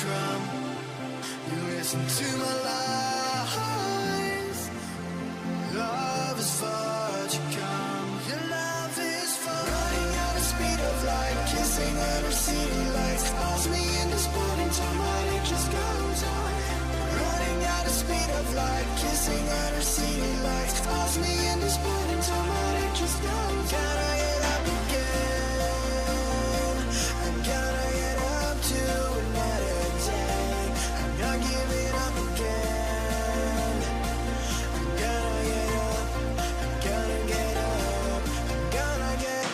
drum. You listen to my lies. Love is far to come. Your love is far. Running at the speed of light, kissing under city lights. Calls me in this morning time, but it just goes on. Running at the speed of light, kissing under city lights. Calls me in this morning time, but it just goes on. Gotta get up again. I gotta get up to another day. I'm not giving up again. I gotta get up. I gotta get up. I gotta get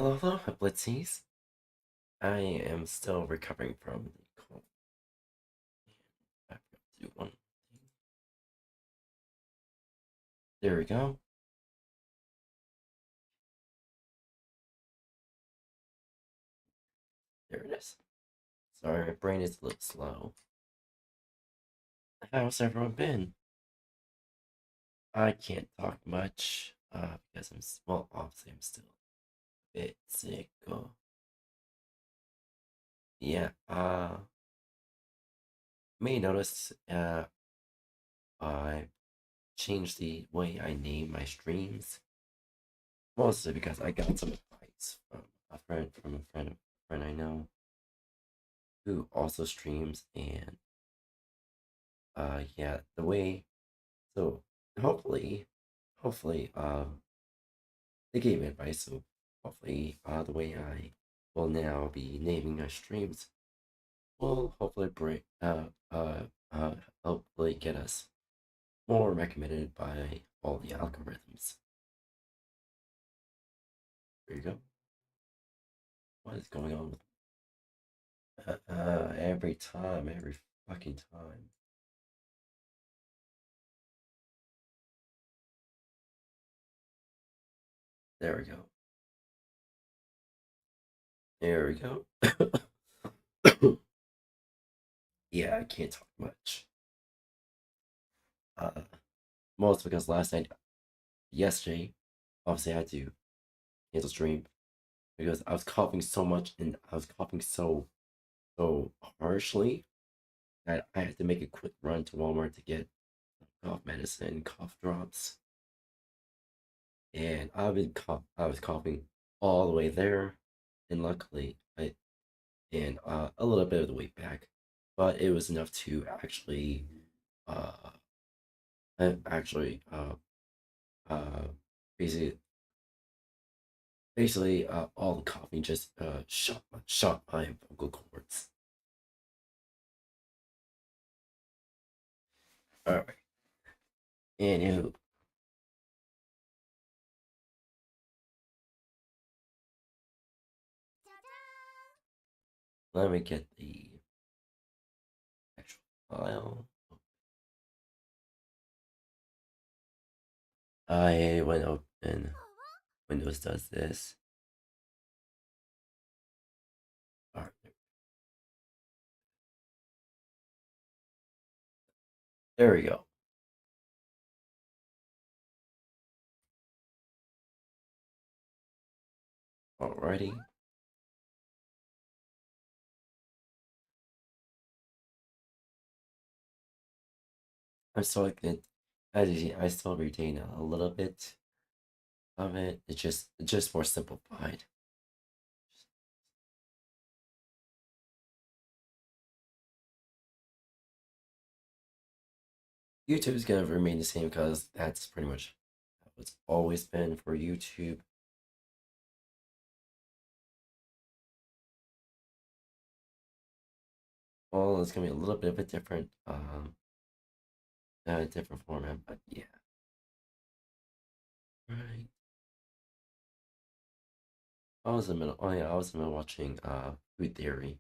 Hello, 𝙂𝙚𝙣𝙚𝙧𝙖𝙩. I am still recovering from the cold. I forgot to do one thing. There we go. There it is. Sorry, my brain is a little slow. How's everyone been? I can't talk much because well, obviously I'm still a bit sick. Yeah, may notice I changed the way I name my streams, mostly because I got some advice from a friend I know who also streams, and yeah, the way, so hopefully they gave me advice, so hopefully the way I will now be naming my streams will hopefully bring hopefully get us more recommended by all the algorithms. There you go. What is going on with every fucking time. There we go. There we go. Yeah, I can't talk much. Most because yesterday, obviously I had to cancel stream because I was coughing so much and I was coughing so harshly that I had to make a quick run to Walmart to get cough medicine, cough drops, and I was coughing all the way there, and luckily a little bit of the way back, but it was enough to uh actually uh basically all the coughing just shot my vocal cords. All right, anywho, let me get the actual file. I went open. Windows does this. All right, there we go. Alrighty. I'm still like it. As you see, I still retain a little bit of it. It's just more simplified. YouTube is gonna remain the same because that's pretty much how it's always been for YouTube. Well, it's gonna be a little bit of a different different format, but yeah. Right. I was in the middle. Oh yeah, I was in the middle watching Food Theory.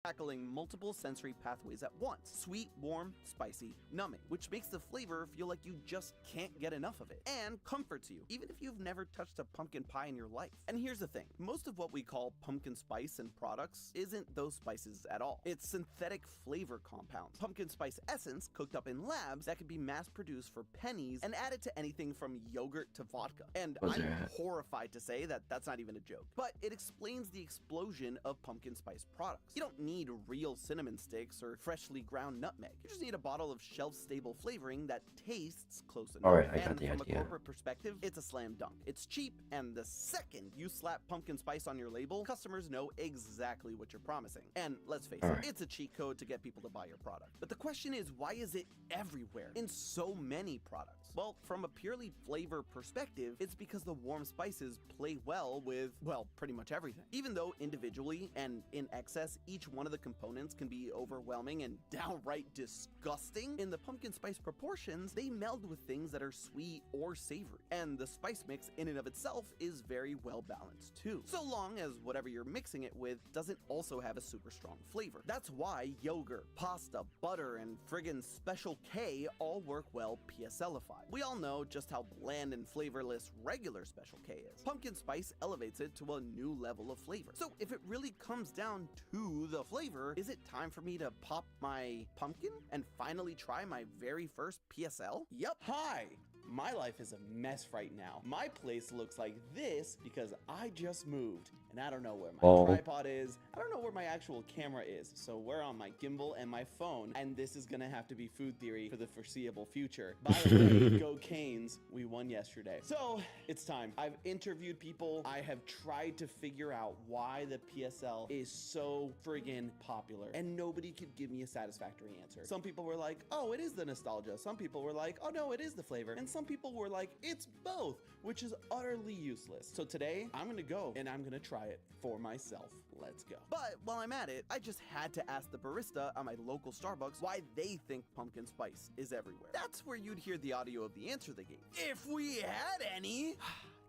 Tackling multiple sensory pathways at once. Sweet, warm, spicy, numbing, which makes the flavor feel like you just can't get enough of it, and comforts you, even if you've never touched a pumpkin pie in your life. And here's the thing, most of what we call pumpkin spice in products isn't those spices at all. It's synthetic flavor compounds. Pumpkin spice essence cooked up in labs that can be mass-produced for pennies and added to anything from yogurt to vodka. And I'm horrified to say that that's not even a joke. But it explains the explosion of pumpkin spice products. You don't need real cinnamon sticks or freshly ground nutmeg. You just need a bottle of shelf-stable flavoring that tastes close enough. Alright, I got the from idea. a corporate perspective, it's a slam dunk. It's cheap, and the second you slap pumpkin spice on your label, customers know exactly what you're promising. And let's face it, it's a cheat code to get people to buy your product. But the question is, why is it everywhere in so many products? Well, from a purely flavor perspective, it's because the warm spices play well with, well, pretty much everything. Even though individually and in excess, each one one of the components can be overwhelming and downright disgusting, in the pumpkin spice proportions, they meld with things that are sweet or savory. And the spice mix in and of itself is very well balanced too, so long as whatever you're mixing it with doesn't also have a super strong flavor. That's why yogurt, pasta, butter, and friggin' Special K all work well PSL-ified. We all know just how bland and flavorless regular Special K is. Pumpkin spice elevates it to a new level of flavor. So if it really comes down to the flavor, is it time for me to pop my pumpkin and finally try my very first PSL? Yup. Hi! My life is a mess right now. My place looks like this because I just moved, and I don't know where my tripod is. I don't know where my actual camera is, so we're on my gimbal and my phone, and this is gonna have to be food theory for the foreseeable future. By the way, go Canes, we won yesterday. So, it's time. I've interviewed people. I have tried to figure out why the PSL is so friggin' popular, and nobody could give me a satisfactory answer. Some people were like, oh, it is the nostalgia. Some people were like, oh no, it is the flavor. And some people were like, it's both, which is utterly useless. So today, I'm gonna go and I'm gonna try it for myself. Let's go. But while I'm at it, I just had to ask the barista at my local Starbucks why they think pumpkin spice is everywhere. That's where you'd hear the audio of the answer they gave. If we had any.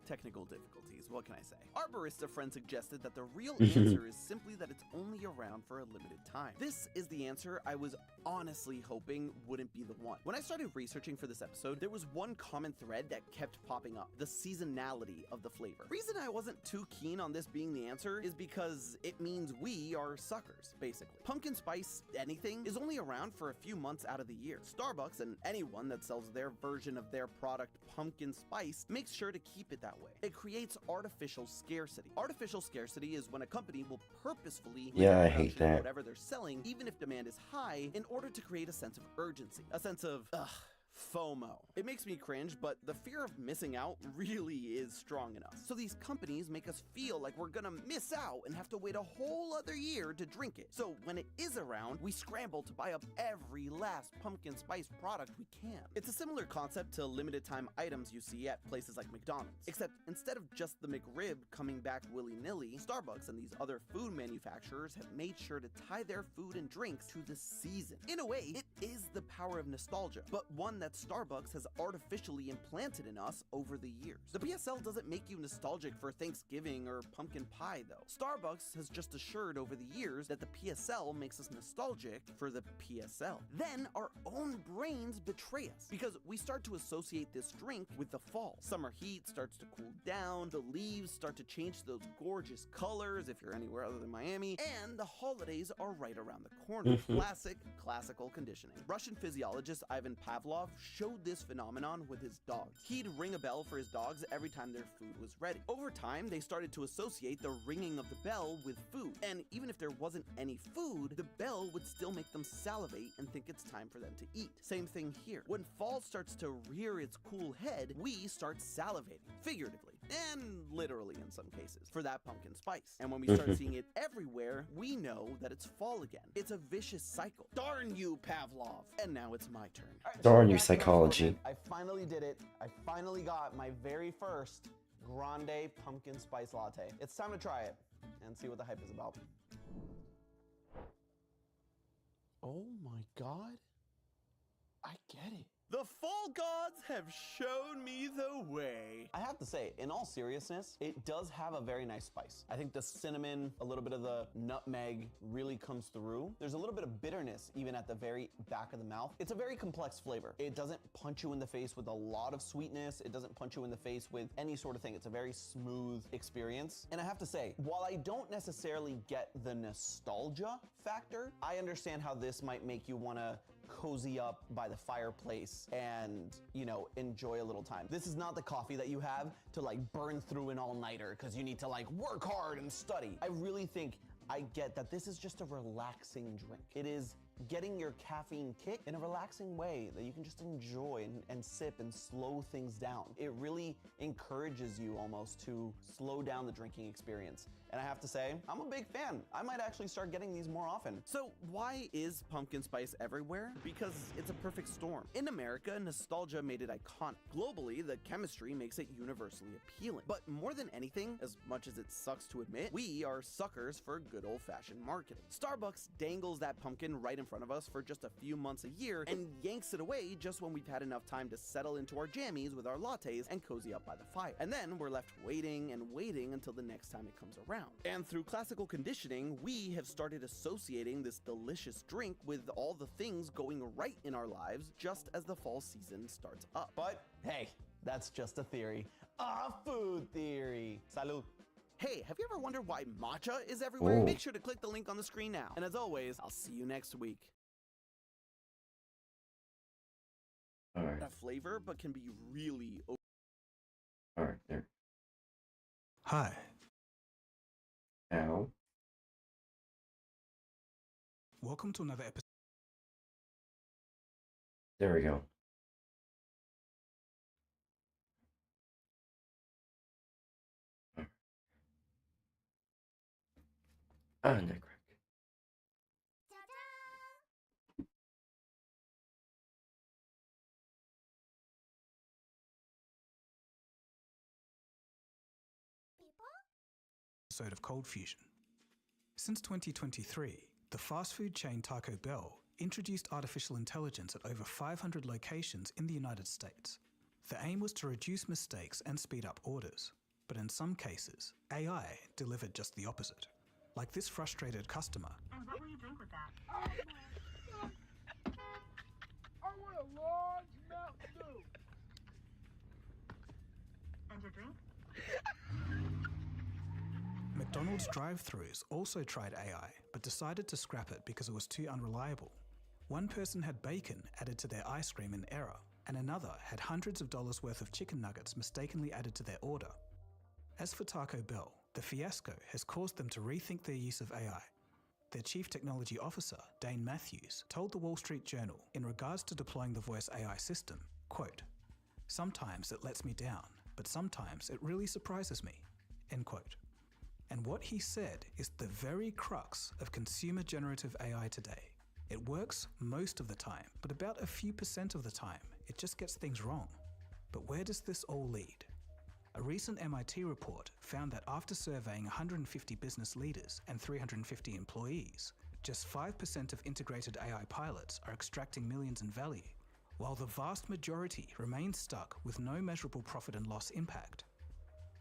Technical difficulties, what can I say? Our barista friend suggested that the real answer is simply that it's only around for a limited time. This is the answer I was honestly hoping wouldn't be the one. When I started researching for this episode, there was one common thread that kept popping up: the seasonality of the flavor. Reason I wasn't too keen on this being the answer is because it means we are suckers, basically. Pumpkin spice anything is only around for a few months out of the year. Starbucks and anyone that sells their version of their product pumpkin spice makes sure to keep it that way. It creates artificial scarcity. Artificial scarcity is when a company will purposefully I hate that. whatever they're selling, even if demand is high, in order to create a sense of urgency, a sense of FOMO. It makes me cringe, but the fear of missing out really is strong enough. So these companies make us feel like we're gonna miss out and have to wait a whole other year to drink it. So when it is around, we scramble to buy up every last pumpkin spice product we can. It's a similar concept to limited time items you see at places like McDonald's, except instead of just the McRib coming back willy-nilly, Starbucks and these other food manufacturers have made sure to tie their food and drinks to the season. In a way, it is the power of nostalgia, but one that Starbucks has artificially implanted in us over the years. The PSL doesn't make you nostalgic for Thanksgiving or pumpkin pie, though. Starbucks has just assured over the years that the PSL makes us nostalgic for the PSL. Then our own brains betray us, because we start to associate this drink with the fall. Summer heat starts to cool down, the leaves start to change those gorgeous colors if you're anywhere other than Miami, and the holidays are right around the corner. Classical conditioning. Russian physiologist Ivan Pavlov showed this phenomenon with his dogs. He'd ring a bell for his dogs every time their food was ready. Over time, they started to associate the ringing of the bell with food, and even if there wasn't any food, the bell would still make them salivate and think it's time for them to eat. Same thing here. When fall starts to rear its cool head, we start salivating, figuratively, and literally in some cases, for that pumpkin spice. And when we start seeing it everywhere, we know that it's fall again. It's a vicious cycle. Darn you, Pavlov! And now it's my turn. Darn you, psychology. I finally did it. I finally got my very first grande pumpkin spice latte. It's time to try it and see what the hype is about. Oh my god. I get it. The fall gods have shown me the way. I have to say, in all seriousness, it does have a very nice spice. I think the cinnamon, a little bit of the nutmeg really comes through. There's a little bit of bitterness even at the very back of the mouth. It's a very complex flavor. It doesn't punch you in the face with a lot of sweetness. It doesn't punch you in the face with any sort of thing. It's a very smooth experience. And I have to say, while I don't necessarily get the nostalgia factor, I understand how this might make you want to cozy up by the fireplace and, you know, enjoy a little time. This is not the coffee that you have to like burn through an all-nighter because you need to like work hard and study. I really think I get that this is just a relaxing drink. It is getting your caffeine kick in a relaxing way that you can just enjoy and sip and slow things down. It really encourages you almost to slow down the drinking experience And I have to say, I'm a big fan. I might actually start getting these more often. So why is pumpkin spice everywhere? Because it's a perfect storm. In America, nostalgia made it iconic. Globally, the chemistry makes it universally appealing. But more than anything, as much as it sucks to admit, we are suckers for good old-fashioned marketing. Starbucks dangles that pumpkin right in front of us for just a few months a year and yanks it away just when we've had enough time to settle into our jammies with our lattes and cozy up by the fire. And then we're left waiting and waiting until the next time it comes around. And through classical conditioning, we have started associating this delicious drink with all the things going right in our lives just as the fall season starts up. But hey, that's just a theory. A food theory. Salud. Hey, have you ever wondered why matcha is everywhere? Ooh. Make sure to click the link on the screen now. And as always, I'll see you next week. Alright. That flavor, but can be really Alright, there. Hi, Now. welcome to another episode. There we go. Neck crack. Episode of Cold Fusion. Since 2023, the fast food chain Taco Bell introduced artificial intelligence at over 500 locations in the United States. The aim was to reduce mistakes and speed up orders, but in some cases, AI delivered just the opposite. Like this frustrated customer. And what will you drink with that? I want a large Mountain Dew. And your drink? McDonald's drive-thrus also tried AI, but decided to scrap it because it was too unreliable. One person had bacon added to their ice cream in error, and another had hundreds of dollars worth of chicken nuggets mistakenly added to their order. As for Taco Bell, the fiasco has caused them to rethink their use of AI. Their Chief Technology Officer, Dane Matthews, told the Wall Street Journal in regards to deploying the voice AI system, quote, "Sometimes it lets me down, but sometimes it really surprises me," end quote. And what he said is the very crux of consumer generative AI today. It works most of the time, but about a few % of the time, it just gets things wrong. But where does this all lead? A recent MIT report found that after surveying 150 business leaders and 350 employees, just 5% of integrated AI pilots are extracting millions in value, while the vast majority remain stuck with no measurable profit and loss impact.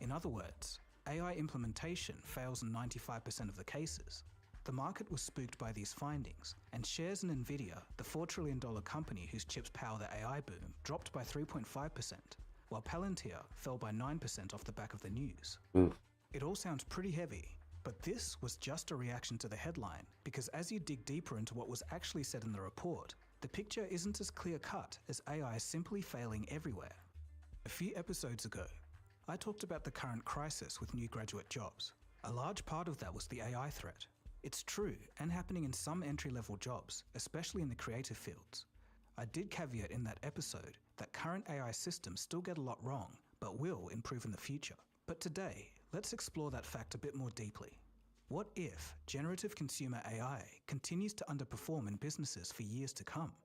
In other words, AI implementation fails in 95% of the cases. The market was spooked by these findings, and shares in Nvidia, the $4 trillion company whose chips power the AI boom, dropped by 3.5%, while Palantir fell by 9% off the back of the news. Oof. It all sounds pretty heavy, but this was just a reaction to the headline, because as you dig deeper into what was actually said in the report, the picture isn't as clear-cut as AI simply failing everywhere. A few episodes ago, I talked about the current crisis with new graduate jobs. A large part of that was the AI threat. It's true and happening in some entry-level jobs, especially in the creative fields. I did caveat in that episode that current AI systems still get a lot wrong, but will improve in the future. But today, let's explore that fact a bit more deeply. What if generative consumer AI continues to underperform in businesses for years to come?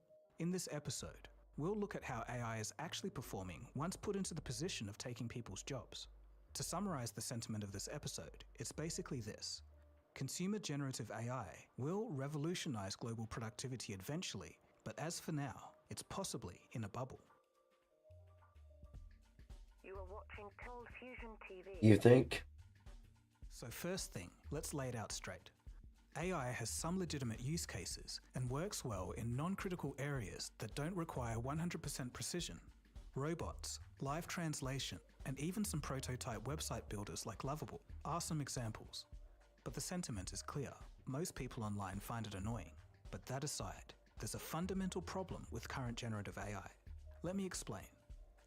In this episode, we'll look at how AI is actually performing once put into the position of taking people's jobs. To summarize the sentiment of this episode, it's basically this. Consumer generative AI will revolutionize global productivity eventually, but as for now, it's possibly in a bubble. You are watching Cold Fusion TV. You think? So first thing, let's lay it out straight. AI has some legitimate use cases and works well in non-critical areas that don't require 100% precision. Robots, live translation, and even some prototype website builders like Lovable are some examples. But the sentiment is clear. Most people online find it annoying. But that aside, there's a fundamental problem with current generative AI. Let me explain.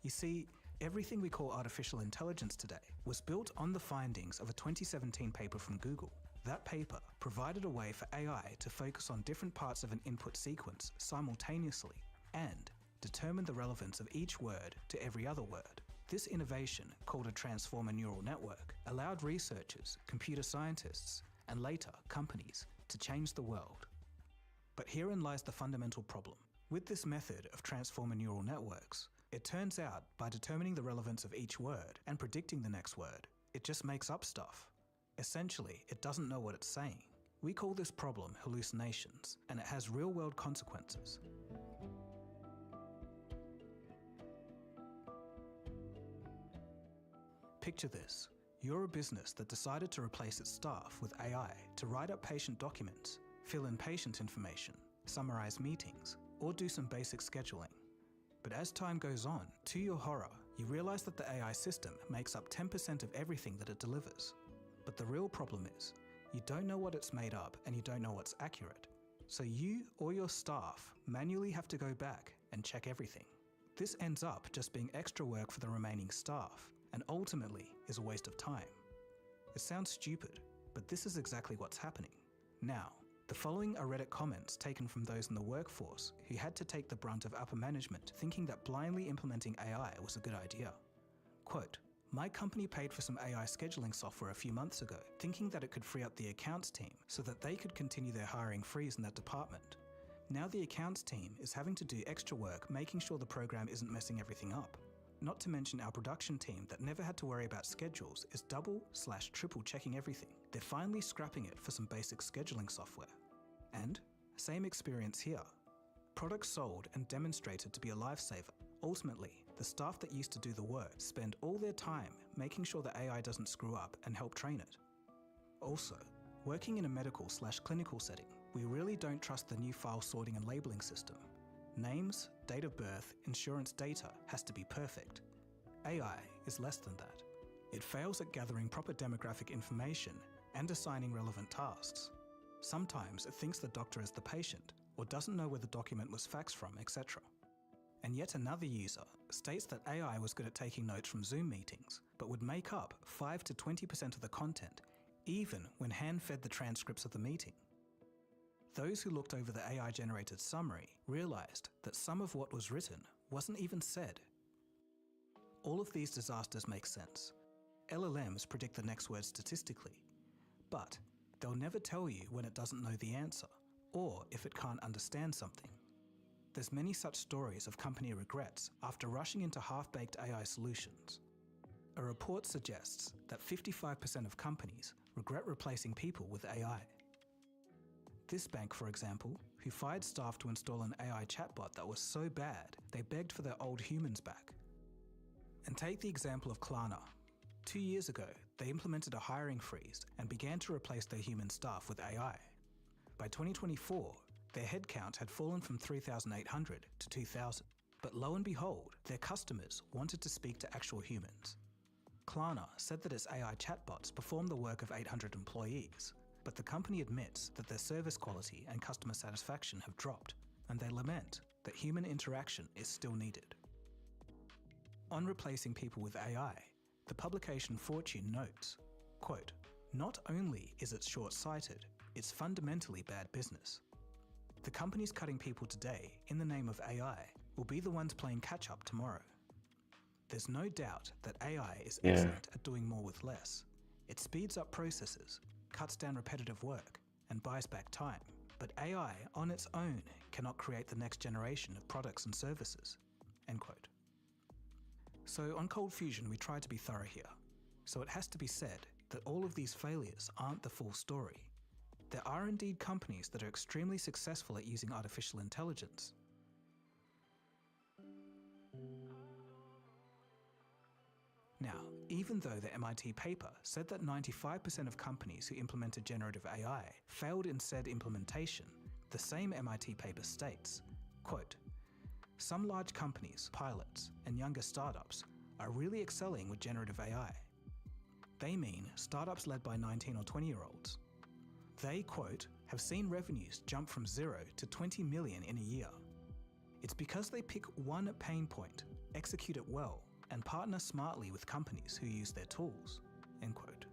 You see, everything we call artificial intelligence today was built on the findings of a 2017 paper from Google. That paper provided a way for AI to focus on different parts of an input sequence simultaneously and determine the relevance of each word to every other word. This innovation, called a transformer neural network, allowed researchers, computer scientists, and later companies to change the world. But herein lies the fundamental problem. With this method of transformer neural networks, it turns out by determining the relevance of each word and predicting the next word, it just makes up stuff. Essentially, it doesn't know what it's saying. We call this problem hallucinations, and it has real-world consequences. Picture this. You're a business that decided to replace its staff with AI to write up patient documents, fill in patient information, summarize meetings, or do some basic scheduling. But as time goes on, to your horror, you realize that the AI system makes up 10% of everything that it delivers. But the real problem is, you don't know what it's made up and you don't know what's accurate. So you or your staff manually have to go back and check everything. This ends up just being extra work for the remaining staff, and ultimately is a waste of time. It sounds stupid, but this is exactly what's happening. Now, the following are Reddit comments taken from those in the workforce who had to take the brunt of upper management thinking that blindly implementing AI was a good idea. Quote, "My company paid for some AI scheduling software a few months ago, thinking that it could free up the accounts team so that they could continue their hiring freeze in that department. Now the accounts team is having to do extra work making sure the program isn't messing everything up. Not to mention our production team that never had to worry about schedules is double/triple checking everything. They're finally scrapping it for some basic scheduling software." And same experience here. Products sold and demonstrated to be a lifesaver. Ultimately, the staff that used to do the work spend all their time making sure the AI doesn't screw up and help train it. Also, working in a medical/clinical setting, we really don't trust the new file sorting and labeling system. Names, date of birth, insurance data has to be perfect. AI is less than that. It fails at gathering proper demographic information and assigning relevant tasks. Sometimes it thinks the doctor is the patient, or doesn't know where the document was faxed from, etc. And yet another user states that AI was good at taking notes from Zoom meetings, but would make up 5 to 20% of the content, even when hand-fed the transcripts of the meeting. Those who looked over the AI-generated summary realized that some of what was written wasn't even said. All of these disasters make sense. LLMs predict the next word statistically, but they'll never tell you when it doesn't know the answer, or if it can't understand something. There's many such stories of company regrets after rushing into half-baked AI solutions. A report suggests that 55% of companies regret replacing people with AI. This bank, for example, who fired staff to install an AI chatbot that was so bad, they begged for their old humans back. And take the example of Klarna. 2 years ago, they implemented a hiring freeze and began to replace their human staff with AI. By 2024, their headcount had fallen from 3,800 to 2,000. But lo and behold, their customers wanted to speak to actual humans. Klarna said that its AI chatbots perform the work of 800 employees, but the company admits that their service quality and customer satisfaction have dropped, and they lament that human interaction is still needed. On replacing people with AI, the publication Fortune notes, quote, "Not only is it short-sighted, it's fundamentally bad business. The companies cutting people today in the name of AI will be the ones playing catch-up tomorrow. There's no doubt that AI is excellent at doing more with less. It speeds up processes, cuts down repetitive work, and buys back time. But AI on its own cannot create the next generation of products and services." End quote. So on Cold Fusion, we try to be thorough here. So it has to be said that all of these failures aren't the full story. There are indeed companies that are extremely successful at using artificial intelligence. Now, even though the MIT paper said that 95% of companies who implemented generative AI failed in said implementation, the same MIT paper states, quote, "Some large companies, pilots, and younger startups are really excelling with generative AI. They mean startups led by 19 or 20-year-olds. They, quote, have seen revenues jump from 0 to 20 million in a year. It's because they pick one pain point, execute it well, and partner smartly with companies who use their tools." End quote.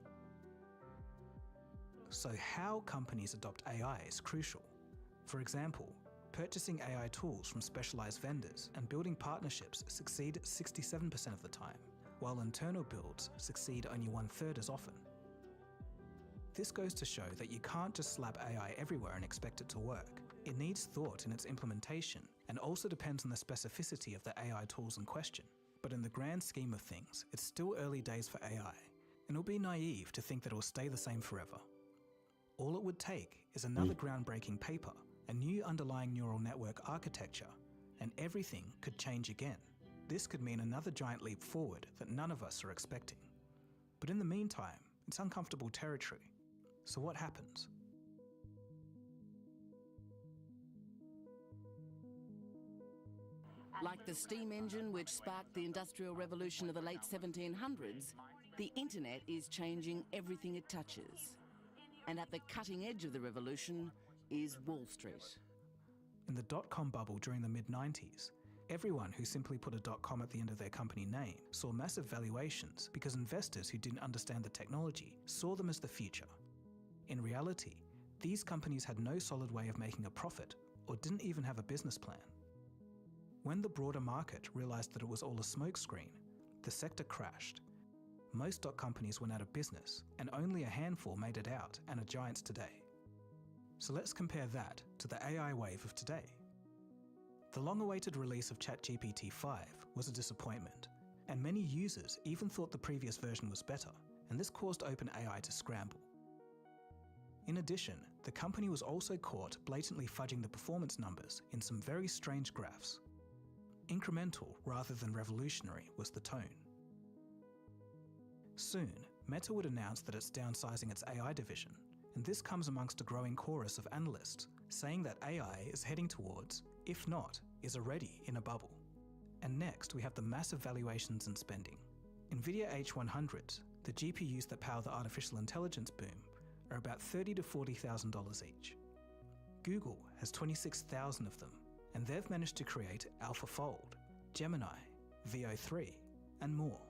So how companies adopt AI is crucial. For example, purchasing AI tools from specialized vendors and building partnerships succeed 67% of the time, while internal builds succeed only 1/3 as often. This goes to show that you can't just slap AI everywhere and expect it to work. It needs thought in its implementation and also depends on the specificity of the AI tools in question. But in the grand scheme of things, it's still early days for AI, and it'll be naive to think that it will stay the same forever. All it would take is another groundbreaking paper, a new underlying neural network architecture, and everything could change again. This could mean another giant leap forward that none of us are expecting. But in the meantime, it's uncomfortable territory. So what happens? Like the steam engine which sparked the Industrial Revolution of the late 1700s, the internet is changing everything it touches. And at the cutting edge of the revolution is Wall Street. In the dot-com bubble during the mid-90s, everyone who simply put a .com at the end of their company name saw massive valuations because investors who didn't understand the technology saw them as the future. In reality, these companies had no solid way of making a profit or didn't even have a business plan. When the broader market realized that it was all a smokescreen, the sector crashed. Most companies went out of business, and only a handful made it out and are giants today. So let's compare that to the AI wave of today. The long-awaited release of ChatGPT 5 was a disappointment, and many users even thought the previous version was better, and this caused OpenAI to scramble. In addition, the company was also caught blatantly fudging the performance numbers in some very strange graphs. Incremental rather than revolutionary was the tone. Soon, Meta would announce that it's downsizing its AI division, and this comes amongst a growing chorus of analysts saying that AI is heading towards, if not, is already in a bubble. And next, we have the massive valuations and spending. NVIDIA H100s, the GPUs that power the artificial intelligence boom, are about $30,000 to $40,000 each. Google has 26,000 of them, and they've managed to create AlphaFold, Gemini, Veo 3, and more.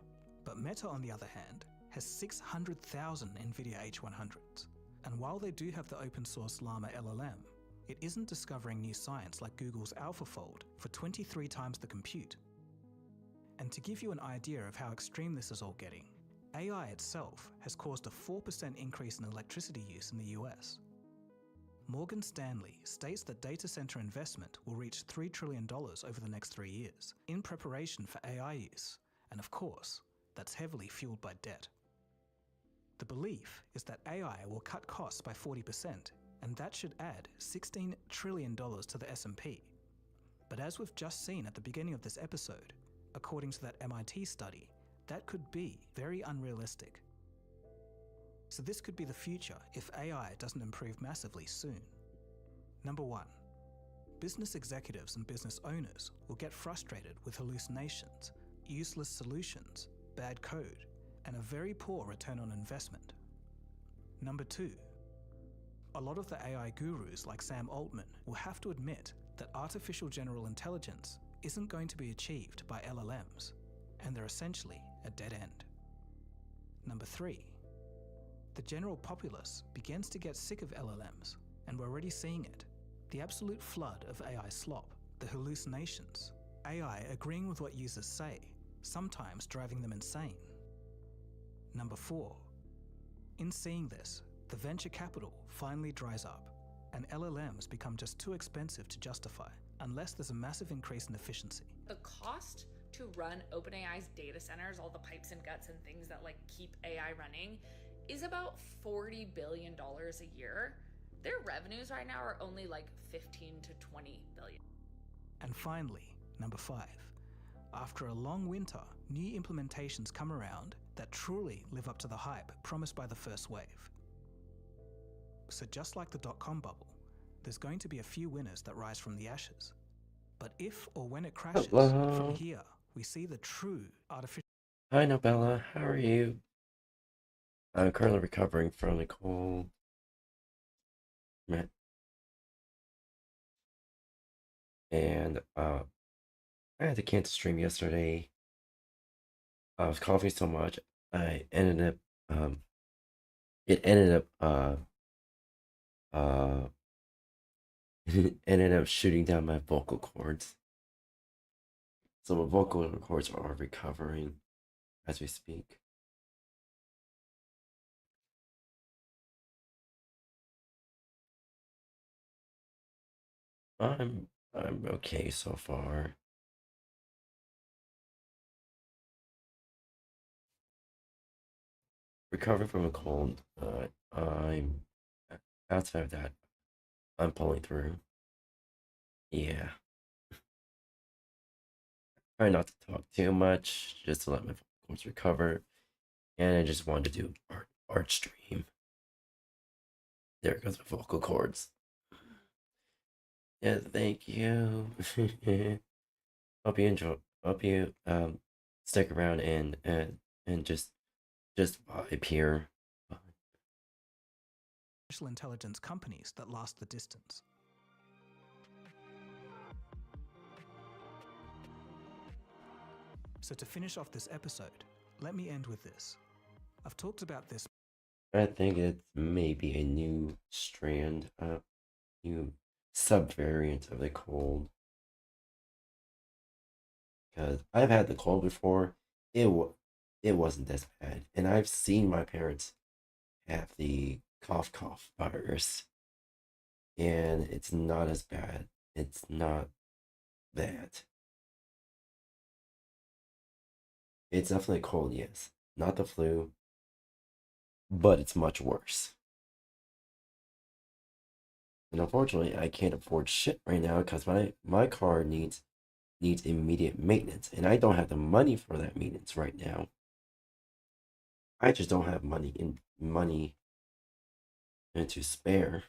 But Meta, on the other hand, has 600,000 NVIDIA H100s. And while they do have the open source Llama LLM, it isn't discovering new science like Google's AlphaFold for 23 times the compute. And to give you an idea of how extreme this is all getting, AI itself has caused a 4% increase in electricity use in the US. Morgan Stanley states that data center investment will reach $3 trillion over the next 3 years in preparation for AI use, and of course, that's heavily fueled by debt. The belief is that AI will cut costs by 40%, and that should add $16 trillion to the S&P. But as we've just seen at the beginning of this episode, according to that MIT study, that could be very unrealistic. So this could be the future if AI doesn't improve massively soon. Number 1. Business executives and business owners will get frustrated with hallucinations, useless solutions, bad code, and a very poor return on investment. Number 2. A lot of the AI gurus like Sam Altman will have to admit that artificial general intelligence isn't going to be achieved by LLMs, and they're essentially a dead end. Number 3. The general populace begins to get sick of LLMs, and we're already seeing it. The absolute flood of AI slop, the hallucinations, AI agreeing with what users say, sometimes driving them insane. Number 4. In seeing this, the venture capital finally dries up, and LLMs become just too expensive to justify, unless there's a massive increase in efficiency. The cost to run OpenAI's data centers, all the pipes and guts and things that like keep AI running, is about $40 billion a year. Their revenues right now are only like 15 to 20 billion. And finally, number 5. After a long winter, new implementations come around that truly live up to the hype promised by the first wave. So just like the .com bubble, there's going to be a few winners that rise from the ashes. But if or when it crashes, from here, we see the true artificial... Hi, Nobella. How are you? I'm currently recovering from a cold. And I had to cancel stream yesterday. I was coughing so much, I ended up it ended up shooting down my vocal cords. So my vocal cords are recovering. as we speak. I'm okay so far. Recovering from a cold. I'm outside of that. I'm pulling through. Yeah. Try not to talk too much, just to let my voice recover. And I just wanted to do art stream. There goes the vocal cords. Yeah, thank you. Hope you enjoy. Hope you stick around and just vibe here. Artificial intelligence companies that last the distance. So to finish off this episode, let me end with this. I've talked about this. I think it's maybe a new strand, new subvariant of the cold. Because I've had the cold before, it wasn't this bad, and I've seen my parents have the cough virus, and it's not as bad. It's not that. It's definitely cold, yes, not the flu, but it's much worse. And unfortunately, I can't afford shit right now because my car needs immediate maintenance, and I don't have the money for that maintenance right now. I just don't have money to spare.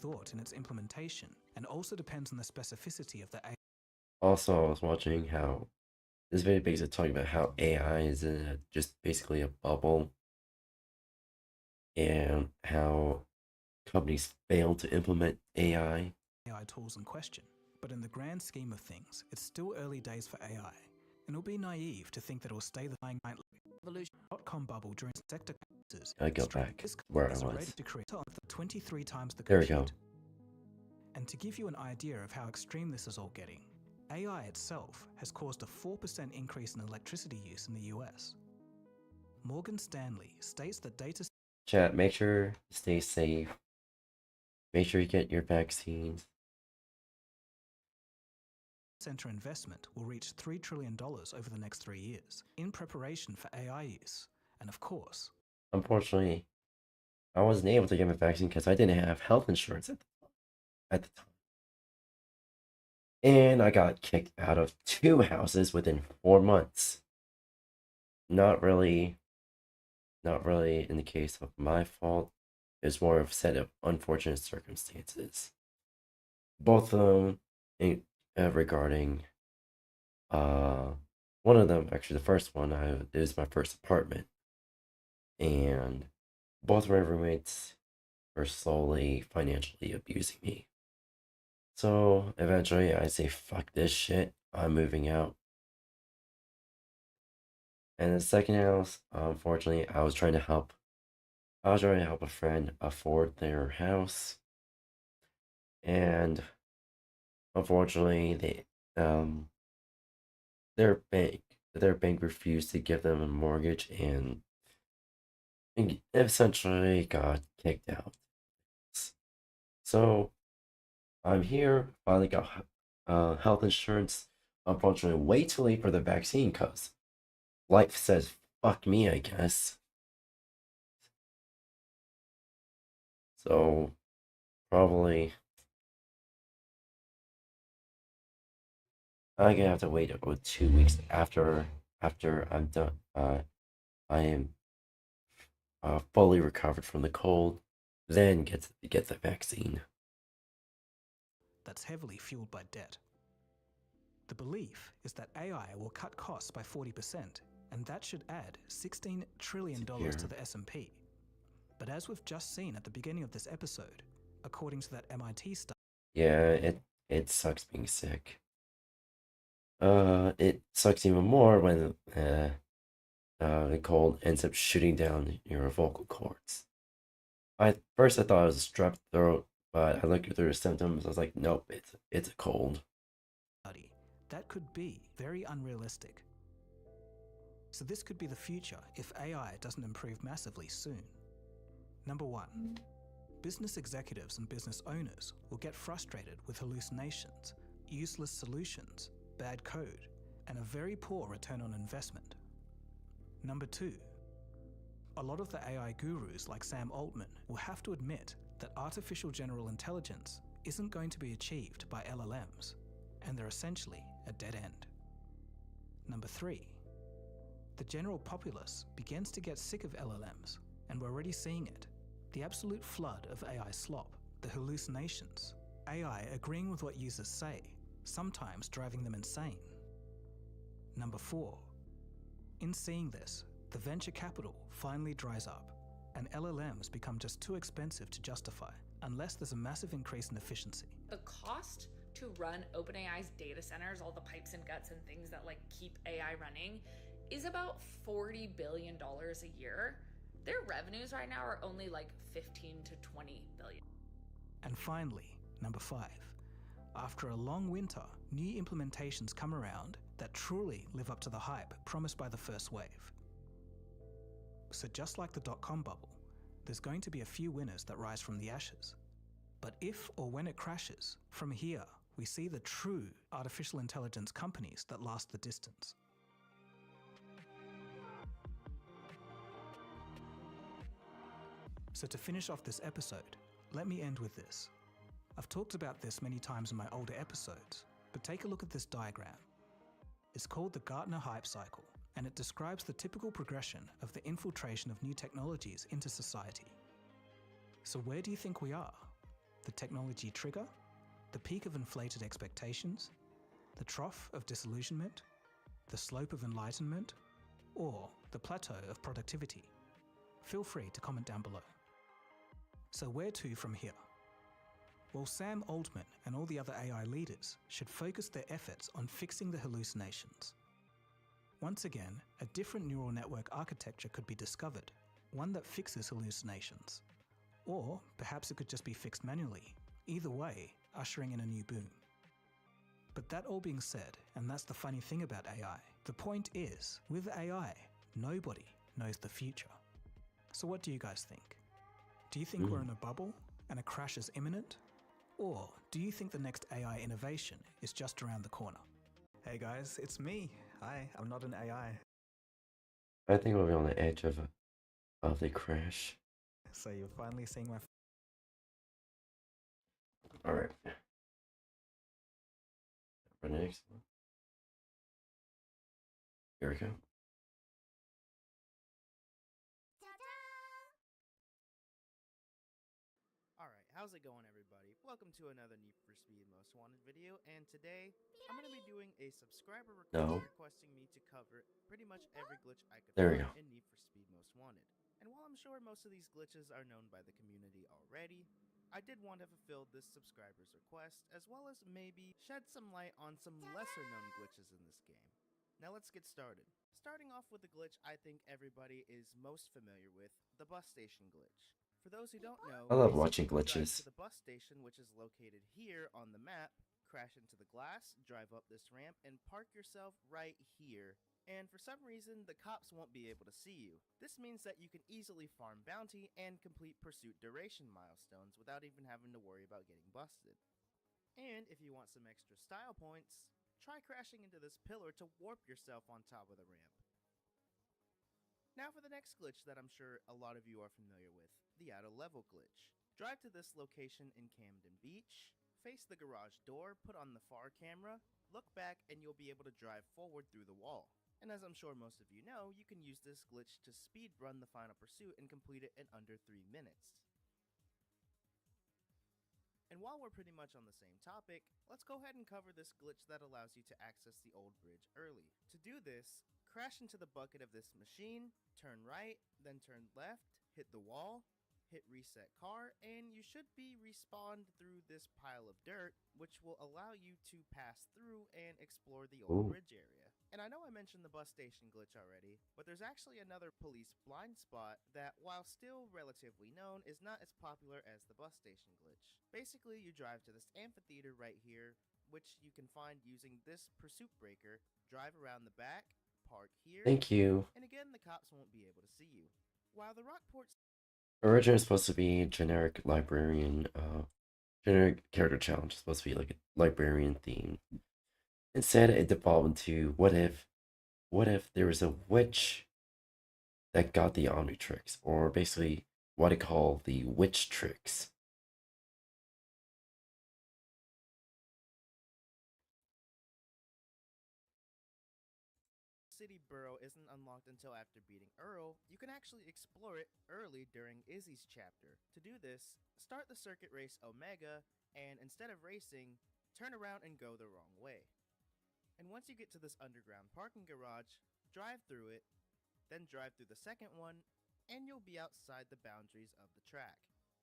Thought in its implementation and also depends on the specificity of the AI. Also, I was watching how this video basically talking about how AI is just basically a bubble, and how companies fail to implement AI. AI tools in question, but in the grand scheme of things, it's still early days for AI, and it'll be naive to think that it will stay the flying .com bubble during sector crises. I go back where I is was. ready to create 23 times the There we compute. go. And to give you an idea of how extreme this is all getting, AI itself has caused a 4% increase in electricity use in the US. Morgan Stanley states that data Chat, make sure you stay safe. Make sure you get your vaccines. center investment will reach $3 trillion over the next 3 years in preparation for AI use. And of course, Unfortunately, I wasn't able to get my vaccine because I didn't have health insurance at the time. And I got kicked out of 2 houses within 4 months. Not really in the case of my fault. It's more of a set of unfortunate circumstances. Both of them regarding one of them, actually the first one, it was my first apartment, and both of my roommates were slowly financially abusing me. So eventually I say, fuck this shit, I'm moving out. And the second house, unfortunately, I was trying to help a friend afford their house, and unfortunately their bank refused to give them a mortgage, and essentially got kicked out. So I'm here, finally got health insurance. Unfortunately, way too late for the vaccine because life says fuck me, I guess. So probably I'm gonna have to wait about 2 weeks after I'm done. I am fully recovered from the cold, then get the vaccine. that's heavily fueled by debt. The belief is that AI will cut costs by 40%, and that should add $16 trillion to the S&P. But as we've just seen at the beginning of this episode, according to that MIT study, Yeah, it sucks being sick. It sucks even more when the cold ends up shooting down your vocal cords. At first I thought it was a strep throat, but I looked through the symptoms. I was like, nope, it's a cold. That could be very unrealistic. So this could be the future if AI doesn't improve massively soon. Number 1. Business executives and business owners will get frustrated with hallucinations, useless solutions, bad code, and a very poor return on investment. Number 2. A lot of the AI gurus like Sam Altman will have to admit that artificial general intelligence isn't going to be achieved by LLMs, and they're essentially a dead end. Number 3. The general populace begins to get sick of LLMs, and we're already seeing it. The absolute flood of AI slop, the hallucinations, AI agreeing with what users say, sometimes driving them insane. Number 4. In seeing this, the venture capital finally dries up, and LLMs become just too expensive to justify unless there's a massive increase in efficiency. The cost to run OpenAI's data centers, all the pipes and guts and things that like keep AI running, is about $40 billion a year. Their revenues right now are only like 15 to 20 billion. And finally, number 5. After a long winter, new implementations come around that truly live up to the hype promised by the first wave. So just like the dot-com bubble, there's going to be a few winners that rise from the ashes. But if or when it crashes, from here, we see the true artificial intelligence companies that last the distance. So to finish off this episode, let me end with this. I've talked about this many times in my older episodes, but take a look at this diagram. It's called the Gartner Hype Cycle, and it describes the typical progression of the infiltration of new technologies into society. So where do you think we are? The technology trigger? The peak of inflated expectations? The trough of disillusionment? The slope of enlightenment? Or the plateau of productivity? Feel free to comment down below. So where to from here? Well, Sam Altman and all the other AI leaders should focus their efforts on fixing the hallucinations. Once again, a different neural network architecture could be discovered, one that fixes hallucinations. Or perhaps it could just be fixed manually, either way, ushering in a new boom. But that all being said, and that's the funny thing about AI, the point is, with AI, nobody knows the future. So what do you guys think? Do you think we're in a bubble and a crash is imminent? Or do you think the next AI innovation is just around the corner? Hey guys, it's me. Hi, I'm not an AI. I think we'll be on the edge of the crash. So you're finally seeing my... Alright. For next one. Here we go. Alright, how's it going everybody? Welcome to another Need for Speed Most Wanted video, and today I'm going to be doing a subscriber request requesting me to cover pretty much every glitch I could find in Need for Speed Most Wanted. And while I'm sure most of these glitches are known by the community already, I did want to fulfill this subscriber's request, as well as maybe shed some light on some lesser known glitches in this game. Now let's get started. Starting off with the glitch I think everybody is most familiar with, the bus station glitch. For those who don't know, I love watching glitches. Drive to the bus station, which is located here on the map, crash into the glass, drive up this ramp, and park yourself right here. And for some reason, the cops won't be able to see you. This means that you can easily farm bounty and complete pursuit duration milestones without even having to worry about getting busted. And if you want some extra style points, try crashing into this pillar to warp yourself on top of the ramp. Now for the next glitch that I'm sure a lot of you are familiar with, the out of level glitch. Drive to this location in Camden Beach, face the garage door, put on the far camera, look back, and you'll be able to drive forward through the wall. And as I'm sure most of you know, you can use this glitch to speed run the final pursuit and complete it in under 3 minutes. And while we're pretty much on the same topic, let's go ahead and cover this glitch that allows you to access the old bridge early. To do this, crash into the bucket of this machine, turn right, then turn left, hit the wall, hit reset car, and you should be respawned through this pile of dirt, which will allow you to pass through and explore the old bridge area. And I know I mentioned the bus station glitch already, but there's actually another police blind spot that, while still relatively known, is not as popular as the bus station glitch. Basically, you drive to this amphitheater right here, which you can find using this pursuit breaker, drive around the back, park here, Thank you. and again, the cops won't be able to see you. While the Rockport Originally supposed to be generic librarian, generic character challenge, supposed to be like a librarian theme. Instead, it devolved into what if there was a witch that got the Omnitrix, or basically what I call the witch tricks. City Borough isn't unlocked until after beating Earl, you can actually explore it early during Izzy's chapter. To do this, start the circuit race Omega, and instead of racing, turn around and go the wrong way. And once you get to this underground parking garage, drive through it, then drive through the second one, and you'll be outside the boundaries of the track.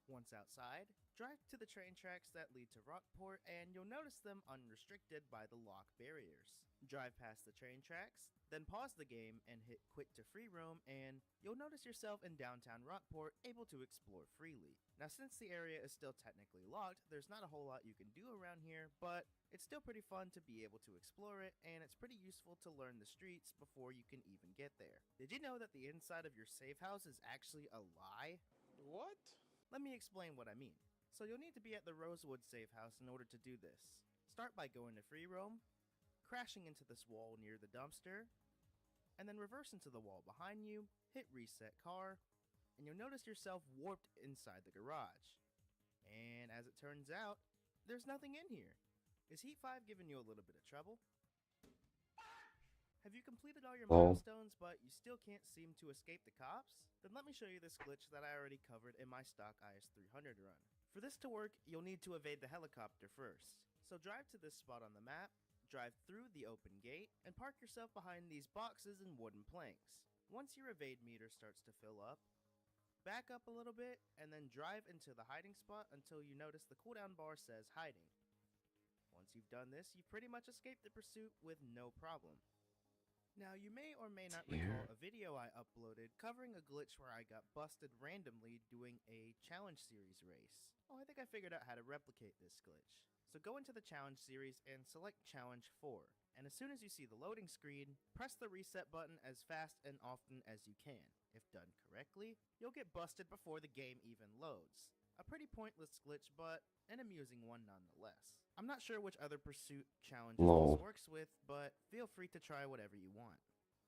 Once outside, drive to the train tracks that lead to Rockport, and you'll notice them unrestricted by the lock barriers. Drive past the train tracks, then pause the game and hit quit to free roam, and you'll notice yourself in downtown Rockport, able to explore freely. Now, since the area is still technically locked, there's not a whole lot you can do around here, but it's still pretty fun to be able to explore it, and it's pretty useful to learn the streets before you can even get there. Did you know that the inside of your safe house is actually a lie? What? Let me explain what I mean. So you'll need to be at the Rosewood safe house in order to do this. Start by going to free roam, crashing into this wall near the dumpster, and then reverse into the wall behind you, hit reset car, and you'll notice yourself warped inside the garage. And as it turns out, there's nothing in here. Is Heat5 giving you a little bit of trouble? Have you completed all your milestones, but you still can't seem to escape the cops? Then let me show you this glitch that I already covered in my stock 𝑖S-300 run. For this to work, you'll need to evade the helicopter first. So drive to this spot on the map, drive through the open gate, and park yourself behind these boxes and wooden planks. Once your evade meter starts to fill up, back up a little bit, and then drive into the hiding spot until you notice the cooldown bar says hiding. Once you've done this, you've pretty much escaped the pursuit with no problem. Now, you may or may not recall a video I uploaded covering a glitch where I got busted randomly doing a challenge series race. Oh, I think I figured out how to replicate this glitch. So go into the challenge series and select challenge 4. And as soon as you see the loading screen, press the reset button as fast and often as you can. If done correctly, you'll get busted before the game even loads. A pretty pointless glitch, but an amusing one nonetheless. I'm not sure which other pursuit challenges this works with, but feel free to try whatever you want.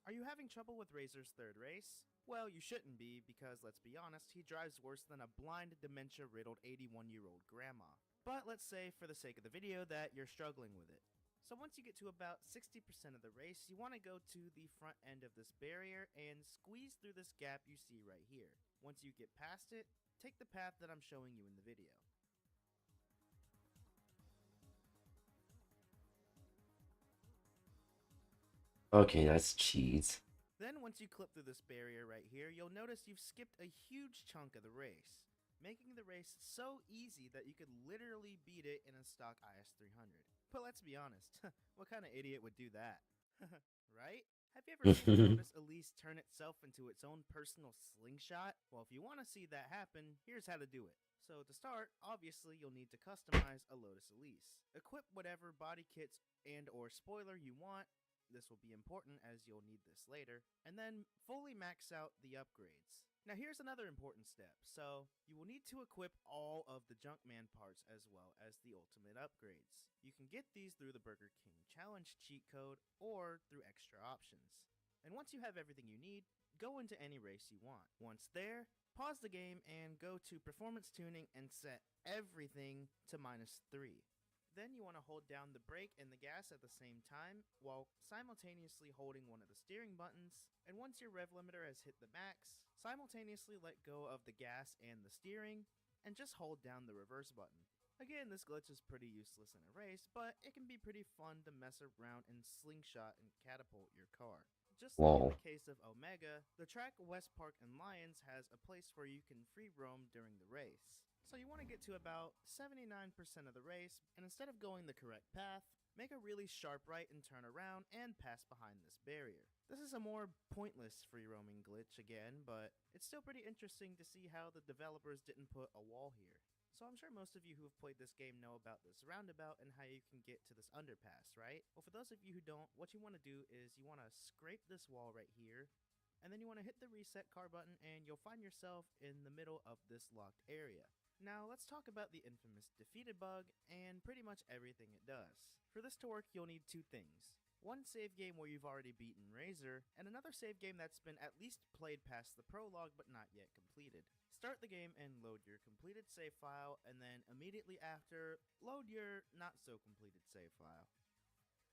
Are you having trouble with Razor's third race? Well, you shouldn't be, because let's be honest, he drives worse than a blind, dementia-riddled 81-year-old grandma. But let's say, for the sake of the video, that you're struggling with it. So once you get to about 60% of the race, you want to go to the front end of this barrier and squeeze through this gap you see right here. Once you get past it, take the path that I'm showing you in the video. Okay, that's cheese. Then once you clip through this barrier right here, you'll notice you've skipped a huge chunk of the race, making the race so easy that you could literally beat it in a stock 𝑖S-300. But let's be honest, what kind of idiot would do that? Right? Have you ever seen a Lotus Elise turn itself into its own personal slingshot? Well, if you want to see that happen, here's how to do it. So to start, obviously you'll need to customize a Lotus Elise. Equip whatever body kits and or spoiler you want. This will be important as you'll need this later. And then fully max out the upgrades. Now here's another important step. So you will need to equip all of the Junkman parts as well as the ultimate upgrades. You can get these through the Burger King Challenge cheat code or through extra options. And once you have everything you need, go into any race you want. Once there, pause the game and go to performance tuning and set everything to -3. Then you want to hold down the brake and the gas at the same time while simultaneously holding one of the steering buttons, and once your rev limiter has hit the max, simultaneously let go of the gas and the steering, and just hold down the reverse button. Again, this glitch is pretty useless in a race, but it can be pretty fun to mess around and slingshot and catapult your car. Just like in the case of Omega, the track West Park and Lions has a place where you can free roam during the race. So you want to get to about 79% of the race, and instead of going the correct path, make a really sharp right and turn around and pass behind this barrier. This is a more pointless free roaming glitch again, but it's still pretty interesting to see how the developers didn't put a wall here. So I'm sure most of you who have played this game know about this roundabout and how you can get to this underpass, right? Well, for those of you who don't, what you want to do is you want to scrape this wall right here, and then you want to hit the reset car button and you'll find yourself in the middle of this locked area. Now let's talk about the infamous defeated bug and pretty much everything it does. For this to work, you'll need two things. One save game where you've already beaten Razor, and another save game that's been at least played past the prologue but not yet completed. Start the game and load your completed save file, and then immediately after, load your not so completed save file.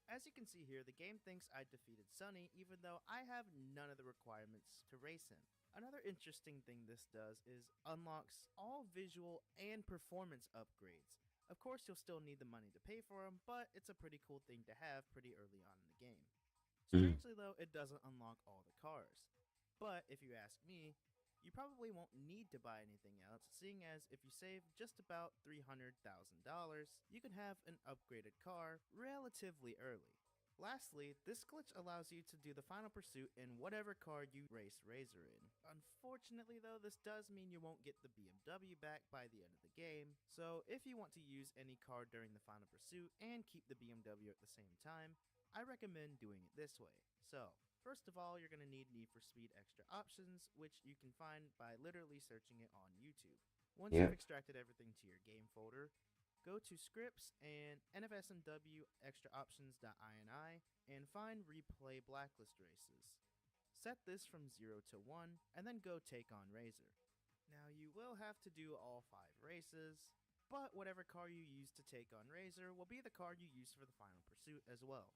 As you can see here, the game thinks I defeated Sunny even though I have none of the requirements to race him. Another interesting thing this does is unlocks all visual and performance upgrades. Of course, you'll still need the money to pay for them, but it's a pretty cool thing to have pretty early on in the game. Strangely though, it doesn't unlock all the cars. But if you ask me, you probably won't need to buy anything else, seeing as if you save just about $300,000, you can have an upgraded car relatively early. Lastly, this glitch allows you to do the final pursuit in whatever car you race Razor in. Unfortunately though, this does mean you won't get the BMW back by the end of the game, so if you want to use any car during the final pursuit and keep the BMW at the same time, I recommend doing it this way. So, first of all, you're going to need for Speed Extra Options, which you can find by literally searching it on YouTube. Once you've extracted everything to your game folder, go to Scripts and nfsmw extraoptions.ini and find Replay Blacklist Races. Set this from 0 to 1 and then go take on Razor. Now you will have to do all 5 races, but whatever car you use to take on Razor will be the car you use for the final pursuit as well.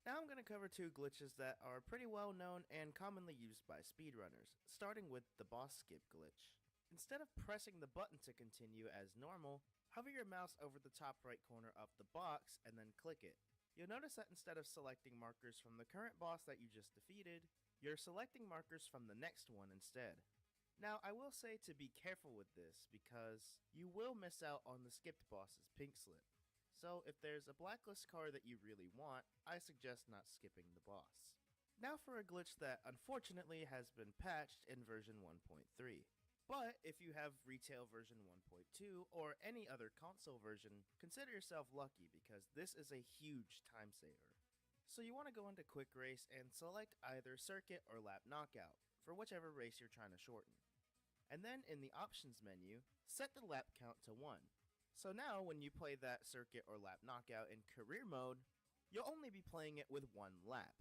Now I'm going to cover 2 glitches that are pretty well known and commonly used by speedrunners, starting with the boss skip glitch. Instead of pressing the button to continue as normal, hover your mouse over the top right corner of the box and then click it. You'll notice that instead of selecting markers from the current boss that you just defeated, you're selecting markers from the next one instead. Now I will say to be careful with this because you will miss out on the skipped boss's pink slip. So if there's a blacklist car that you really want, I suggest not skipping the boss. Now for a glitch that unfortunately has been patched in version 1.3. But if you have retail version 1.2 or any other console version, consider yourself lucky because this is a huge time saver. So you want to go into Quick Race and select either Circuit or Lap Knockout for whichever race you're trying to shorten. And then in the options menu, set the lap count to 1. So now when you play that Circuit or Lap Knockout in career mode, you'll only be playing it with 1 lap.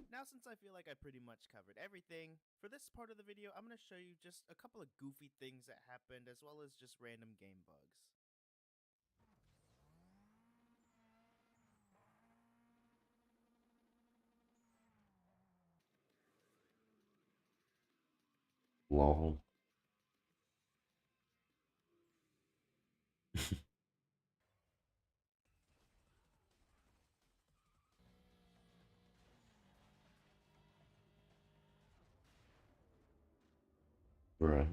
Now since I feel like I pretty much covered everything, for this part of the video I'm going to show you just a couple of goofy things that happened as well as just random game bugs. Lol. Bruh.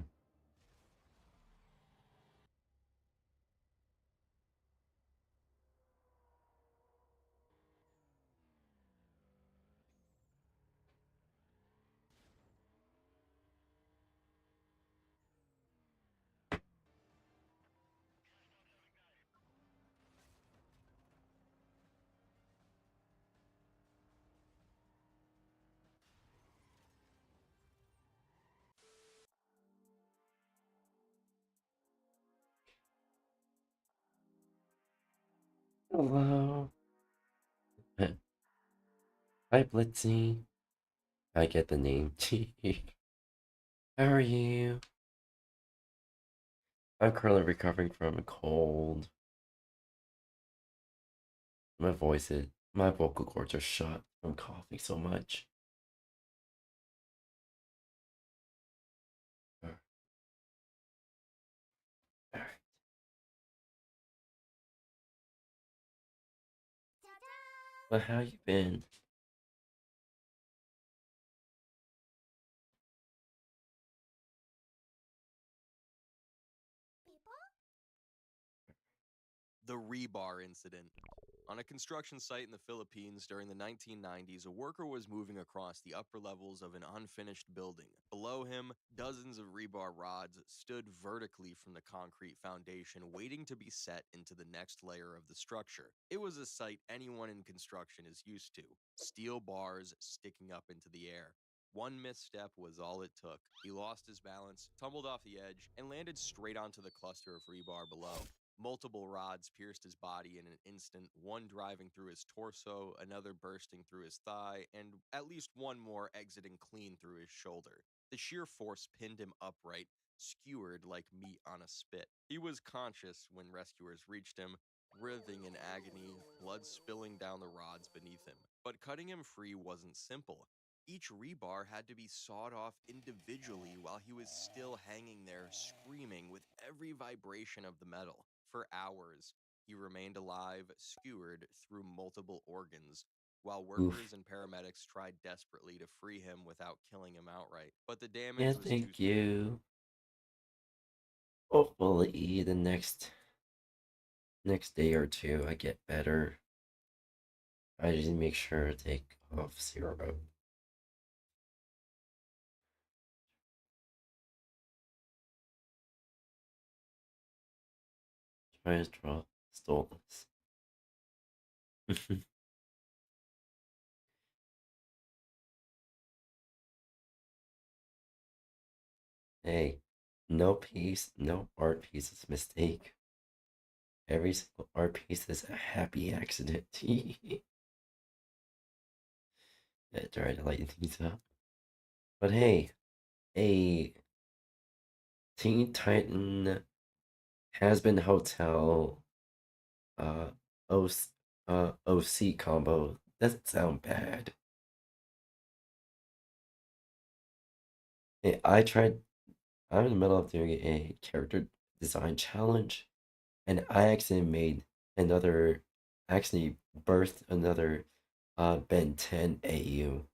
Hello. Hi, Blitzy. I get the name. How are you? I'm currently recovering from a cold. My vocal cords are shot from coughing so much. Alright. But how you been? The rebar incident. On a construction site in the Philippines during the 1990s, a worker was moving across the upper levels of an unfinished building. Below him, dozens of rebar rods stood vertically from the concrete foundation, waiting to be set into the next layer of the structure. It was a sight anyone in construction is used to: steel bars sticking up into the air. One misstep was all it took. He lost his balance, tumbled off the edge, and landed straight onto the cluster of rebar below. Multiple rods pierced his body in an instant, one driving through his torso, another bursting through his thigh, and at least one more exiting clean through his shoulder. The sheer force pinned him upright, skewered like meat on a spit. He was conscious when rescuers reached him, writhing in agony, blood spilling down the rods beneath him. But cutting him free wasn't simple. Each rebar had to be sawed off individually while he was still hanging there, screaming with every vibration of the metal. For hours, he remained alive, skewered through multiple organs, while workers and paramedics tried desperately to free him without killing him outright. But the damage Yeah, was thank too... you. Hopefully the next day or two I get better. I just make sure to take off 0. Try to draw stillness. Hey, no piece, no art piece is a mistake. Every single art piece is a happy accident. Yeah, try to lighten things up. But hey, a Teen Titan has been Hotel OC combo doesn't sound bad. Hey, I'm in the middle of doing a character design challenge, and I accidentally birthed another Ben 10 AU.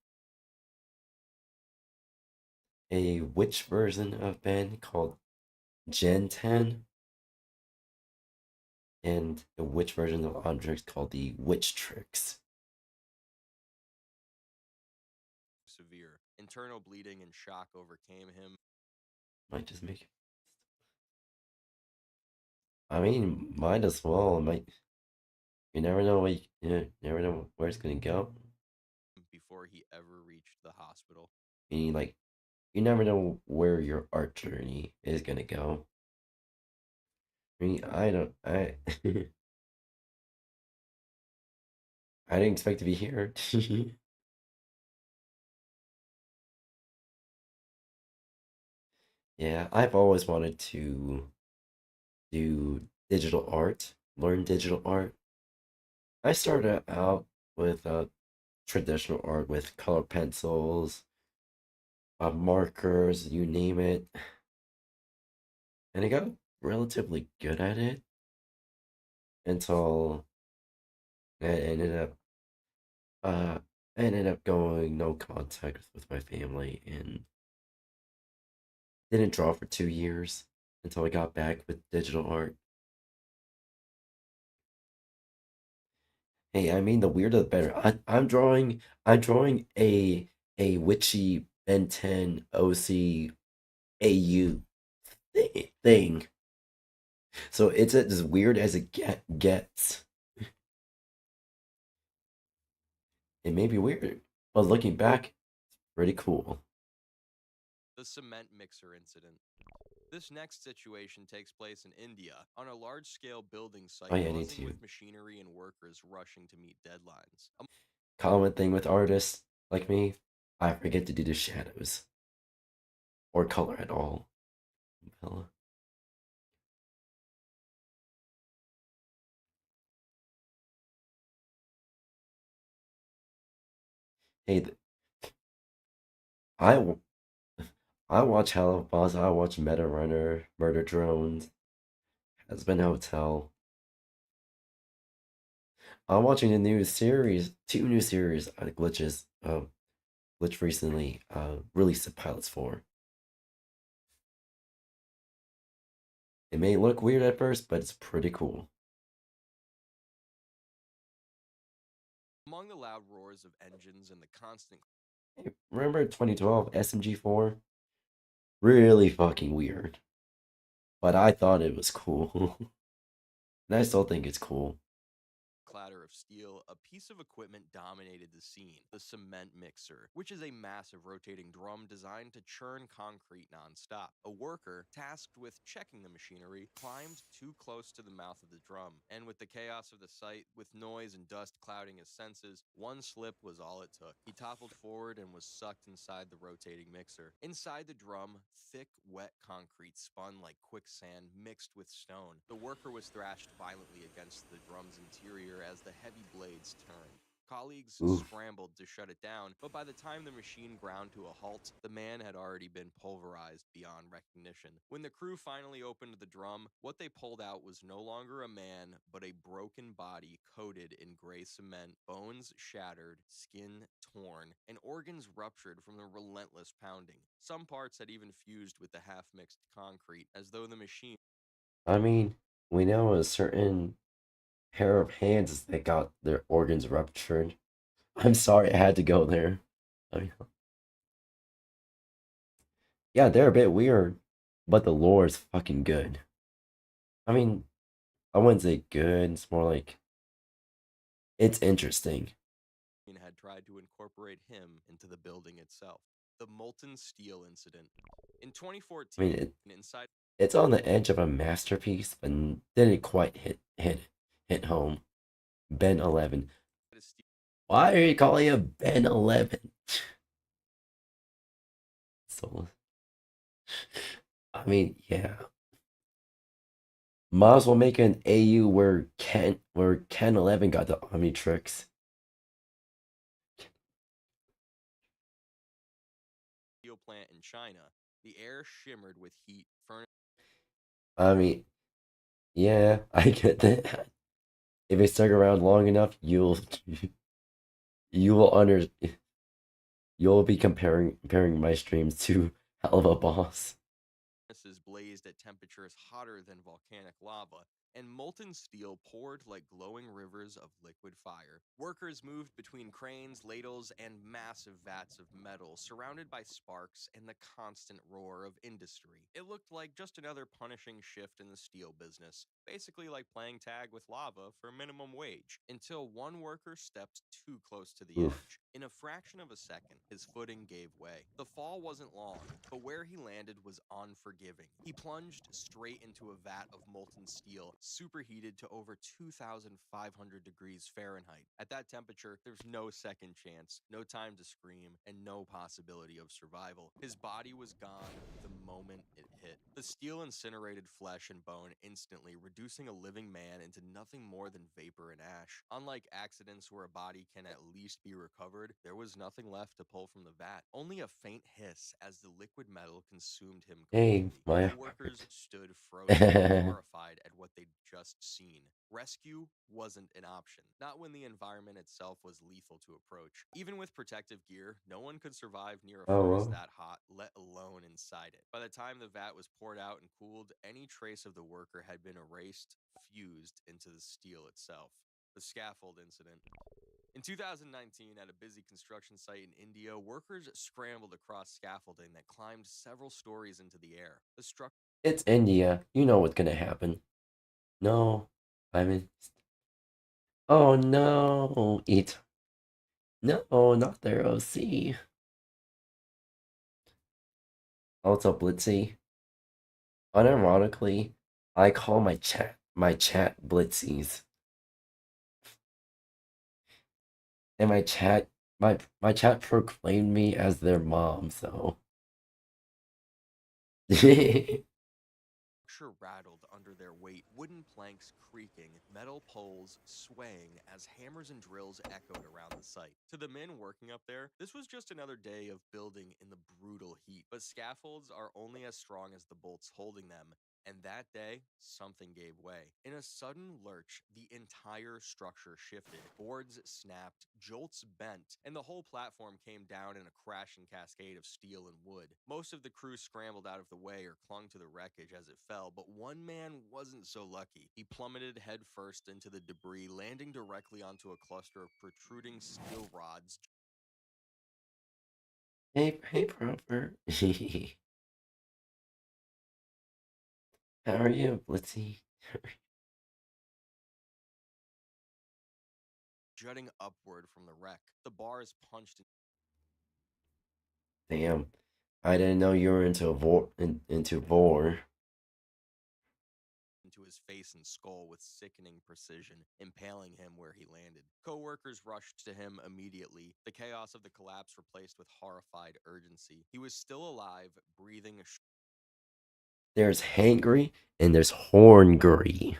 A witch version of Ben called Gen 10, and a witch version of Andrix called the Witch Tricks. severe. Internal bleeding and shock overcame him. Might just make it. I mean, might as well. You never know never know where it's gonna go. Before he ever reached the hospital. Meaning, like, you never know where your art journey is gonna go. I mean, I I didn't expect to be here. Yeah, I've always wanted to do digital art, learn digital art. I started out with traditional art with color pencils, markers, you name it. And I got relatively good at it until I ended up going no contact with my family and didn't draw for 2 years until I got back with digital art. Hey, I mean, the weirder the better. I'm drawing a witchy Ben 10 OC AU thing. So it's as weird as it gets. It may be weird, but looking back, pretty cool. The cement mixer incident. This next situation takes place in India, on a large-scale building site Oh yeah, I need buzzing to. with machinery and workers rushing to meet deadlines. Common thing with artists like me, I forget to do the shadows or color at all. Hey, I watch Hell of Boss. I watch Meta Runner, Murder Drones, Husband Hotel. I'm watching a new series, 2 new series, Glitches. Glitch recently released the pilots for. It may look weird at first, but it's pretty cool. Among the loud roars of engines and the constant Hey, remember 2012 SMG4? Really fucking weird. But I thought it was cool. And I still think it's cool. clatter of steel, a piece of equipment dominated the scene, the cement mixer, which is a massive rotating drum designed to churn concrete nonstop. A worker, tasked with checking the machinery, climbed too close to the mouth of the drum, and with the chaos of the site, with noise and dust clouding his senses, one slip was all it took. He toppled forward and was sucked inside the rotating mixer. Inside the drum, thick, wet concrete spun like quicksand mixed with stone. The worker was thrashed violently against the drum's interior as the heavy blades turned. Colleagues Oof. scrambled to shut it down, but by the time the machine ground to a halt, the man had already been pulverized beyond recognition. When the crew finally opened the drum, what they pulled out was no longer a man, but a broken body coated in gray cement, bones shattered, skin torn, and organs ruptured from the relentless pounding. Some parts had even fused with the half-mixed concrete, as though the machine I mean, we know a certain pair of hands that got their organs ruptured. I'm sorry I had to go there. I mean, yeah, they're a bit weird, but the lore is fucking good. I mean, I wouldn't say good, it's more like it's interesting. had tried to incorporate him into the building itself. The molten steel incident. In I 2014, mean, inside it's on the edge of a masterpiece, but didn't quite hit home. Ben 11. a steel Why are you calling it Ben 11? So, I mean, yeah. Might as well make an AU where Ken 11 got the Omnitrix. steel plant in China, the air shimmered with heat, furnace I mean, yeah, I get that. If it stuck around long enough, you will under you'll be comparing my streams to Hell of a Boss. furnaces blazed at temperatures hotter than volcanic lava, and molten steel poured like glowing rivers of liquid fire. Workers moved between cranes, ladles, and massive vats of metal, surrounded by sparks and the constant roar of industry. It looked like just another punishing shift in the steel business, basically like playing tag with lava for minimum wage, until one worker stepped too close to the Oof. edge. In a fraction of a second, his footing gave way. The fall wasn't long, but where he landed was unforgiving. He plunged straight into a vat of molten steel, superheated to over 2,500 degrees Fahrenheit. At that temperature, there's no second chance, no time to scream, and no possibility of survival. His body was gone the moment it hit. The steel incinerated flesh and bone instantly, reducing a living man into nothing more than vapor and ash. Unlike accidents where a body can at least be recovered, there was nothing left to pull from the vat. Only a faint hiss as the liquid metal consumed him Hey, completely. my The workers stood frozen, horrified at what they'd just seen. Rescue wasn't an option, not when the environment itself was lethal to approach. Even with protective gear, no one could survive near a Oh, furnace well. that hot, let alone inside it. By the time the vat was poured out and cooled, any trace of the worker had been erased, fused into the steel itself. The scaffold incident. In 2019, at a busy construction site in India, workers scrambled across scaffolding that climbed several stories into the air. The structure It's India. You know what's gonna happen. No, I mean, oh no, no, not their OC. Also, Blitzy. Unironically, I call my chat Blitzies. And my chat proclaimed me as their mom, so rattled under their weight, wooden planks creaking, metal poles swaying as hammers and drills echoed around the site. To the men working up there, this was just another day of building in the brutal heat, but scaffolds are only as strong as the bolts holding them, And that day, something gave way. In a sudden lurch, the entire structure shifted. Boards snapped, jolts bent, and the whole platform came down in a crashing cascade of steel and wood. Most of the crew scrambled out of the way or clung to the wreckage as it fell, but one man wasn't so lucky. He plummeted headfirst into the debris, landing directly onto a cluster of protruding steel rods. Hey, Proper. How are you, Blitzy? Jutting upward from the wreck. The bars punched Damn, I didn't know you were into vor. into his face and skull with sickening precision, impaling him where he landed. Co-workers rushed to him immediately, the chaos of the collapse replaced with horrified urgency. He was still alive, breathing There's hangry and there's horngry.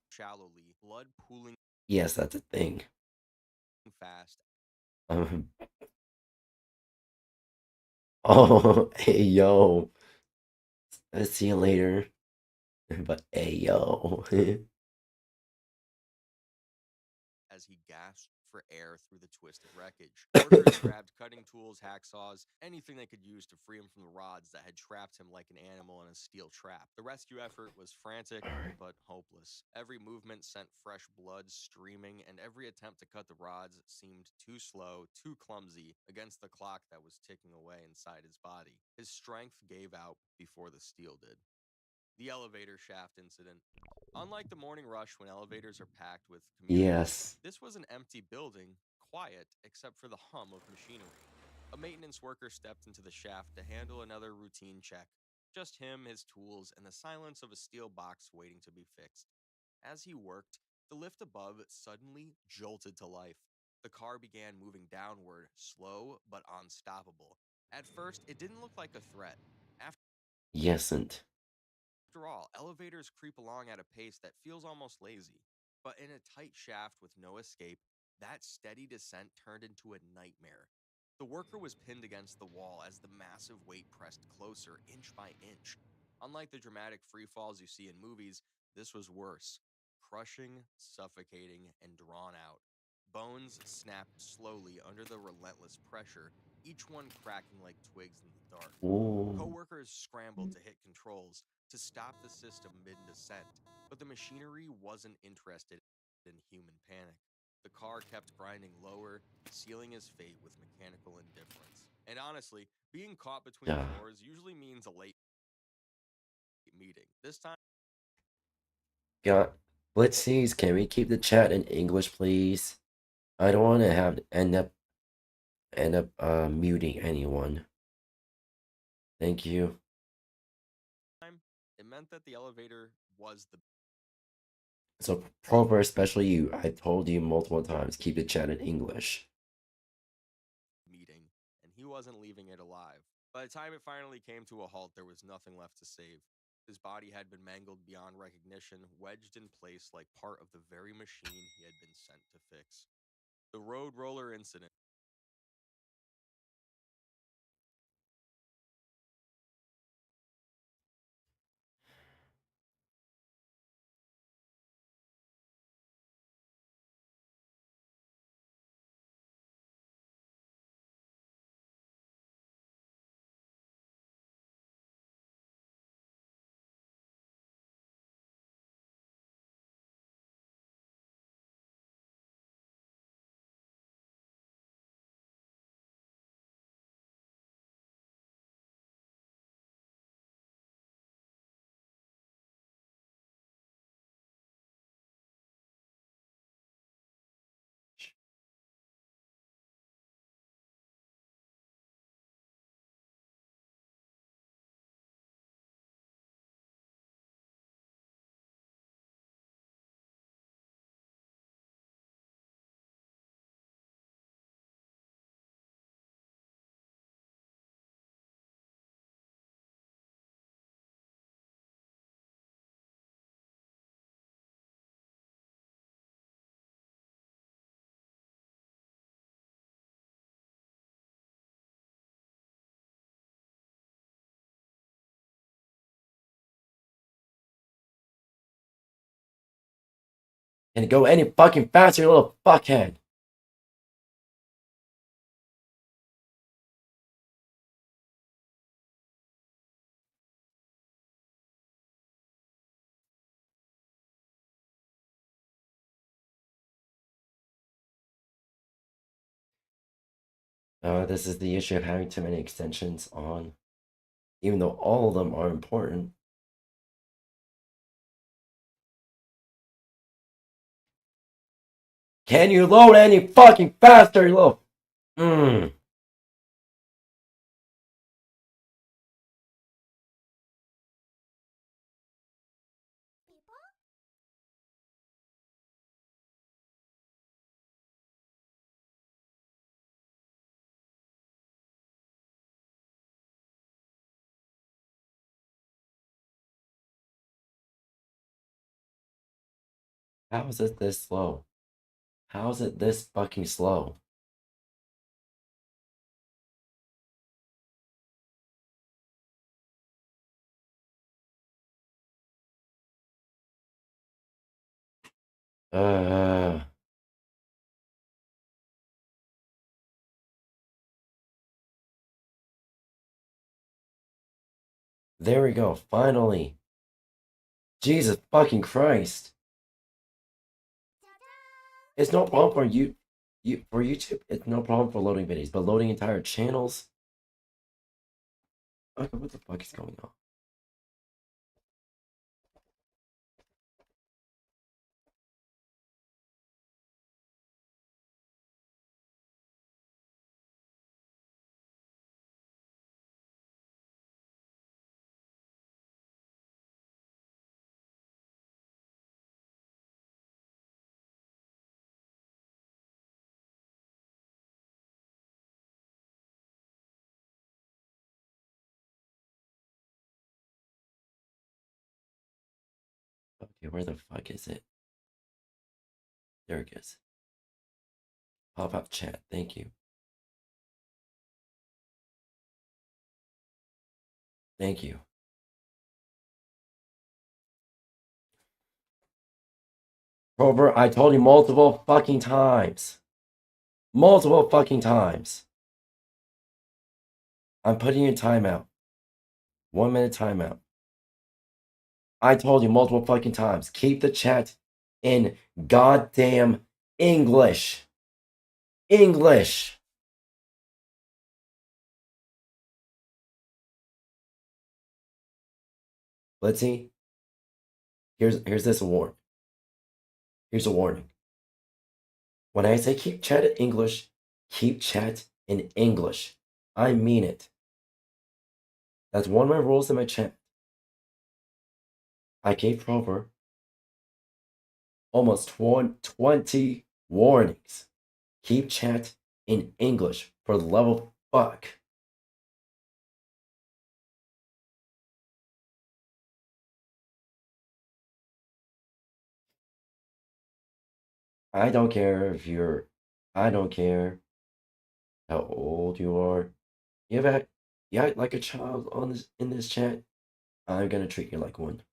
shallowly, blood pooling Yes, that's a thing. fast. Oh, hey yo. I'll see you later. But hey yo. As he gasped for air through the twisted wreckage. Workers grabbed cutting tools, hacksaws, anything they could use to free him from the rods that had trapped him like an animal in a steel trap. The rescue effort was frantic, but hopeless. Every movement sent fresh blood streaming, and every attempt to cut the rods seemed too slow, too clumsy, against the clock that was ticking away inside his body. His strength gave out before the steel did. The elevator shaft incident. Unlike the morning rush when elevators are packed with commuters, Yes. this was an empty building, quiet except for the hum of machinery. A maintenance worker stepped into the shaft to handle another routine check. Just him, his tools, and the silence of a steel box waiting to be fixed. As he worked, the lift above suddenly jolted to life. The car began moving downward, slow but unstoppable. At first, it didn't look like a threat. Yesn't. After all, elevators creep along at a pace that feels almost lazy. But in a tight shaft with no escape, that steady descent turned into a nightmare. The worker was pinned against the wall as the massive weight pressed closer, inch by inch. Unlike the dramatic free falls you see in movies, this was worse. Crushing, suffocating, and drawn out. Bones snapped slowly under the relentless pressure, each one cracking like twigs in the dark. Ooh. Co-workers scrambled to hit controls to stop the system mid-descent, but the machinery wasn't interested in human panic. The car kept grinding lower, sealing his fate with mechanical indifference. And honestly, being caught between Duh. floors usually means a late meeting. This time, Got Blitzies, can we keep the chat in English, please? I don't want to have end up muting anyone. Thank you. it meant that the elevator was the So, Proper, especially you, I told you multiple times, keep the chat in English. meeting, and he wasn't leaving it alive. By the time it finally came to a halt, there was nothing left to save. His body had been mangled beyond recognition, wedged in place like part of the very machine he had been sent to fix. The road roller incident. Can it go any fucking faster, you little fuckhead? This is the issue of having too many extensions on, even though all of them are important. Can you load any fucking faster, you little... How is it this slow? How is it this fucking slow? There we go, finally. Jesus fucking Christ. It's no problem for for YouTube. It's no problem for loading videos, but loading entire channels. Okay, what the fuck is going on? Okay, where the fuck is it? There it goes. Pop-up chat, thank you. Thank you. Rover, I told you multiple fucking times. Multiple fucking times. I'm putting you in timeout. 1 minute timeout. I told you multiple fucking times. Keep the chat in goddamn English. English. Let's see. Here's this warning. Here's a warning. When I say keep chat in English, keep chat in English. I mean it. That's one of my rules in my chat. I gave Rover almost 20 warnings. Keep chat in English for the love of fuck. I don't care if you're... I don't care how old you are. You act like a child in this chat. I'm gonna treat you like one.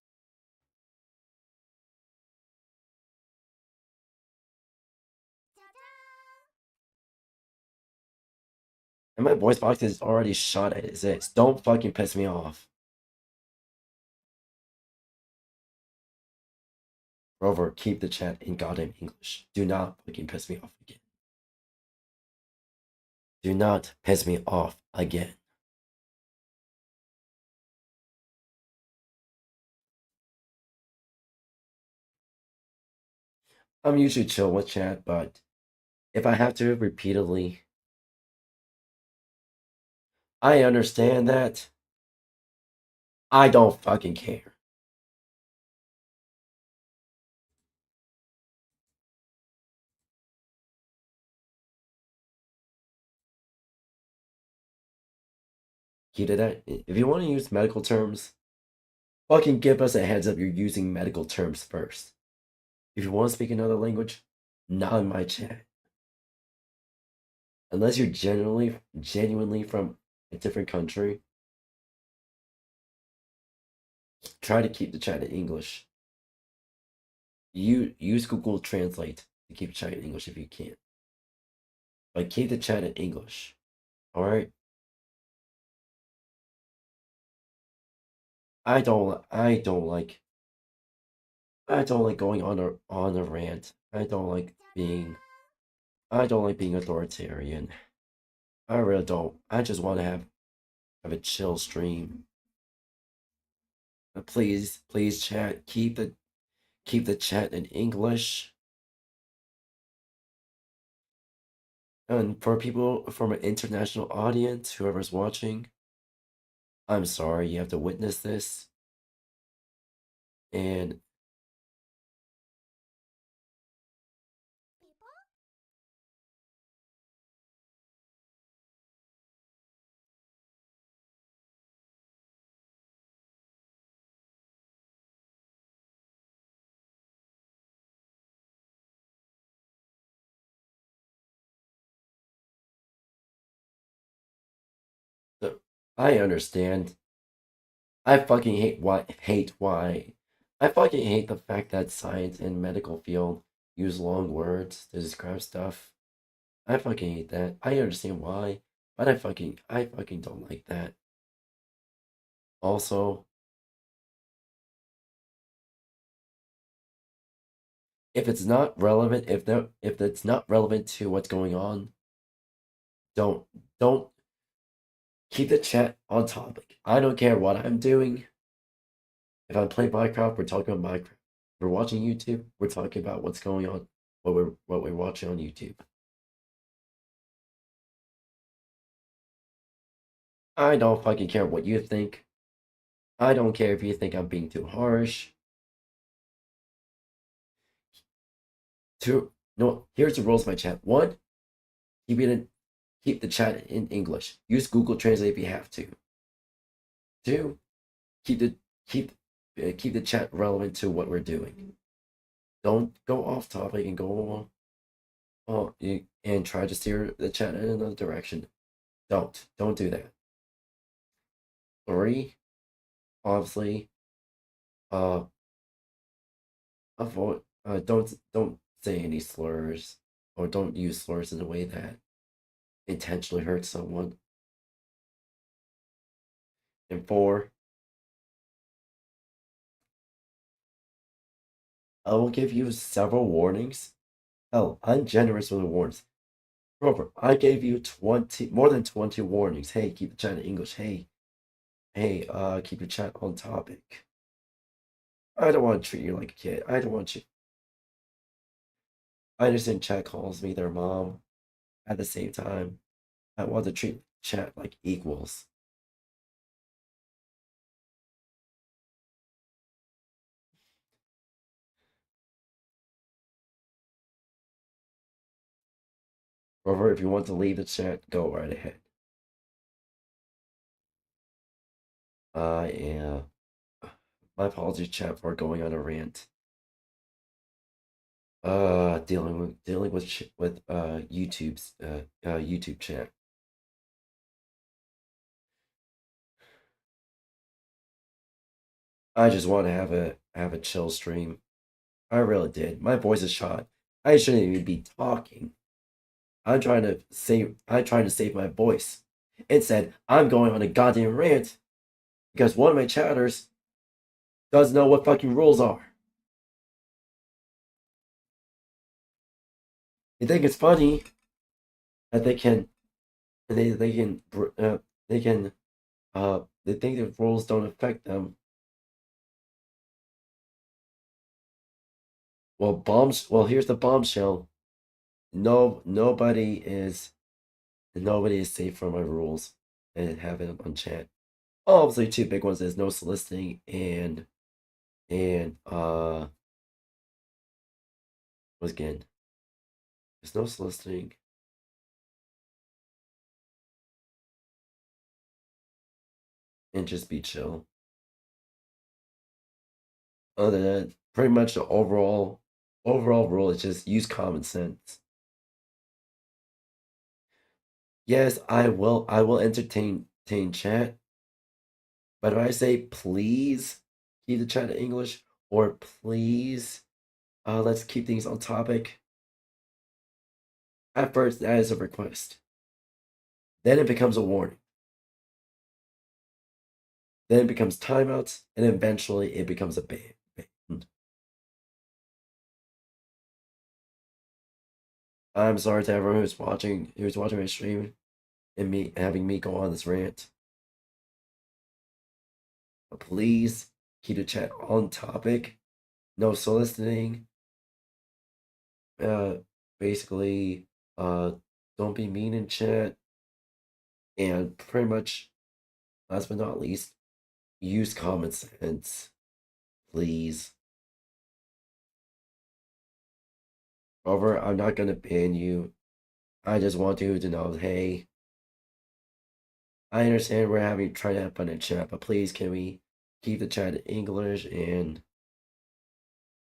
And my voice box is already shot as is. Don't fucking piss me off. Rover, keep the chat in goddamn English. Do not fucking piss me off again. Do not piss me off again. I'm usually chill with chat, but if I have to repeatedly, I understand that. I don't fucking care. Keep that. If you want to use medical terms, fucking give us a heads up you're using medical terms first. If you want to speak another language, not in my chat. Unless you're genuinely from a different country, try to keep the chat in English. you use Google Translate to keep chat in English if you can. But keep the chat in English. Alright? I don't like going on a rant. I don't like being authoritarian. I really don't. I just want to have a chill stream. Please chat. Keep the chat in English. And for people from an international audience, whoever's watching, I'm sorry you have to witness this. And I understand. I fucking hate why. I fucking hate the fact that science and medical field use long words to describe stuff. I fucking hate that. I understand why, but I fucking don't like that. Also, if it's not relevant, if it's not relevant to what's going on, don't keep the chat on topic. I don't care what I'm doing. If I'm playing Minecraft, we're talking about Minecraft. If we're watching YouTube, we're talking about what's going on, what we're watching on YouTube. I don't fucking care what you think. I don't care if you think I'm being too harsh. No, here's the rules of my chat. 1, keep the chat in English. Use Google Translate if you have to. 2, keep the chat relevant to what we're doing. Don't go off topic and go and try to steer the chat in another direction. Don't do that. 3, obviously, avoid don't say any slurs or don't use slurs in a way that intentionally hurts someone. And 4, I will give you several warnings. Hell, I'm generous with the warnings. Robert, I gave you more than 20 warnings. Hey, keep the chat in English. Hey, keep your chat on topic. I don't want to treat you like a kid. I don't want you. I understand chat calls me their mom. At the same time, I want to treat chat like equals. Robert, if you want to leave the chat, go right ahead. Yeah. My apologies, chat, for going on a rant. Dealing with YouTube's YouTube chat. I just want to have a chill stream. I really did. My voice is shot. I shouldn't even be talking. I'm trying to save my voice. Instead, I'm going on a goddamn rant because one of my chatters doesn't know what fucking rules are. They think it's funny that they think the rules don't affect them. Well, here's the bombshell. Nobody is safe from my rules and have it on chat. Obviously, 2 big ones is no soliciting and once again, there's no soliciting. And just be chill. Other than that, pretty much the overall rule is just use common sense. Yes, I will entertain chat. But if I say please keep the chat in English or please let's keep things on topic. At first, that is a request. Then it becomes a warning. Then it becomes timeouts, and eventually it becomes a ban. I'm sorry to everyone who's watching my stream and me having me go on this rant. But please keep the chat on topic. No soliciting. Basically, don't be mean in chat. And pretty much, last but not least, use common sense. Please. Over, I'm not gonna ban you. I just want you to know, hey, I understand we're trying to have fun in chat, but please can we keep the chat in English and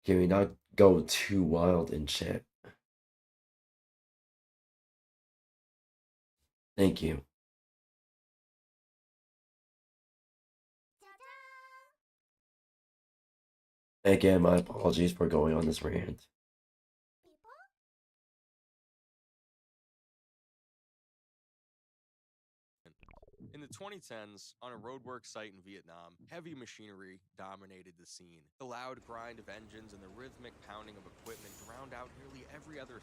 can we not go too wild in chat? Thank you. Again, my apologies for going on this rant. In the 2010s, on a roadwork site in Vietnam, heavy machinery dominated the scene. The loud grind of engines and the rhythmic pounding of equipment drowned out nearly every other.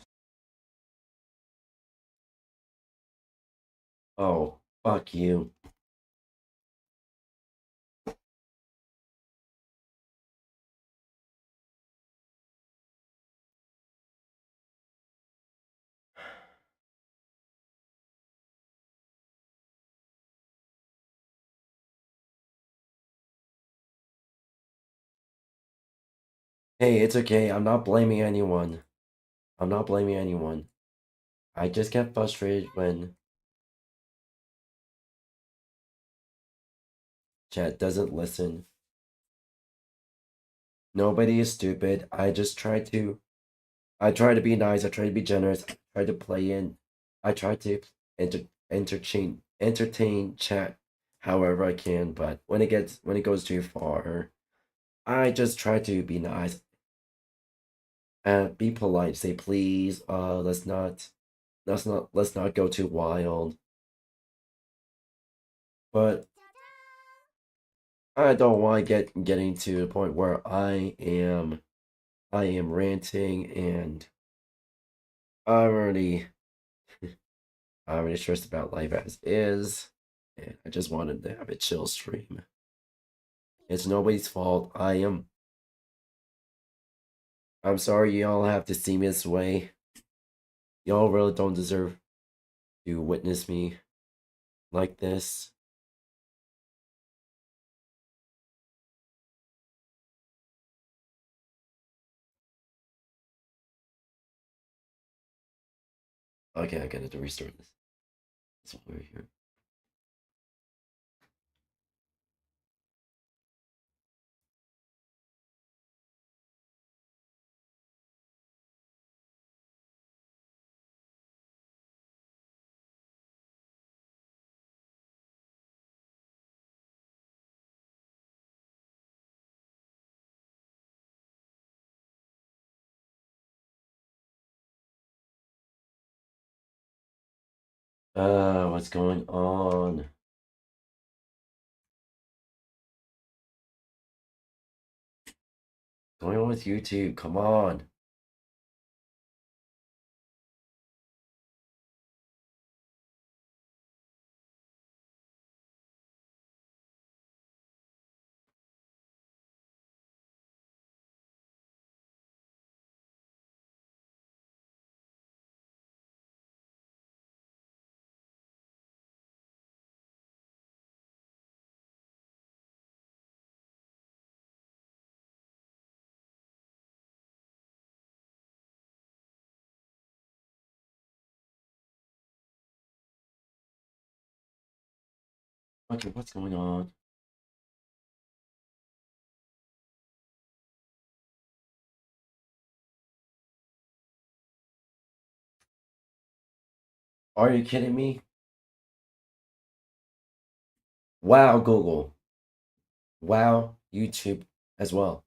Oh, fuck you. Hey, it's okay. I'm not blaming anyone. I'm not blaming anyone. I just get frustrated when chat doesn't listen. Nobody is stupid. I try to be nice. I try to be generous. I try to play in. I try to entertain chat however I can. But when it goes too far, I just try to be nice and be polite. Say please. Let's not go too wild. But I don't want to getting to the point where I am ranting and I'm already stressed about life as is, and I just wanted to have a chill stream. It's nobody's fault. I'm sorry y'all have to see me this way. Y'all really don't deserve to witness me like this. Okay, I gotta restart this. That's why we're here. What's going on? What's going on with YouTube? Come on. Okay, what's going on? Are you kidding me? Wow, Google. Wow, YouTube as well.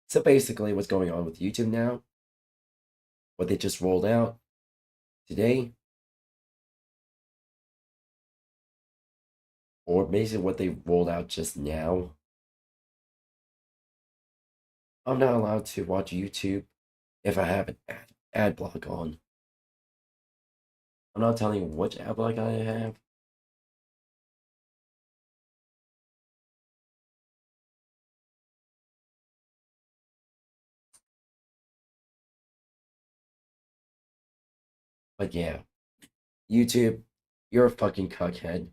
So basically, what's going on with YouTube now? What they just rolled out today, or basically what they rolled out just now. I'm not allowed to watch YouTube if I have an ad block on. I'm not telling you which ad block I have. But yeah, YouTube, you're a fucking cuckhead.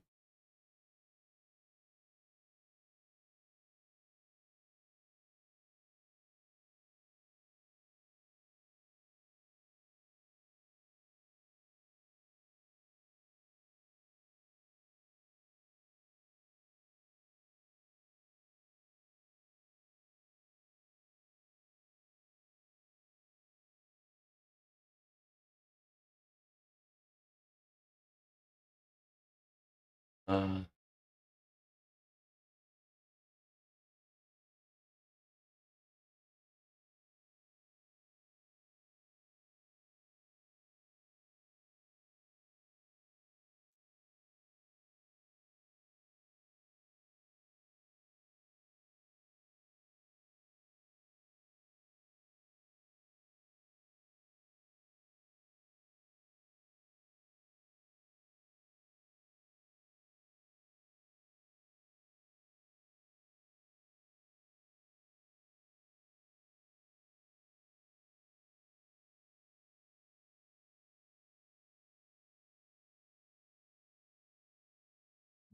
Uh,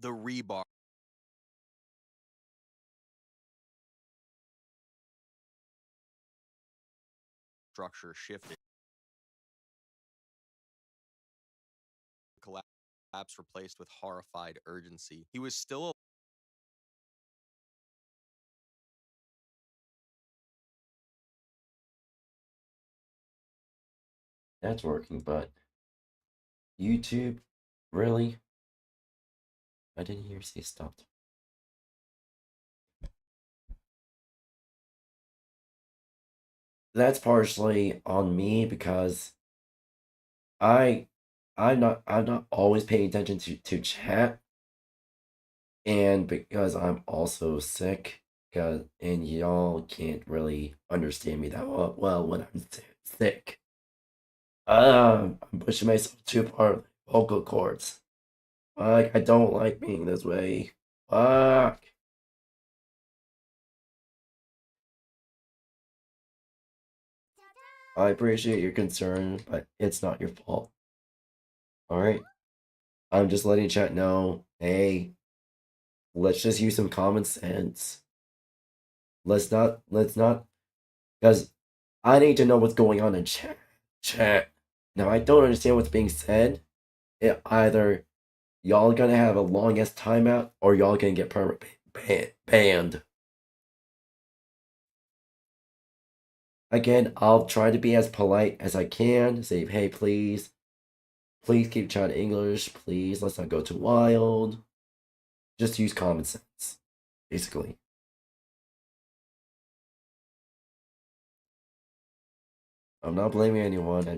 The rebar structure shifted. Collapse replaced with horrified urgency. He was still that's working, but YouTube, really? I didn't hear you say stopped. That's partially on me because I I'm not always paying attention to chat, and because I'm also sick, and y'all can't really understand me that well when I'm sick. I'm pushing myself too far with vocal cords. Fuck, I don't like being this way. Fuck. I appreciate your concern, but it's not your fault. Alright? I'm just letting chat know, hey, let's just use some common sense. Let's not, because I need to know what's going on in chat. Now, I don't understand what's being said. Either y'all gonna have a long ass timeout, or y'all gonna get permanent banned. Again, I'll try to be as polite as I can. Say, hey, please keep chatting English. Please, let's not go too wild. Just use common sense, basically. I'm not blaming anyone. I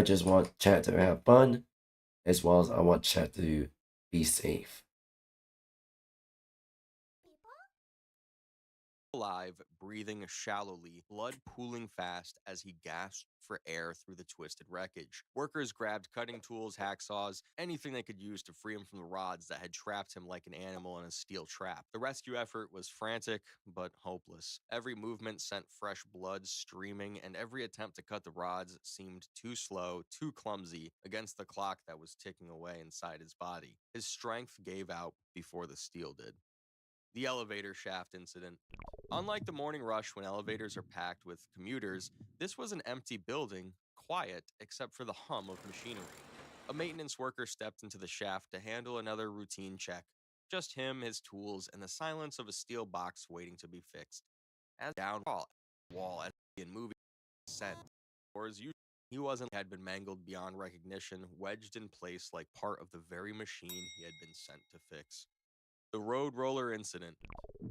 just want chat to have fun, as well as I want chat to be safe. alive, breathing shallowly, blood pooling fast as he gasped for air through the twisted wreckage. Workers grabbed cutting tools, hacksaws, anything they could use to free him from the rods that had trapped him like an animal in a steel trap. The rescue effort was frantic, but hopeless. Every movement sent fresh blood streaming, and every attempt to cut the rods seemed too slow, too clumsy, against the clock that was ticking away inside his body. His strength gave out before the steel did. The elevator shaft incident. Unlike the morning rush when elevators are packed with commuters, this was an empty building, quiet except for the hum of machinery. A maintenance worker stepped into the shaft to handle another routine check. Just him, his tools, and the silence of a steel box waiting to be fixed. As down wall as in movie sent, or as usual, he wasn't had been mangled beyond recognition, wedged in place like part of the very machine he had been sent to fix. The road roller incident.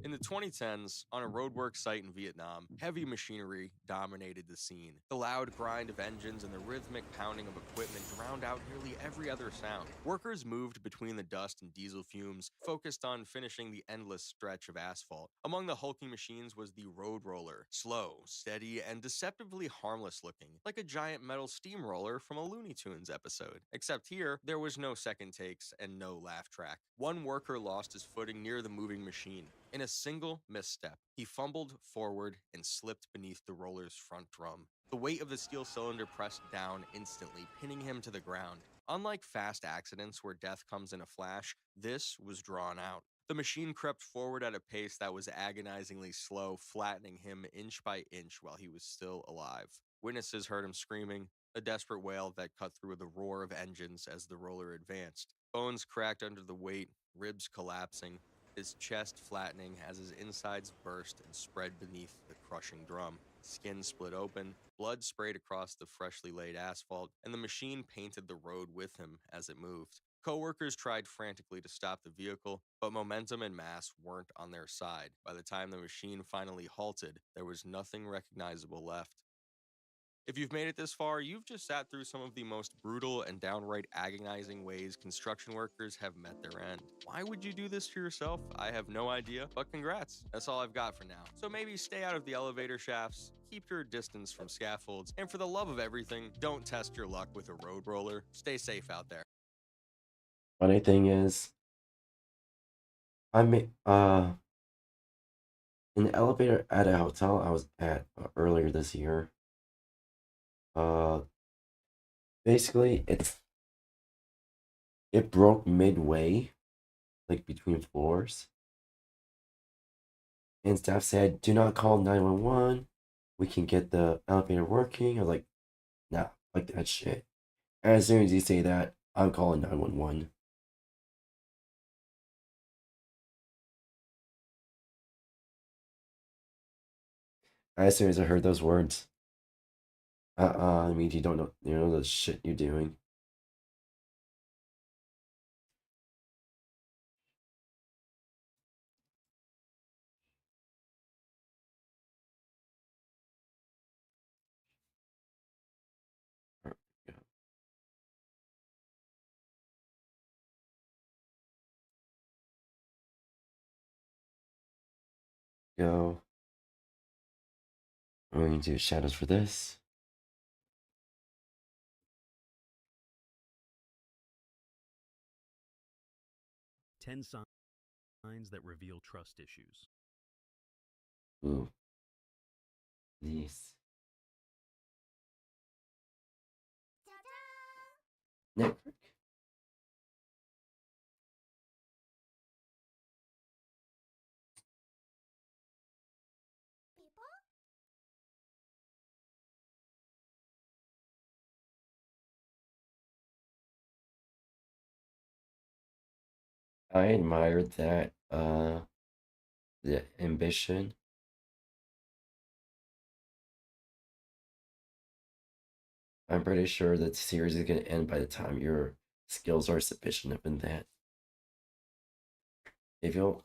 In the 2010s, on a roadwork site in Vietnam, heavy machinery dominated the scene. The loud grind of engines and the rhythmic pounding of equipment drowned out nearly every other sound. Workers moved between the dust and diesel fumes, focused on finishing the endless stretch of asphalt. Among the hulking machines was the road roller, slow, steady, and deceptively harmless looking, like a giant metal steamroller from a Looney Tunes episode. Except here, there was no second takes and no laugh track. One worker lost his footing near the moving machine. In a single misstep, he fumbled forward and slipped beneath the roller's front drum. The weight of the steel cylinder pressed down instantly, pinning him to the ground. Unlike fast accidents where death comes in a flash, this was drawn out. The machine crept forward at a pace that was agonizingly slow, flattening him inch by inch while he was still alive. Witnesses heard him screaming, a desperate wail that cut through the roar of engines as the roller advanced. Bones cracked under the weight, ribs collapsing, his chest flattening as his insides burst and spread beneath the crushing drum. Skin split open, blood sprayed across the freshly laid asphalt, and the machine painted the road with him as it moved. Coworkers tried frantically to stop the vehicle, but momentum and mass weren't on their side. By the time the machine finally halted, there was nothing recognizable left. If you've made it this far, you've just sat through some of the most brutal and downright agonizing ways construction workers have met their end. Why would you do this to yourself? I have no idea, but congrats. That's all I've got for now. So maybe stay out of the elevator shafts, keep your distance from scaffolds, and for the love of everything, don't test your luck with a road roller. Stay safe out there. Funny thing is, in the elevator at a hotel I was at earlier this year. Basically, it broke midway, like between floors. And staff said, "Do not call 911. We can get the elevator working." I was like, "Nah, like that shit." And as soon as you say that, I'm calling 911. As soon as I heard those words, I mean, you know the shit you're doing. Go. I'm going to do shadows for this. Ten signs that reveal trust issues. Ooh. These. Network. I admired that, the ambition. I'm pretty sure that the series is going to end by the time your skills are sufficient up in that. If you'll,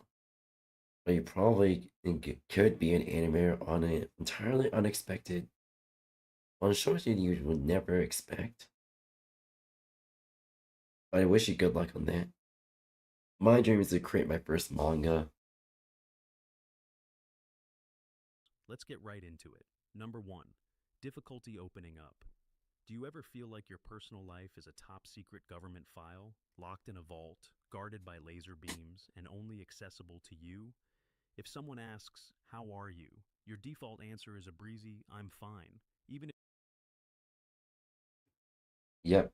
but you probably could be an animator on an entirely unexpected, on shows that you would never expect. But I wish you good luck on that. My dream is to create my first manga. Let's get right into it. Number 1, difficulty opening up. Do you ever feel like your personal life is a top-secret government file, locked in a vault, guarded by laser beams, and only accessible to you? If someone asks, "How are you?" your default answer is a breezy, "I'm fine," even if Yep.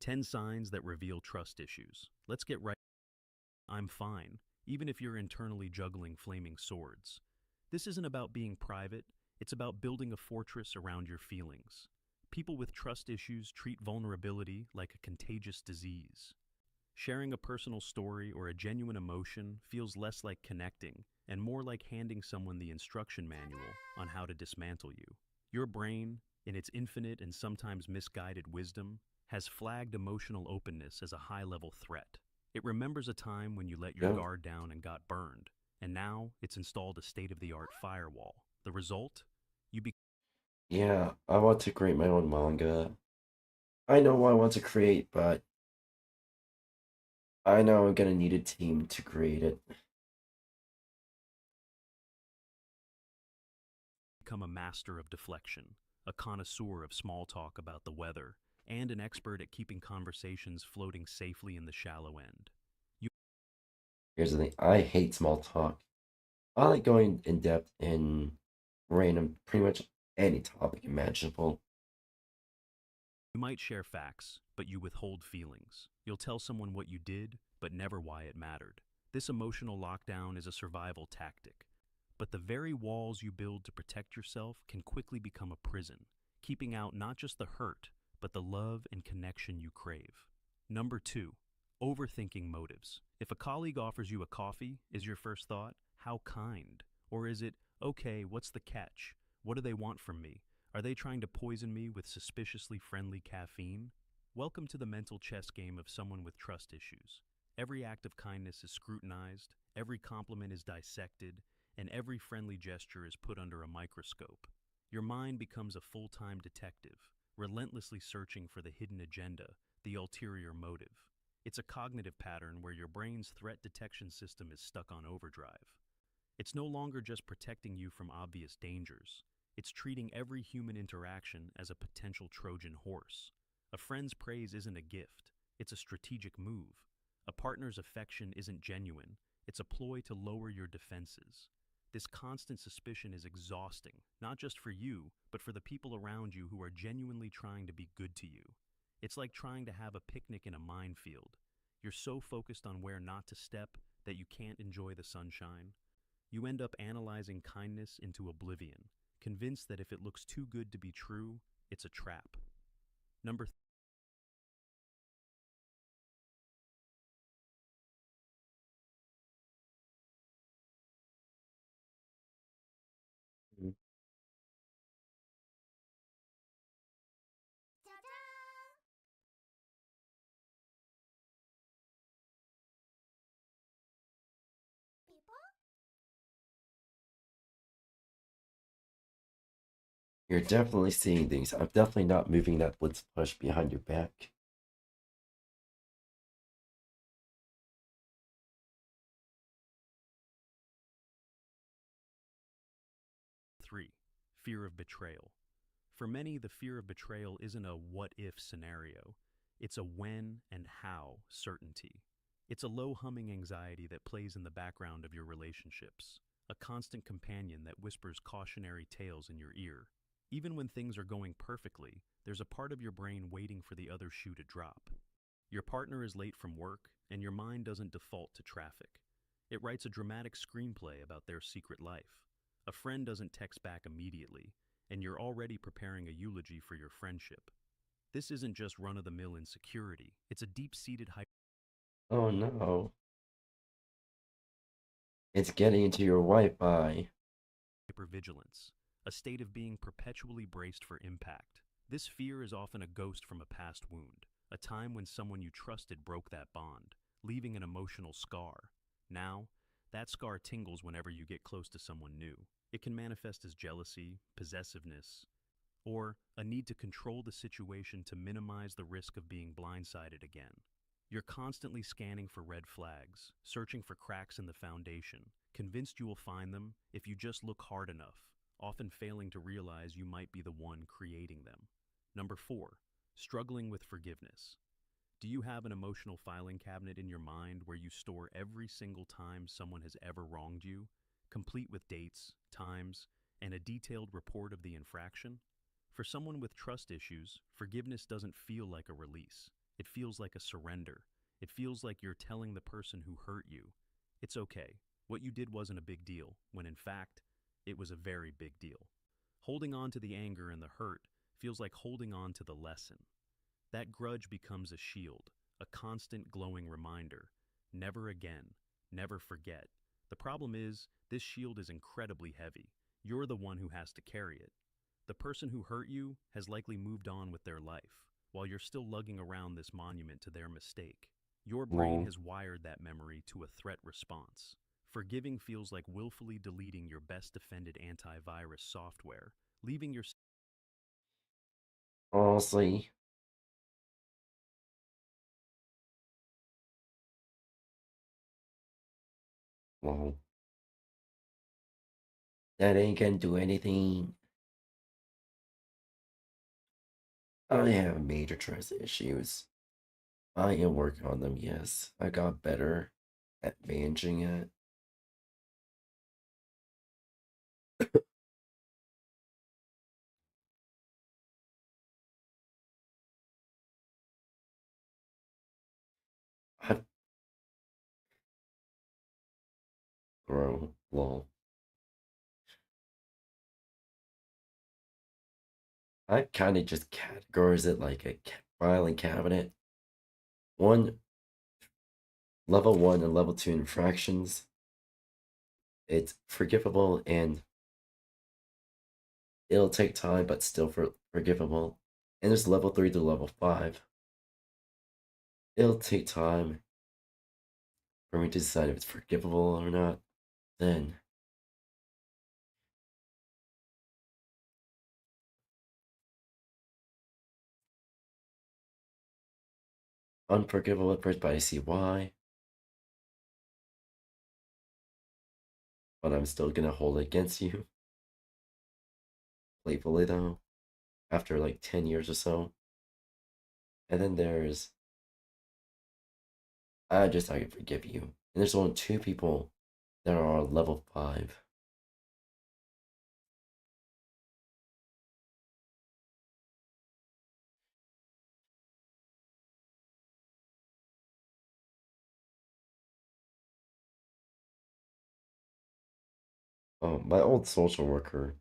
10 signs that reveal trust issues. Let's get right. I'm fine, even if you're internally juggling flaming swords. This isn't about being private, it's about building a fortress around your feelings. People with trust issues treat vulnerability like a contagious disease. Sharing a personal story or a genuine emotion feels less like connecting and more like handing someone the instruction manual on how to dismantle you. Your brain, in its infinite and sometimes misguided wisdom, has flagged emotional openness as a high-level threat. It remembers a time when you let your guard down and got burned, and now it's installed a state-of-the-art firewall. The result? Yeah, I want to create my own manga. I know what I want to create, but I know I'm gonna need a team to create it. Become a master of deflection, a connoisseur of small talk about the weather, and an expert at keeping conversations floating safely in the shallow end. Here's the thing, I hate small talk. I like going in depth in random, pretty much any topic imaginable. You might share facts, but you withhold feelings. You'll tell someone what you did, but never why it mattered. This emotional lockdown is a survival tactic. But the very walls you build to protect yourself can quickly become a prison, keeping out not just the hurt, but the love and connection you crave. Number 2, overthinking motives. If a colleague offers you a coffee, is your first thought, how kind? Or is it, okay, what's the catch? What do they want from me? Are they trying to poison me with suspiciously friendly caffeine? Welcome to the mental chess game of someone with trust issues. Every act of kindness is scrutinized, every compliment is dissected, and every friendly gesture is put under a microscope. Your mind becomes a full-time detective, relentlessly searching for the hidden agenda, the ulterior motive. It's a cognitive pattern where your brain's threat detection system is stuck on overdrive. It's no longer just protecting you from obvious dangers. It's treating every human interaction as a potential Trojan horse. A friend's praise isn't a gift, it's a strategic move. A partner's affection isn't genuine, it's a ploy to lower your defenses. This constant suspicion is exhausting, not just for you, but for the people around you who are genuinely trying to be good to you. It's like trying to have a picnic in a minefield. You're so focused on where not to step that you can't enjoy the sunshine. You end up analyzing kindness into oblivion, convinced that if it looks too good to be true, it's a trap. Number 3. You're definitely seeing things. I'm definitely not moving that blitz push behind your back. Fear of betrayal. For many, the fear of betrayal isn't a what-if scenario. It's a when and how certainty. It's a low-humming anxiety that plays in the background of your relationships, a constant companion that whispers cautionary tales in your ear. Even when things are going perfectly, there's a part of your brain waiting for the other shoe to drop. Your partner is late from work, and your mind doesn't default to traffic. It writes a dramatic screenplay about their secret life. A friend doesn't text back immediately, and you're already preparing a eulogy for your friendship. This isn't just run-of-the-mill insecurity, it's a deep-seated Oh no. It's getting into your Wi-Fi. hypervigilance, a state of being perpetually braced for impact. This fear is often a ghost from a past wound, a time when someone you trusted broke that bond, leaving an emotional scar. Now, that scar tingles whenever you get close to someone new. It can manifest as jealousy, possessiveness, or a need to control the situation to minimize the risk of being blindsided again. You're constantly scanning for red flags, searching for cracks in the foundation, convinced you will find them if you just look hard enough, often failing to realize you might be the one creating them. Number 4, struggling with forgiveness. Do you have an emotional filing cabinet in your mind where you store every single time someone has ever wronged you, complete with dates, times, and a detailed report of the infraction? For someone with trust issues, forgiveness doesn't feel like a release. It feels like a surrender. It feels like you're telling the person who hurt you, it's okay. What you did wasn't a big deal, when in fact, it was a very big deal. Holding on to the anger and the hurt feels like holding on to the lesson. That grudge becomes a shield, a constant glowing reminder. Never again. Never forget. The problem is, this shield is incredibly heavy. You're the one who has to carry it. The person who hurt you has likely moved on with their life, while you're still lugging around this monument to their mistake. Your brain has wired that memory to a threat response. Forgiving feels like willfully deleting your best defended antivirus software, leaving your... Honestly, well, that ain't gonna do anything. I have major trust issues. I am working on them, yes. I got better at managing it. I've grown, lol. I kind of just categorize it like a filing cabinet. Level 1 and level 2 infractions. It's forgivable and it'll take time, but still forgivable. And there's level 3 to level 5. It'll take time for me to decide if it's forgivable or not. Then unforgivable at first, but I see why. But I'm still gonna hold it against you. Playfully though. After like 10 years or so. And then there's I can forgive you. And there's only 2 people that are on level 5. My old social worker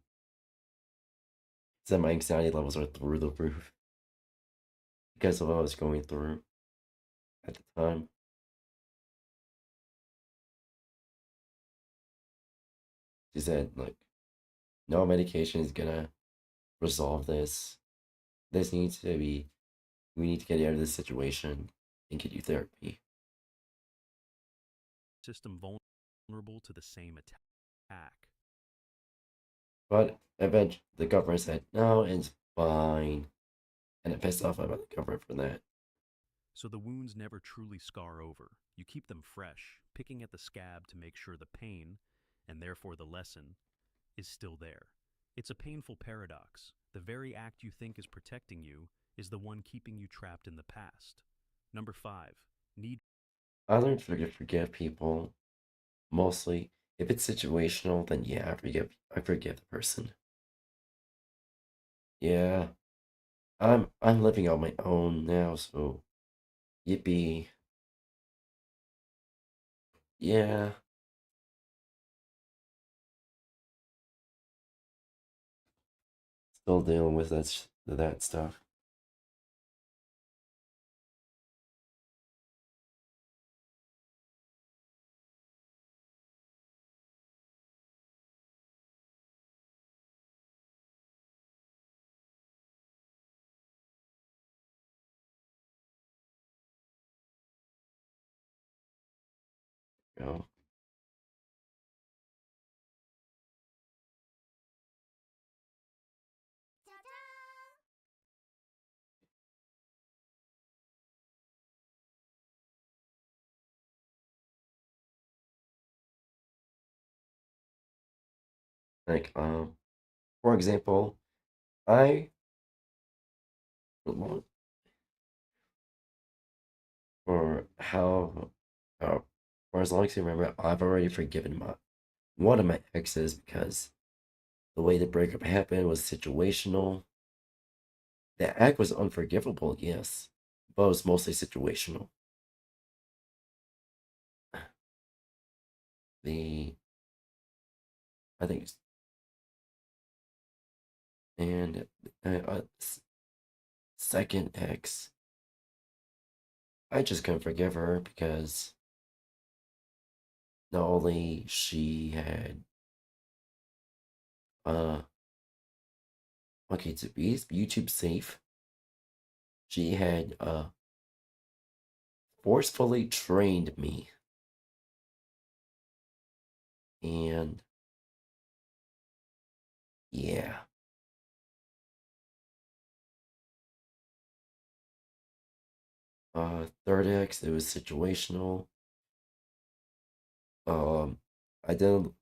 said my anxiety levels are through the roof because of what I was going through at the time. She said, like, no medication is gonna resolve this. We need to get you out of this situation and get you therapy. System vulnerable to the same attack. But eventually, the government said, no, it's fine. And it pissed off about the government for that. So the wounds never truly scar over. You keep them fresh, picking at the scab to make sure the pain, and therefore the lesson, is still there. It's a painful paradox. The very act you think is protecting you is the one keeping you trapped in the past. Number 5. I learned to forgive people. Mostly, if it's situational, then yeah, I forgive the person. Yeah, I'm living on my own now, so yippee. Yeah. Still dealing with that stuff. You know? Like, for example, I for how for as long as you remember, I've already forgiven one of my exes because the way the breakup happened was situational. The act was unforgivable, yes, but it was mostly situational. I think, and second ex, I just couldn't forgive her because not only she had, okay, to be YouTube safe, she had, forcefully trained me. And yeah. Third X, it was situational. Um, I didn't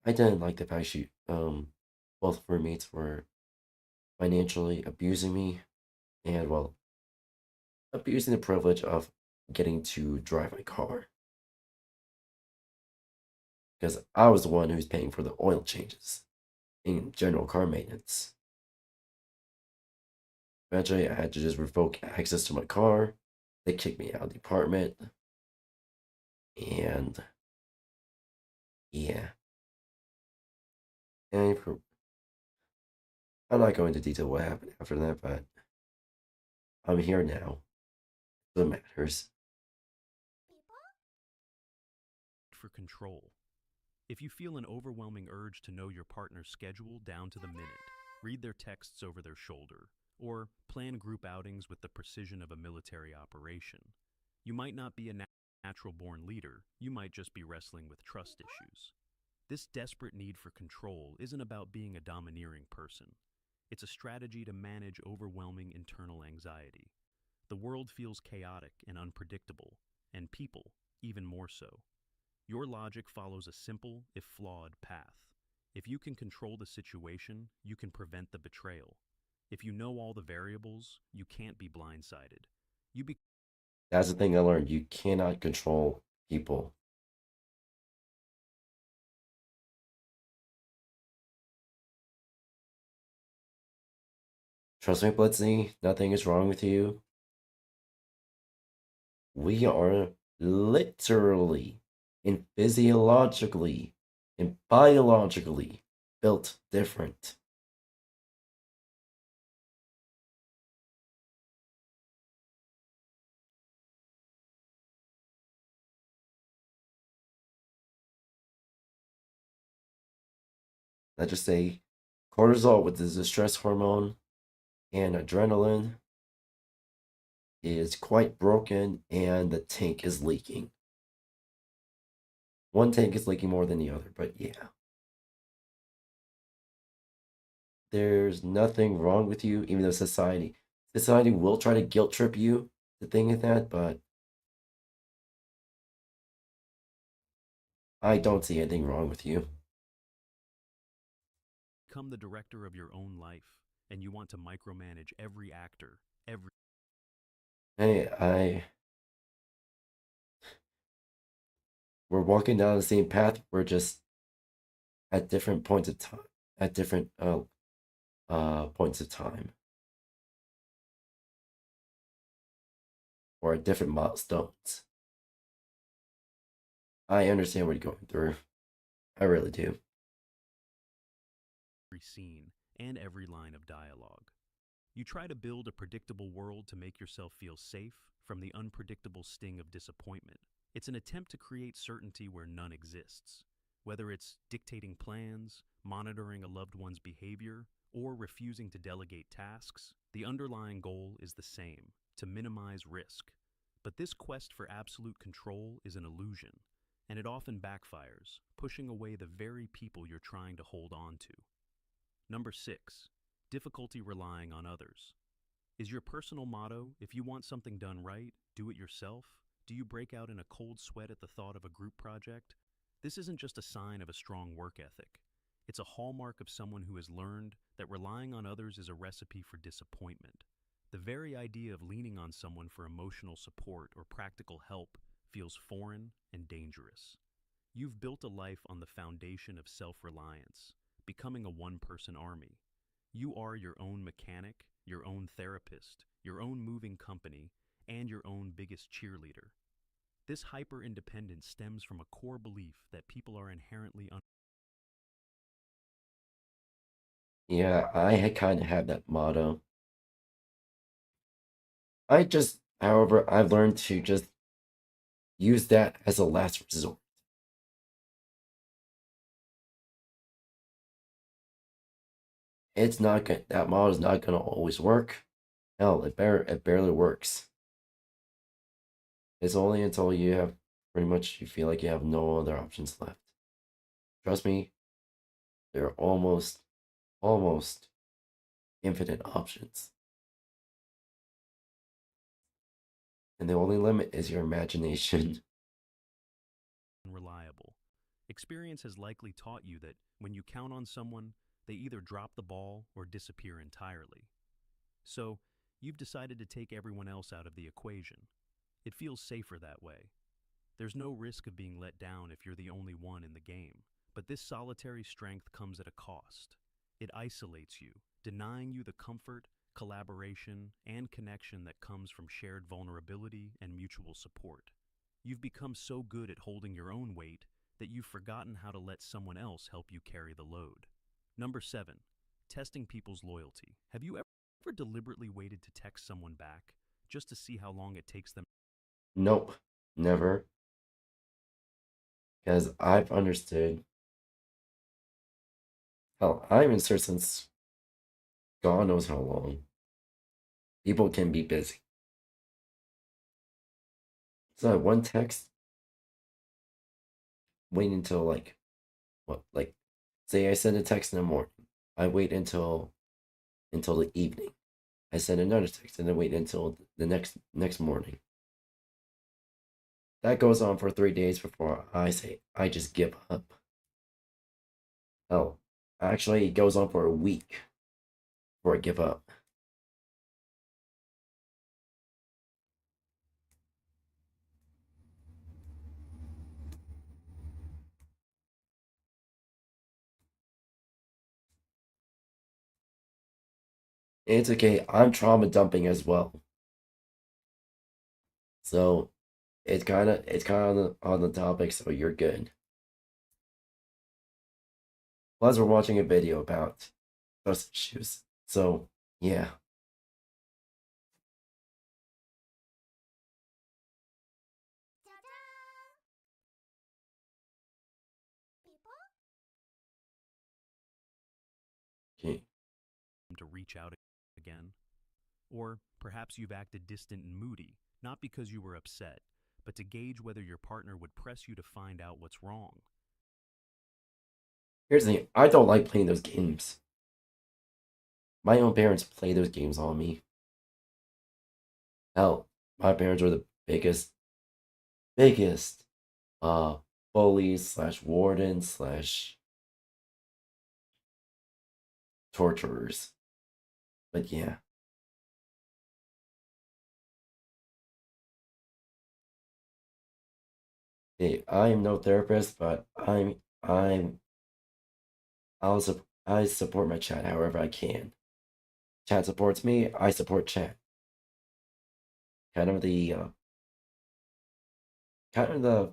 like the fact she both roommates were financially abusing me and well abusing the privilege of getting to drive my car. Because I was the one who's paying for the oil changes and general car maintenance. Eventually I had to just revoke access to my car. They kicked me out of the apartment. And yeah. And I'm not going into detail what happened after that, but I'm here now. That matters. For control. If you feel an overwhelming urge to know your partner's schedule down to the minute, read their texts over their shoulder, or plan group outings with the precision of a military operation, you might not be a natural-born leader, you might just be wrestling with trust issues. This desperate need for control isn't about being a domineering person. It's a strategy to manage overwhelming internal anxiety. The world feels chaotic and unpredictable, and people even more so. Your logic follows a simple, if flawed, path. If you can control the situation, you can prevent the betrayal. If you know all the variables, you can't be blindsided. That's the thing I learned. You cannot control people. Trust me, Blitzy, nothing is wrong with you. We are literally and physiologically and biologically built different. Let's just say cortisol, which is a stress hormone, and adrenaline is quite broken and the tank is leaking. One tank is leaking more than the other, but yeah. There's nothing wrong with you, even though society will try to guilt trip you to think that, but I don't see anything wrong with you. Become the director of your own life, and you want to micromanage every actor, every... Hey, we're walking down the same path. We're just at different points of time, at different points of time, or at different milestones. I understand what you're going through. I really do. every scene and every line of dialogue. You try to build a predictable world to make yourself feel safe from the unpredictable sting of disappointment. It's an attempt to create certainty where none exists. Whether it's dictating plans, monitoring a loved one's behavior, or refusing to delegate tasks, the underlying goal is the same, to minimize risk. But this quest for absolute control is an illusion, and it often backfires, pushing away the very people you're trying to hold on to. Number 6, difficulty relying on others. Is your personal motto, if you want something done right, do it yourself? Do you break out in a cold sweat at the thought of a group project? This isn't just a sign of a strong work ethic. It's a hallmark of someone who has learned that relying on others is a recipe for disappointment. The very idea of leaning on someone for emotional support or practical help feels foreign and dangerous. You've built a life on the foundation of self-reliance, becoming a one-person army. You are your own mechanic, your own therapist, your own moving company, and your own biggest cheerleader. This hyper-independence stems from a core belief that people are inherently Yeah, I had kind of had that motto. However, I've learned to just use that as a last resort. It's not good. That model is not gonna always work. Hell, it barely works. It's only until you feel like you have no other options left. Trust me, there are almost infinite options. And the only limit is your imagination. unreliable. Experience has likely taught you that when you count on someone, they either drop the ball or disappear entirely. So, you've decided to take everyone else out of the equation. It feels safer that way. There's no risk of being let down if you're the only one in the game. But this solitary strength comes at a cost. It isolates you, denying you the comfort, collaboration, and connection that comes from shared vulnerability and mutual support. You've become so good at holding your own weight that you've forgotten how to let someone else help you carry the load. Number 7, testing people's loyalty. Have you ever deliberately waited to text someone back just to see how long it takes them? Nope, never. Because I've understood. Hell, I've been searched since God knows how long. People can be busy. So one text, wait until say I send a text in the morning. I wait until the evening. I send another text and then wait until the next morning. That goes on for 3 days before I say I just give up. Hell, actually, it goes on for a week before I give up. It's okay. I'm trauma dumping as well. So it's kind of on the topic, so you're good. Plus, we're watching a video about trust issues. So yeah. Okay. To reach out again? Or perhaps you've acted distant and moody, not because you were upset, but to gauge whether your partner would press you to find out what's wrong. Here's the thing. I don't like playing those games. My own parents play those games on me. Hell, my parents were the biggest bullies slash wardens slash torturers. But yeah. Hey, I am no therapist, but I support my chat however I can. Chat supports me, I support chat. Kind of the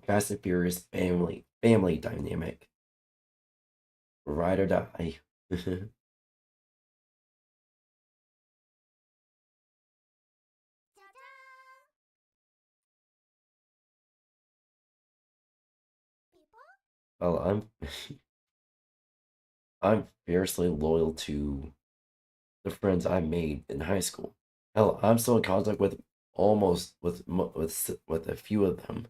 Fast and Furious family dynamic. Ride or die. Well, I'm fiercely loyal to the friends I made in high school. Hell, I'm still in contact with with a few of them.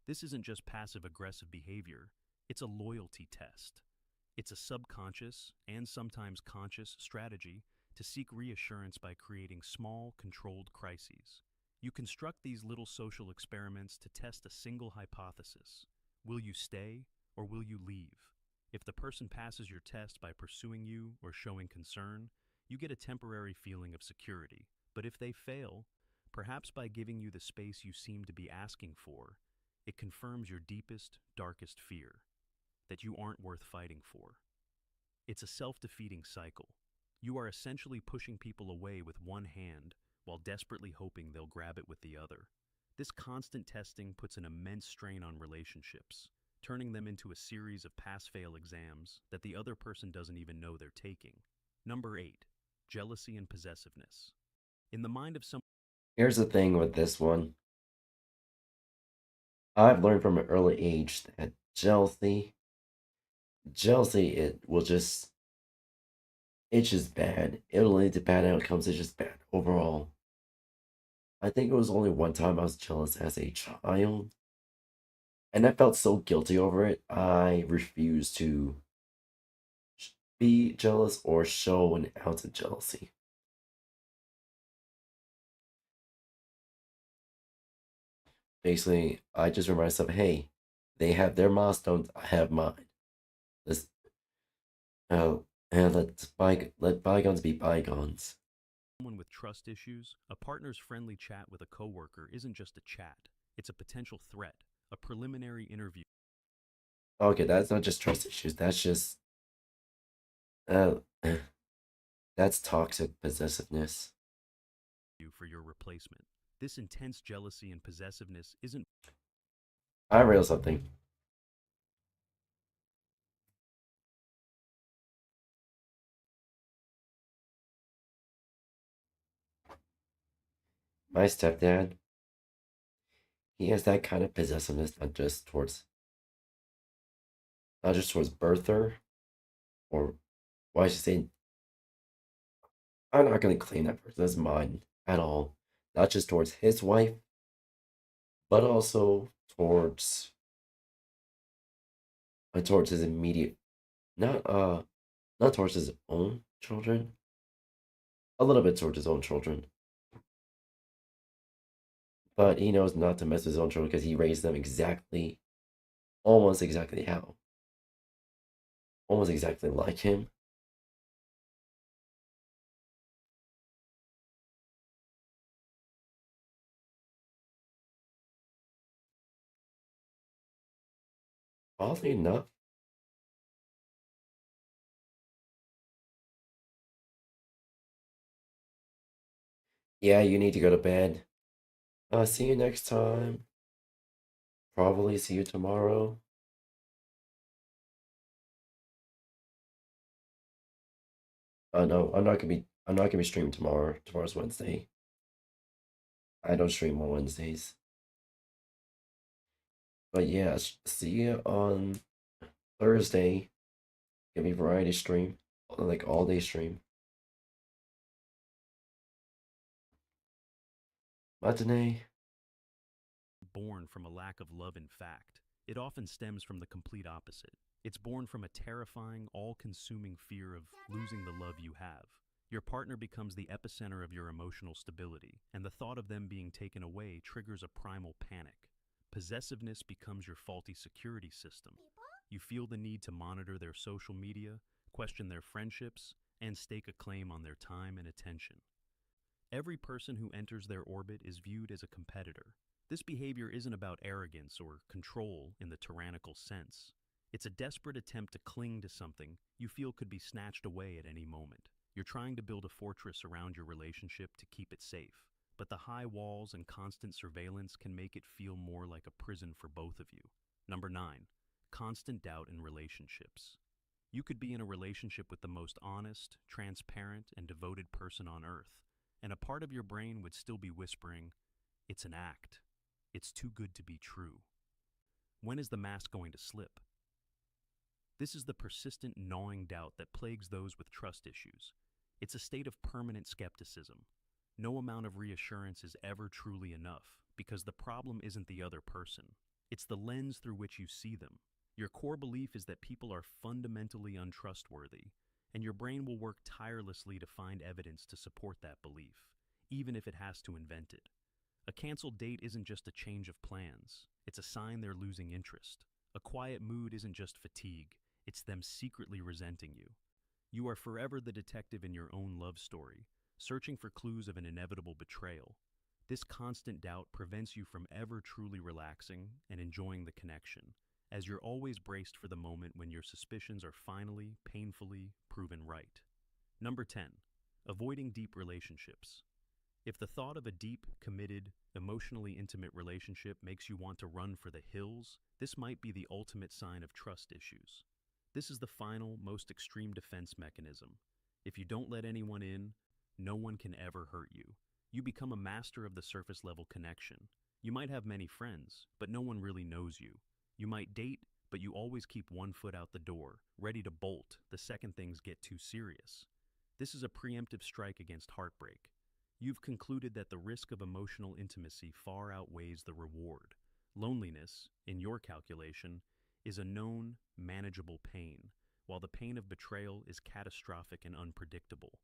This isn't just passive-aggressive behavior, it's a loyalty test. It's a subconscious and sometimes conscious strategy to seek reassurance by creating small, controlled crises. You construct these little social experiments to test a single hypothesis. Will you stay or will you leave? If the person passes your test by pursuing you or showing concern, you get a temporary feeling of security. But if they fail, perhaps by giving you the space you seem to be asking for, it confirms your deepest, darkest fear, that you aren't worth fighting for. It's a self-defeating cycle. You are essentially pushing people away with one hand while desperately hoping they'll grab it with the other. This constant testing puts an immense strain on relationships, turning them into a series of pass-fail exams that the other person doesn't even know they're taking. Number 8. Jealousy and possessiveness. In the mind of someone... Here's the thing with this one. I've learned from an early age that jealousy, it's just bad. It'll lead to bad outcomes. It's just bad overall. I think it was only one time I was jealous as a child, and I felt so guilty over it. I refused to be jealous or show an ounce of jealousy. Basically, I just remind myself, hey, they have their milestones, I have mine. Let's and let bygones be bygones. Someone with trust issues, a partner's friendly chat with a coworker isn't just a chat. It's a potential threat, a preliminary interview. Okay, that's not just trust issues. That's just uh, that's toxic possessiveness. For your replacement. This intense jealousy and possessiveness isn't... I realized something. My stepdad, he has that kind of possessiveness, not just towards birther, or why should I say, I'm not gonna claim that person as mine at all. Not just towards his wife, but also towards his immediate, not not towards his own children, a little bit towards his own children, but he knows not to mess with his own children because he raised them almost exactly like him. Oddly enough, yeah, you need to go to bed. See you next time. Probably see you tomorrow. No, I'm not gonna be streaming tomorrow. Tomorrow's Wednesday. I don't stream on Wednesdays. But yeah, see you on Thursday. Give me variety stream, like all day stream. Matinee. Born from a lack of love in fact. It often stems from the complete opposite. It's born from a terrifying, all-consuming fear of losing the love you have. Your partner becomes the epicenter of your emotional stability, and the thought of them being taken away triggers a primal panic. Possessiveness becomes your faulty security system. You feel the need to monitor their social media, question their friendships, and stake a claim on their time and attention. Every person who enters their orbit is viewed as a competitor. This behavior isn't about arrogance or control in the tyrannical sense. It's a desperate attempt to cling to something you feel could be snatched away at any moment. You're trying to build a fortress around your relationship to keep it safe, but the high walls and constant surveillance can make it feel more like a prison for both of you. Number 9, constant doubt in relationships. You could be in a relationship with the most honest, transparent, and devoted person on earth, and a part of your brain would still be whispering, "It's an act. It's too good to be true." When is the mask going to slip? This is the persistent, gnawing doubt that plagues those with trust issues. It's a state of permanent skepticism. No amount of reassurance is ever truly enough, because the problem isn't the other person. It's the lens through which you see them. Your core belief is that people are fundamentally untrustworthy, and your brain will work tirelessly to find evidence to support that belief, even if it has to invent it. A canceled date isn't just a change of plans. It's a sign they're losing interest. A quiet mood isn't just fatigue. It's them secretly resenting you. You are forever the detective in your own love story, searching for clues of an inevitable betrayal. This constant doubt prevents you from ever truly relaxing and enjoying the connection, as you're always braced for the moment when your suspicions are finally, painfully proven right. Number 10. Avoiding deep relationships. If the thought of a deep, committed, emotionally intimate relationship makes you want to run for the hills, this might be the ultimate sign of trust issues. This is the final, most extreme defense mechanism. If you don't let anyone in, no one can ever hurt you. You become a master of the surface level connection. You might have many friends, but no one really knows you. You might date, but you always keep one foot out the door, ready to bolt the second things get too serious. This is a preemptive strike against heartbreak. You've concluded that the risk of emotional intimacy far outweighs the reward. Loneliness, in your calculation, is a known, manageable pain, while the pain of betrayal is catastrophic and unpredictable.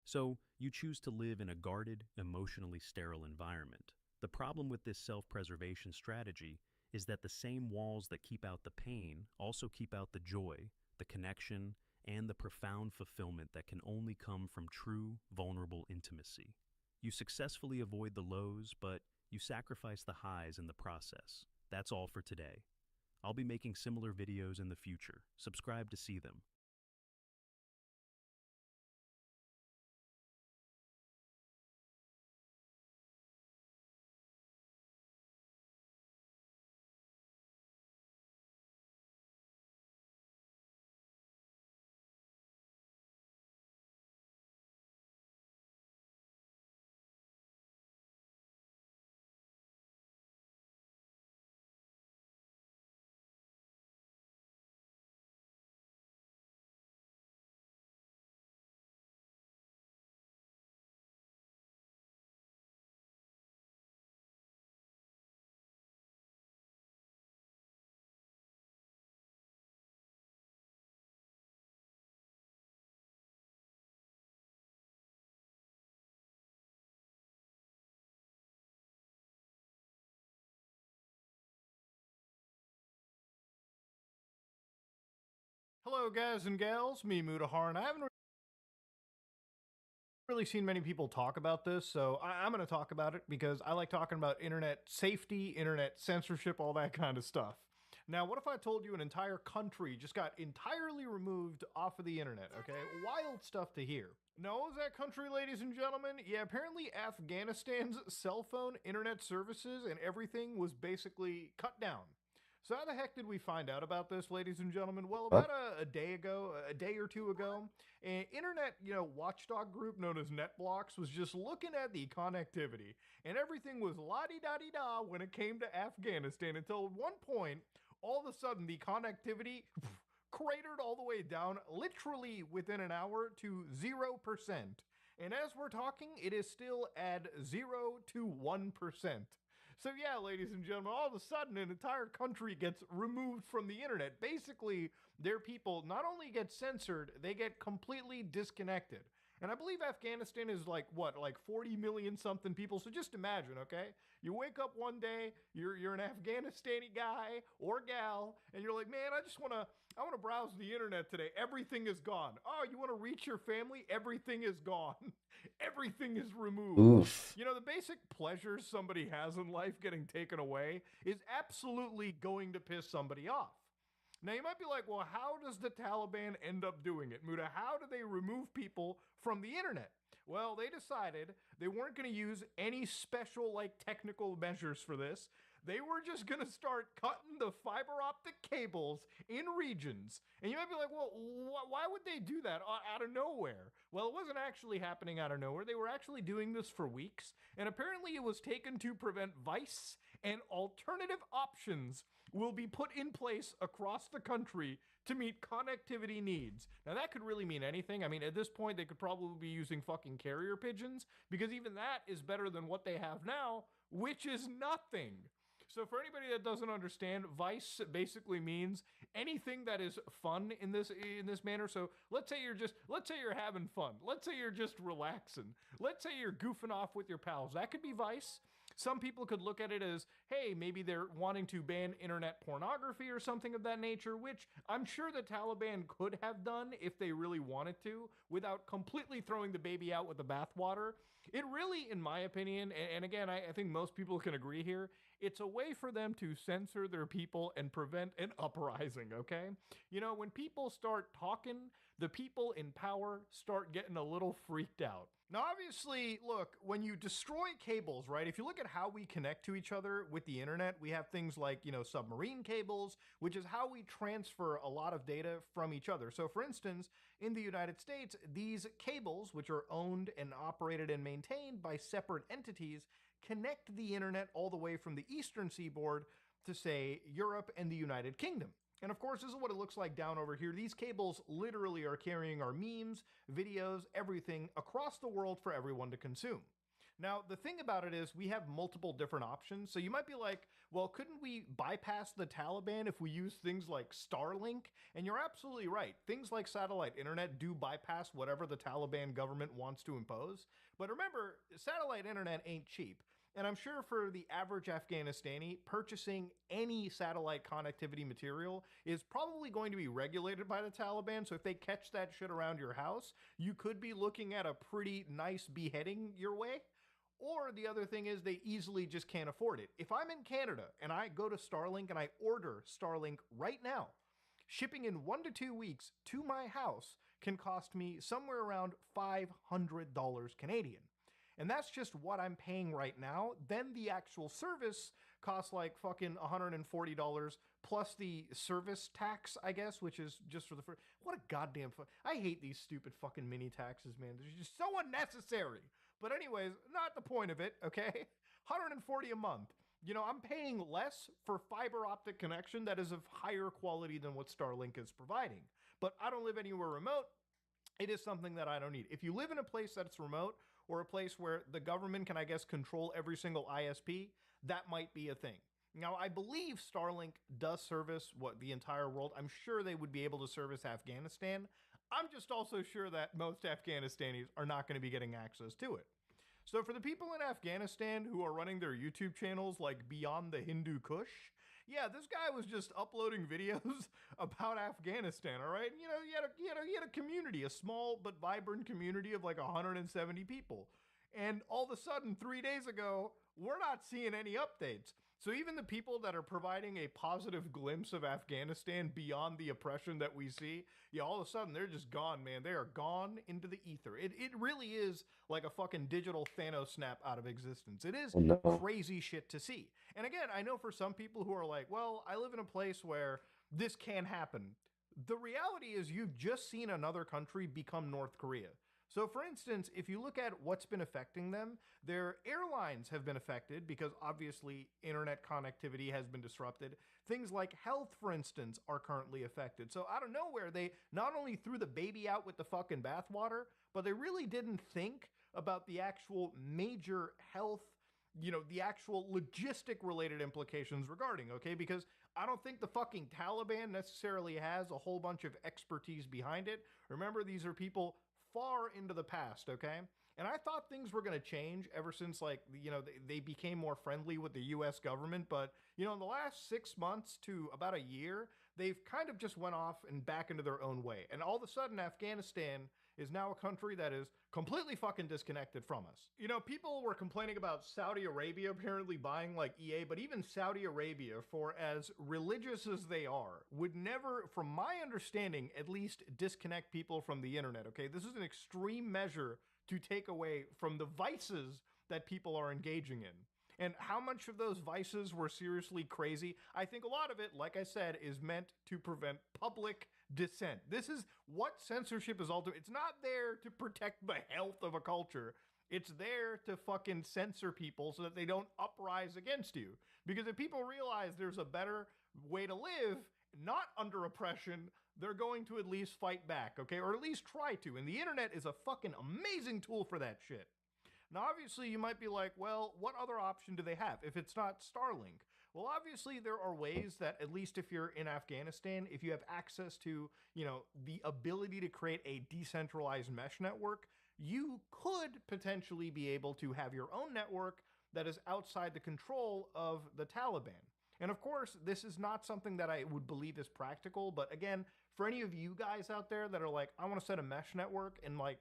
So, you choose to live in a guarded, emotionally sterile environment. The problem with this self-preservation strategy is that the same walls that keep out the pain also keep out the joy, the connection, and the profound fulfillment that can only come from true, vulnerable intimacy. You successfully avoid the lows, but you sacrifice the highs in the process. That's all for today. I'll be making similar videos in the future. Subscribe to see them. Hello, guys and gals. Me, 𝙂𝙚, and I haven't really seen many people talk about this, so I'm going to talk about it because I like talking about internet safety, internet censorship, all that kind of stuff. Now, what if I told you an entire country just got entirely removed off of the internet, okay? Wild stuff to hear. Now, what was that country, ladies and gentlemen? Yeah, apparently Afghanistan's cell phone, internet services, and everything was basically cut down. So how the heck did we find out about this, ladies and gentlemen? Well, about a day or two ago, an internet, watchdog group known as NetBlocks was just looking at the connectivity, and everything was la-di-da-di-da when it came to Afghanistan until at one point, all of a sudden, the connectivity cratered all the way down, literally within an hour to 0%. And as we're talking, it is still at 0 to 1%. So yeah, ladies and gentlemen, all of a sudden an entire country gets removed from the internet. Basically, their people not only get censored, they get completely disconnected. And I believe Afghanistan is like 40 million something people. So just imagine, okay? You wake up one day, you're an Afghanistani guy or gal, and you're like, man, I want to browse the internet today. Everything is gone. Oh, you want to reach your family? Everything is gone. Everything is removed. Oof. You know, the basic pleasures somebody has in life getting taken away is absolutely going to piss somebody off. Now, you might be like, well, how does the Taliban end up doing it? 𝙂𝙚, how do they remove people from the internet? Well, they decided they weren't going to use any special, technical measures for this. They were just going to start cutting the fiber optic cables in regions. And you might be like, well, why would they do that out of nowhere? Well, it wasn't actually happening out of nowhere. They were actually doing this for weeks. And apparently it was taken to prevent vice, and alternative options will be put in place across the country to meet connectivity needs. Now, that could really mean anything. I mean, at this point, they could probably be using fucking carrier pigeons, because even that is better than what they have now, which is nothing. So for anybody that doesn't understand, vice basically means anything that is fun in this manner. So let's say you're having fun. Let's say you're just relaxing. Let's say you're goofing off with your pals. That could be vice. Some people could look at it as, hey, maybe they're wanting to ban internet pornography or something of that nature, which I'm sure the Taliban could have done if they really wanted to, without completely throwing the baby out with the bathwater. It really, in my opinion, and again, I think most people can agree here, it's a way for them to censor their people and prevent an uprising, okay? You know, when people start talking, the people in power start getting a little freaked out. Now, obviously, look, when you destroy cables, right, if you look at how we connect to each other with the internet, we have things like, you know, submarine cables, which is how we transfer a lot of data from each other. So, for instance, in the United States, these cables, which are owned and operated and maintained by separate entities, connect the internet all the way from the eastern seaboard to, say, Europe and the United Kingdom. And of course, this is what it looks like down over here. These cables literally are carrying our memes, videos, everything across the world for everyone to consume. Now, the thing about it is we have multiple different options. So you might be like, well, couldn't we bypass the Taliban if we use things like Starlink? And you're absolutely right. Things like satellite internet do bypass whatever the Taliban government wants to impose. But remember, satellite internet ain't cheap. And I'm sure for the average Afghanistani, purchasing any satellite connectivity material is probably going to be regulated by the Taliban. So if they catch that shit around your house, you could be looking at a pretty nice beheading your way. Or the other thing is they easily just can't afford it. If I'm in Canada and I go to Starlink and I order Starlink right now, shipping in 1 to 2 weeks to my house can cost me somewhere around $500 Canadian. And that's just what I'm paying right now. Then the actual service costs like fucking $140 plus the service tax, I guess, which is just for the first. What a goddamn I hate these stupid fucking mini taxes, man. They're just so unnecessary. But anyways, not the point of it, okay? $140 a month. You know, I'm paying less for fiber optic connection that is of higher quality than what Starlink is providing. But I don't live anywhere remote. It is something that I don't need. If you live in a place that's remote, or a place where the government can, I guess, control every single ISP, that might be a thing. Now, I believe Starlink does service the entire world. I'm sure they would be able to service Afghanistan. I'm just also sure that most Afghanistanis are not going to be getting access to it. So for the people in Afghanistan who are running their YouTube channels like Beyond the Hindu Kush, yeah, this guy was just uploading videos about Afghanistan, all right? You know, he had a community, a small but vibrant community of like 170 people. And all of a sudden, 3 days ago, we're not seeing any updates. So even the people that are providing a positive glimpse of Afghanistan beyond the oppression that we see, yeah, all of a sudden, they're just gone, man. They are gone into the ether. It really is like a fucking digital Thanos snap out of existence. It is crazy shit to see. And again, I know for some people who are like, well, I live in a place where this can happen. The reality is you've just seen another country become North Korea. So for instance, if you look at what's been affecting them, their airlines have been affected because obviously internet connectivity has been disrupted. Things like health, for instance, are currently affected. So out of nowhere, they not only threw the baby out with the fucking bathwater, but they really didn't think about the actual major health, you know, the actual logistic related implications regarding, okay? Because I don't think the fucking Taliban necessarily has a whole bunch of expertise behind it. Remember, these are people far into the past, okay? And I thought things were going to change ever since, like, you know, they became more friendly with the US government. But, you know, in the last 6 months to about a year, they've kind of just went off and back into their own way. And all of a sudden, Afghanistan is now a country that is completely fucking disconnected from us. You know, people were complaining about Saudi Arabia apparently buying like EA, but even Saudi Arabia, for as religious as they are, would never, from my understanding, at least disconnect people from the internet, okay? This is an extreme measure to take away from the vices that people are engaging in. And how much of those vices were seriously crazy? I think a lot of it, like I said, is meant to prevent public dissent. This is what censorship is ultimately. It's not there to protect the health of a culture. It's there to fucking censor people so that they don't uprise against you. Because if people realize there's a better way to live, not under oppression, they're going to at least fight back, okay? Or at least try to. And the internet is a fucking amazing tool for that shit. Now, obviously, you might be like, well, what other option do they have if it's not Starlink? Well, obviously, there are ways that, at least if you're in Afghanistan, if you have access to, you know, the ability to create a decentralized mesh network, you could potentially be able to have your own network that is outside the control of the Taliban. And of course, this is not something that I would believe is practical, but again, for any of you guys out there that are like, I want to set a mesh network in my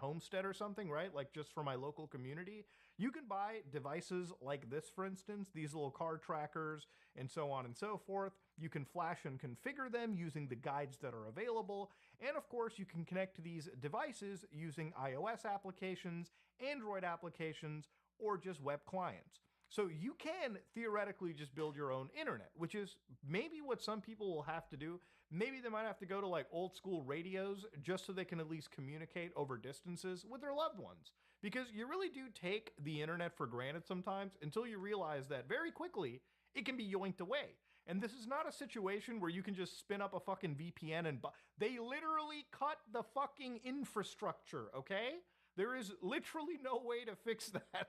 homestead or something, right? Like just for my local community, you can buy devices like this, for instance, these little car trackers and so on and so forth. You can flash and configure them using the guides that are available. And of course, you can connect to these devices using iOS applications, Android applications, or just web clients. So you can theoretically just build your own internet, which is maybe what some people will have to do. Maybe they might have to go to like old school radios just so they can at least communicate over distances with their loved ones. Because you really do take the internet for granted sometimes until you realize that very quickly it can be yoinked away. And this is not a situation where you can just spin up a fucking VPN and they literally cut the fucking infrastructure, okay? There is literally no way to fix that.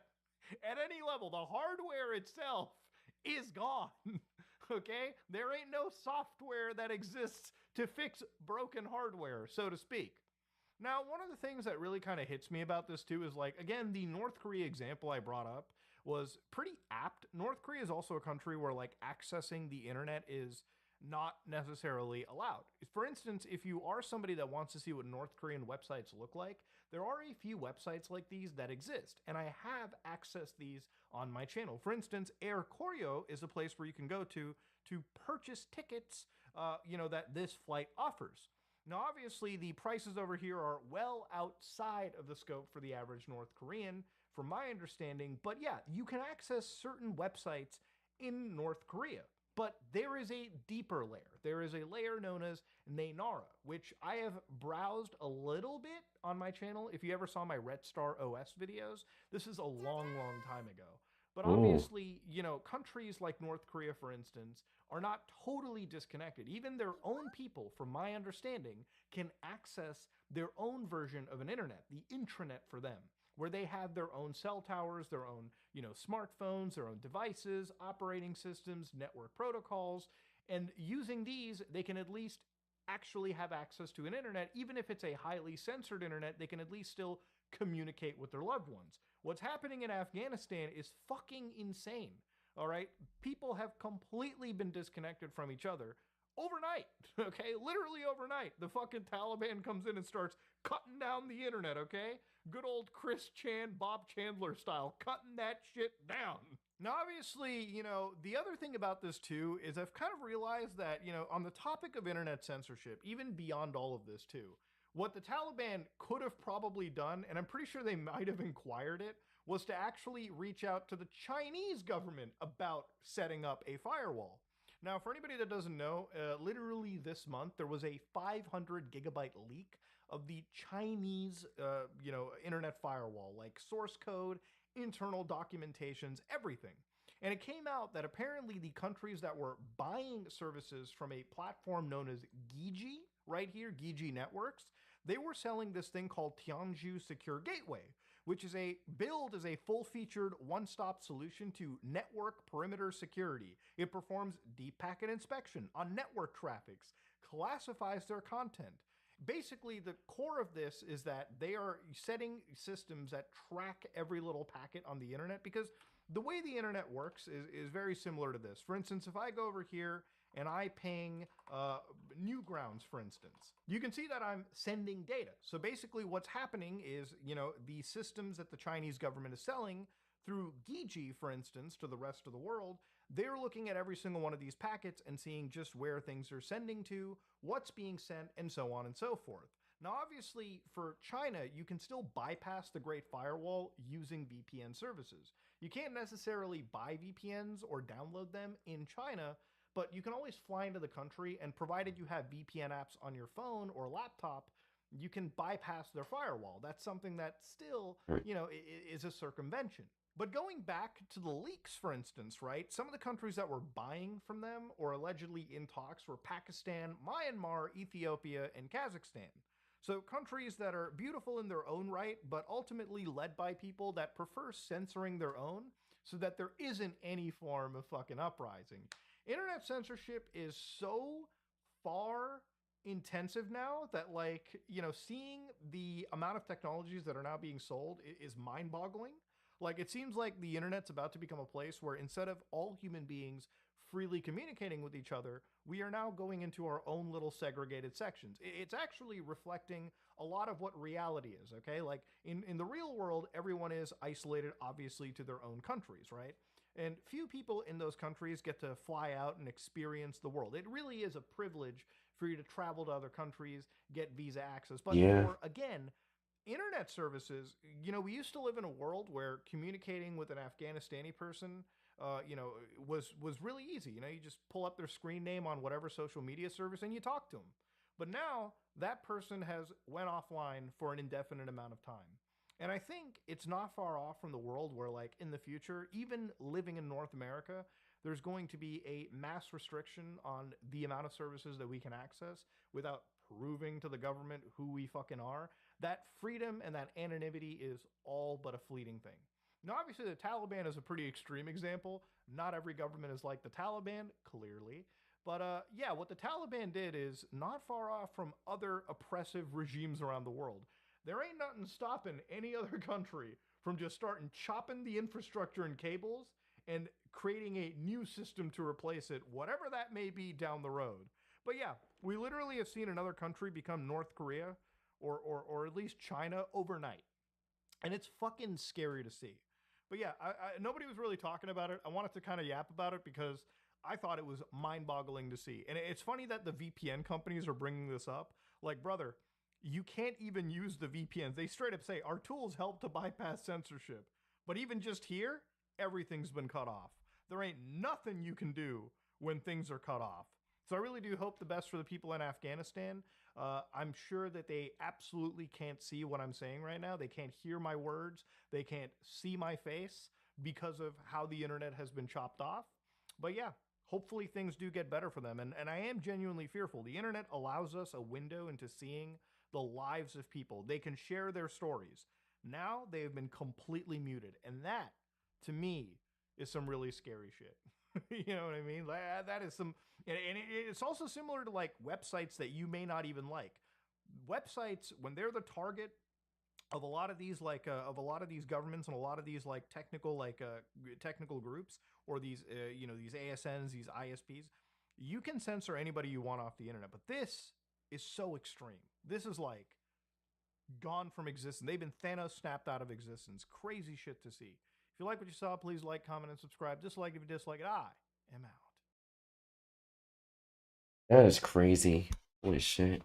At any level, the hardware itself is gone. Okay? There ain't no software that exists to fix broken hardware, so to speak. Now, one of the things that really kind of hits me about this too is like, again, the North Korea example I brought up was pretty apt. North Korea is also a country where like accessing the internet is not necessarily allowed. For instance, if you are somebody that wants to see what North Korean websites look like, there are a few websites like these that exist, and I have accessed these on my channel. For instance, 𝙂𝙀 is a place where you can go to purchase tickets, that this flight offers. Now, obviously, the prices over here are well outside of the scope for the average North Korean, from my understanding, but yeah, you can access certain websites in North Korea. But there is a deeper layer. There is a layer known as Naenara, which I have browsed a little bit on my channel. If you ever saw my Red Star OS videos, this is a long, long time ago. But obviously, countries like North Korea, for instance, are not totally disconnected. Even their own people, from my understanding, can access their own version of an internet, the intranet for them, where they have their own cell towers, their own, smartphones, their own devices, operating systems, network protocols, and using these, they can at least actually have access to an internet. Even if it's a highly censored internet, they can at least still communicate with their loved ones. What's happening in Afghanistan is fucking insane, all right? People have completely been disconnected from each other overnight, okay? Literally overnight. The fucking Taliban comes in and starts cutting down the internet, okay? Good old Chris Chan, Bob Chandler style, cutting that shit down. Now, obviously, the other thing about this too is I've kind of realized that, on the topic of internet censorship, even beyond all of this too, what the Taliban could have probably done, and I'm pretty sure they might have inquired it, was to actually reach out to the Chinese government about setting up a firewall. Now, for anybody that doesn't know, literally this month, there was a 500 gigabyte leak of the Chinese, internet firewall, like source code, internal documentations, everything. And it came out that apparently the countries that were buying services from a platform known as 𝙂𝙤, right here, 𝙂𝙤 Networks, they were selling this thing called Tianzhu Secure Gateway, which is billed as a full-featured one-stop solution to network perimeter security. It performs deep packet inspection on network traffics, classifies their content. Basically, the core of this is that they are setting systems that track every little packet on the internet, because the way the internet works is very similar to this. For instance, if I go over here and I ping Newgrounds, for instance, you can see that I'm sending data. So basically what's happening is, the systems that the Chinese government is selling through 𝙂𝙤, for instance, to the rest of the world, they're looking at every single one of these packets and seeing just where things are sending to, what's being sent, and so on and so forth. Now, obviously, for China, you can still bypass the Great Firewall using VPN services. You can't necessarily buy VPNs or download them in China, but you can always fly into the country, and provided you have VPN apps on your phone or laptop, you can bypass their firewall. That's something that still, is a circumvention. But going back to the leaks, for instance, right? Some of the countries that were buying from them or allegedly in talks were Pakistan, Myanmar, Ethiopia, and Kazakhstan. So countries that are beautiful in their own right, but ultimately led by people that prefer censoring their own so that there isn't any form of fucking uprising. Internet censorship is so far intensive now that, seeing the amount of technologies that are now being sold is mind-boggling. Like, it seems like the internet's about to become a place where instead of all human beings freely communicating with each other, we are now going into our own little segregated sections. It's actually reflecting a lot of what reality is, okay? Like, in the real world, everyone is isolated, obviously, to their own countries, right? And few people in those countries get to fly out and experience the world. It really is a privilege for you to travel to other countries, get visa access. But Yeah. for, again, internet services, we used to live in a world where communicating with an Afghanistani person, was really easy. You just pull up their screen name on whatever social media service and you talk to them. But now that person has went offline for an indefinite amount of time. And I think it's not far off from the world where, like, in the future, even living in North America, there's going to be a mass restriction on the amount of services that we can access without proving to the government who we fucking are. That freedom and that anonymity is all but a fleeting thing. Now, obviously, the Taliban is a pretty extreme example. Not every government is like the Taliban, clearly. But yeah, what the Taliban did is not far off from other oppressive regimes around the world. There ain't nothing stopping any other country from just starting chopping the infrastructure and cables and creating a new system to replace it, whatever that may be down the road. But yeah, we literally have seen another country become North Korea or at least China overnight. And it's fucking scary to see. But yeah, nobody was really talking about it. I wanted to kind of yap about it because I thought it was mind-boggling to see. And it's funny that the VPN companies are bringing this up. Like, brother, you can't even use the VPNs. They straight up say, our tools help to bypass censorship. But even just here, everything's been cut off. There ain't nothing you can do when things are cut off. So I really do hope the best for the people in Afghanistan. I'm sure that they absolutely can't see what I'm saying right now. They can't hear my words. They can't see my face because of how the internet has been chopped off. But yeah, hopefully things do get better for them. And I am genuinely fearful. The internet allows us a window into seeing the lives of people. They can share their stories. Now they have been completely muted. And that, to me, is some really scary shit. You know what I mean? That is some, and it's also similar to like websites that you may not even like. Websites, when they're the target of a lot of these governments and a lot of these like technical groups or these these ASNs, these ISPs, you can censor anybody you want off the internet. But this is so extreme. This is like gone from existence. They've been Thanos snapped out of existence. Crazy shit to see. If you like what you saw, please like, comment, and subscribe. Dislike if you dislike it. I am out. That is crazy. Holy shit.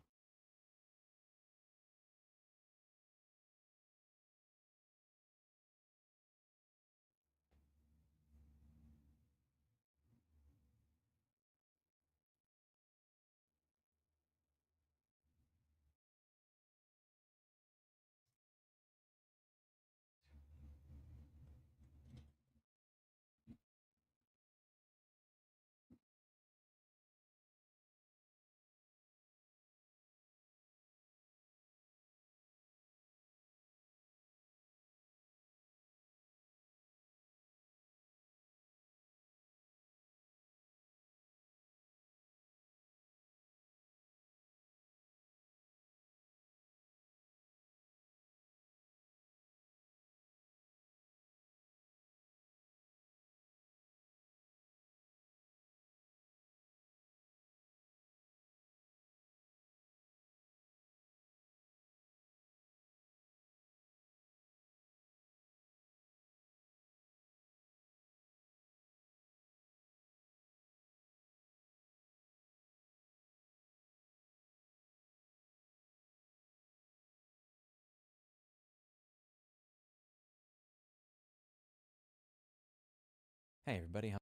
Hey everybody,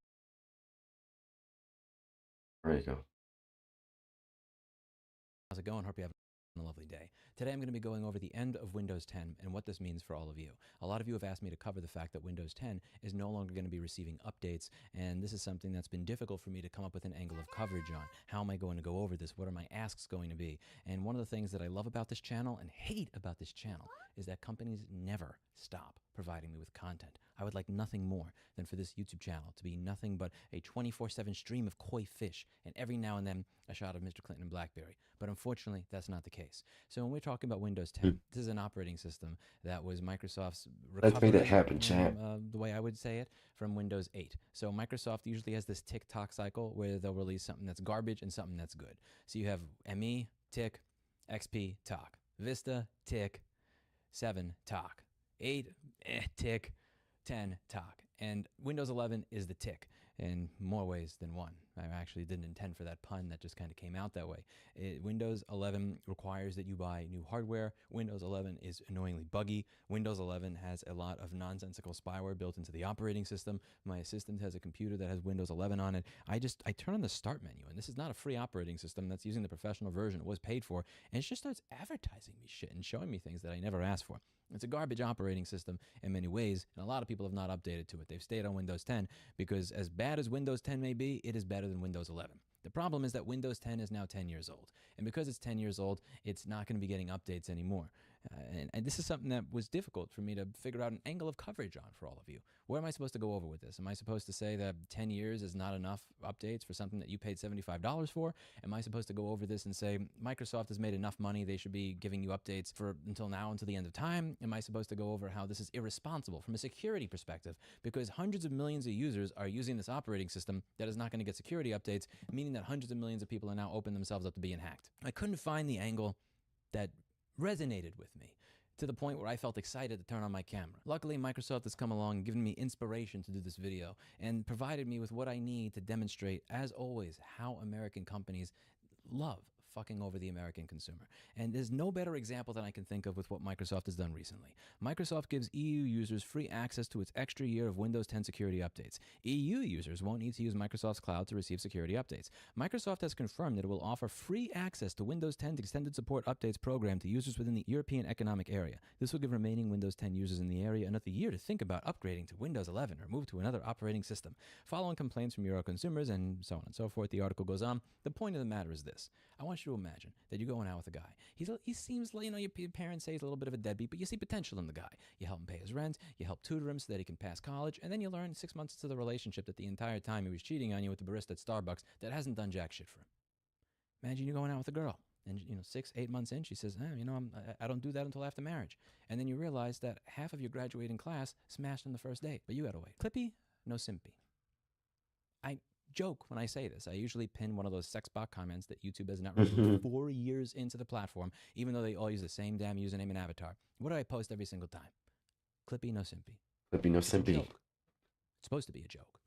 There you go. how's it going? Hope you have a lovely day. Today I'm going to be going over the end of Windows 10 and what this means for all of you. A lot of you have asked me to cover the fact that Windows 10 is no longer going to be receiving updates, and this is something that's been difficult for me to come up with an angle of coverage on. How am I going to go over this? What are my asks going to be? And one of the things that I love about this channel and hate about this channel is that companies never stop providing me with content. I would like nothing more than for this YouTube channel to be nothing but a 24/7 stream of koi fish, and every now and then a shot of Mr. Clinton and BlackBerry. But unfortunately, that's not the case. So when we're talking about Windows 10, this is an operating system that was Microsoft's Let's make that recovery, happen, chat. the way I would say it, from Windows 8. So Microsoft usually has this tick-tock cycle where they'll release something that's garbage and something that's good. So you have ME, tick, XP, talk. Vista, tick, 7, talk. 8, tick, 10, talk. And Windows 11 is the tick in more ways than one. I actually didn't intend for that pun. That just kind of came out that way. Windows 11 requires that you buy new hardware. Windows 11 is annoyingly buggy. Windows 11 has a lot of nonsensical spyware built into the operating system. My assistant has a computer that has Windows 11 on it. I turn on the start menu, and this is not a free operating system that's using the professional version it was paid for, and it just starts advertising me shit and showing me things that I never asked for. It's a garbage operating system in many ways, and a lot of people have not updated to it. They've stayed on Windows 10 because as bad as Windows 10 may be, it is better than Windows 11. The problem is that Windows 10 is now 10 years old. And because it's 10 years old, it's not going to be getting updates anymore. And this is something that was difficult for me to figure out an angle of coverage on for all of you. Where am I supposed to go over with this? Am I supposed to say that 10 years is not enough updates for something that you paid $75 for? Am I supposed to go over this and say Microsoft has made enough money, they should be giving you updates for until now, until the end of time? Am I supposed to go over how this is irresponsible from a security perspective because hundreds of millions of users are using this operating system that is not going to get security updates, meaning that hundreds of millions of people are now opening themselves up to being hacked? I couldn't find the angle that resonated with me to the point where I felt excited to turn on my camera. Luckily, Microsoft has come along and given me inspiration to do this video and provided me with what I need to demonstrate, as always, how American companies love fucking over the American consumer. And there's no better example than I can think of with what Microsoft has done recently. Microsoft gives EU users free access to its extra year of Windows 10 security updates. EU users won't need to use Microsoft's cloud to receive security updates. Microsoft has confirmed that it will offer free access to Windows 10 Extended Support Updates program to users within the European Economic Area. This will give remaining Windows 10 users in the area another year to think about upgrading to Windows 11 or move to another operating system. Following complaints from Euro consumers and so on and so forth, the article goes on. The point of the matter is this. I want you to imagine that you're going out with a guy. He seems like, your parents say he's a little bit of a deadbeat, but you see potential in the guy. You help him pay his rent, you help tutor him so that he can pass college, and then you learn 6 months into the relationship that the entire time he was cheating on you with the barista at Starbucks that hasn't done jack shit for him. Imagine you're going out with a girl, and 6, 8 months in, she says, I don't do that until after marriage. And then you realize that half of your graduating class smashed on the first date, but you got away. Clippy, no simpy. I joke when I say this. I usually pin one of those sex bot comments that YouTube has not removed 4 years into the platform, even though they all use the same damn username and avatar. What do I post every single time? Clippy, no simpy. Clippy, no simpy. It's supposed to be a joke.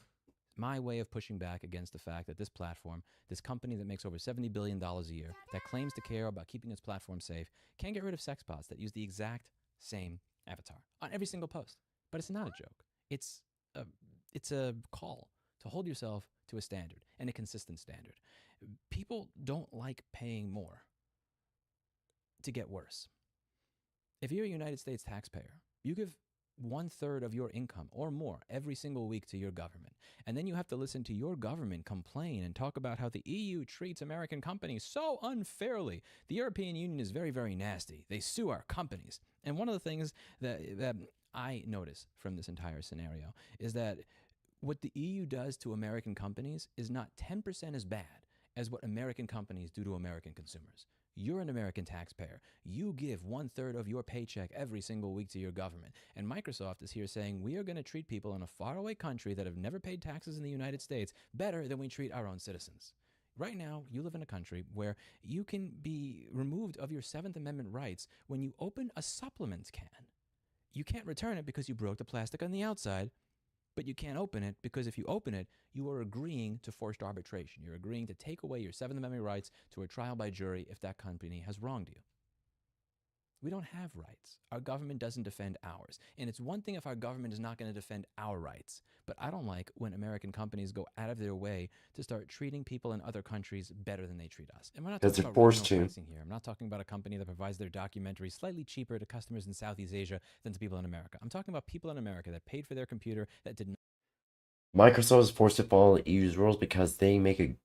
My way of pushing back against the fact that this platform, this company that makes over $70 billion a year, that claims to care about keeping its platform safe, can get rid of sex bots that use the exact same avatar on every single post. But it's not a joke. It's a call to hold yourself to a standard, and a consistent standard. People don't like paying more to get worse. If you're a United States taxpayer, you give 1/3 of your income or more every single week to your government, and then you have to listen to your government complain and talk about how the EU treats American companies so unfairly. The European Union is very, very nasty. They sue our companies. And one of the things that I notice from this entire scenario is that what the EU does to American companies is not 10% as bad as what American companies do to American consumers. You're an American taxpayer. You give 1/3 of your paycheck every single week to your government. And Microsoft is here saying we are going to treat people in a faraway country that have never paid taxes in the United States better than we treat our own citizens. Right now, you live in a country where you can be removed of your 7th Amendment rights when you open a supplement can. You can't return it because you broke the plastic on the outside, but you can't open it because if you open it, you are agreeing to forced arbitration. You're agreeing to take away your 7th Amendment rights to a trial by jury if that company has wronged you. We don't have rights. Our government doesn't defend ours. And it's one thing if our government is not going to defend our rights. But I don't like when American companies go out of their way to start treating people in other countries better than they treat us. And we're not talking about regional pricing here. I'm not talking about a company that provides their documentaries slightly cheaper to customers in Southeast Asia than to people in America. I'm talking about people in America that paid for their computer that did not. Microsoft is forced to follow the EU's rules because they make a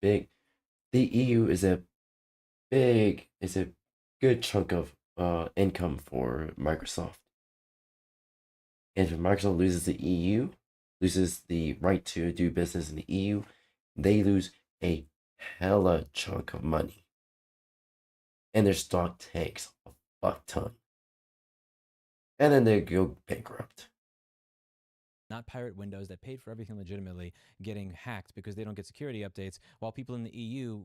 big. The EU is a good chunk of income for Microsoft. And if Microsoft loses the EU, loses the right to do business in the EU, they lose a hella chunk of money. And their stock tanks a fuck ton. And then they go bankrupt. Not pirate Windows that paid for everything legitimately getting hacked because they don't get security updates, while people in the EU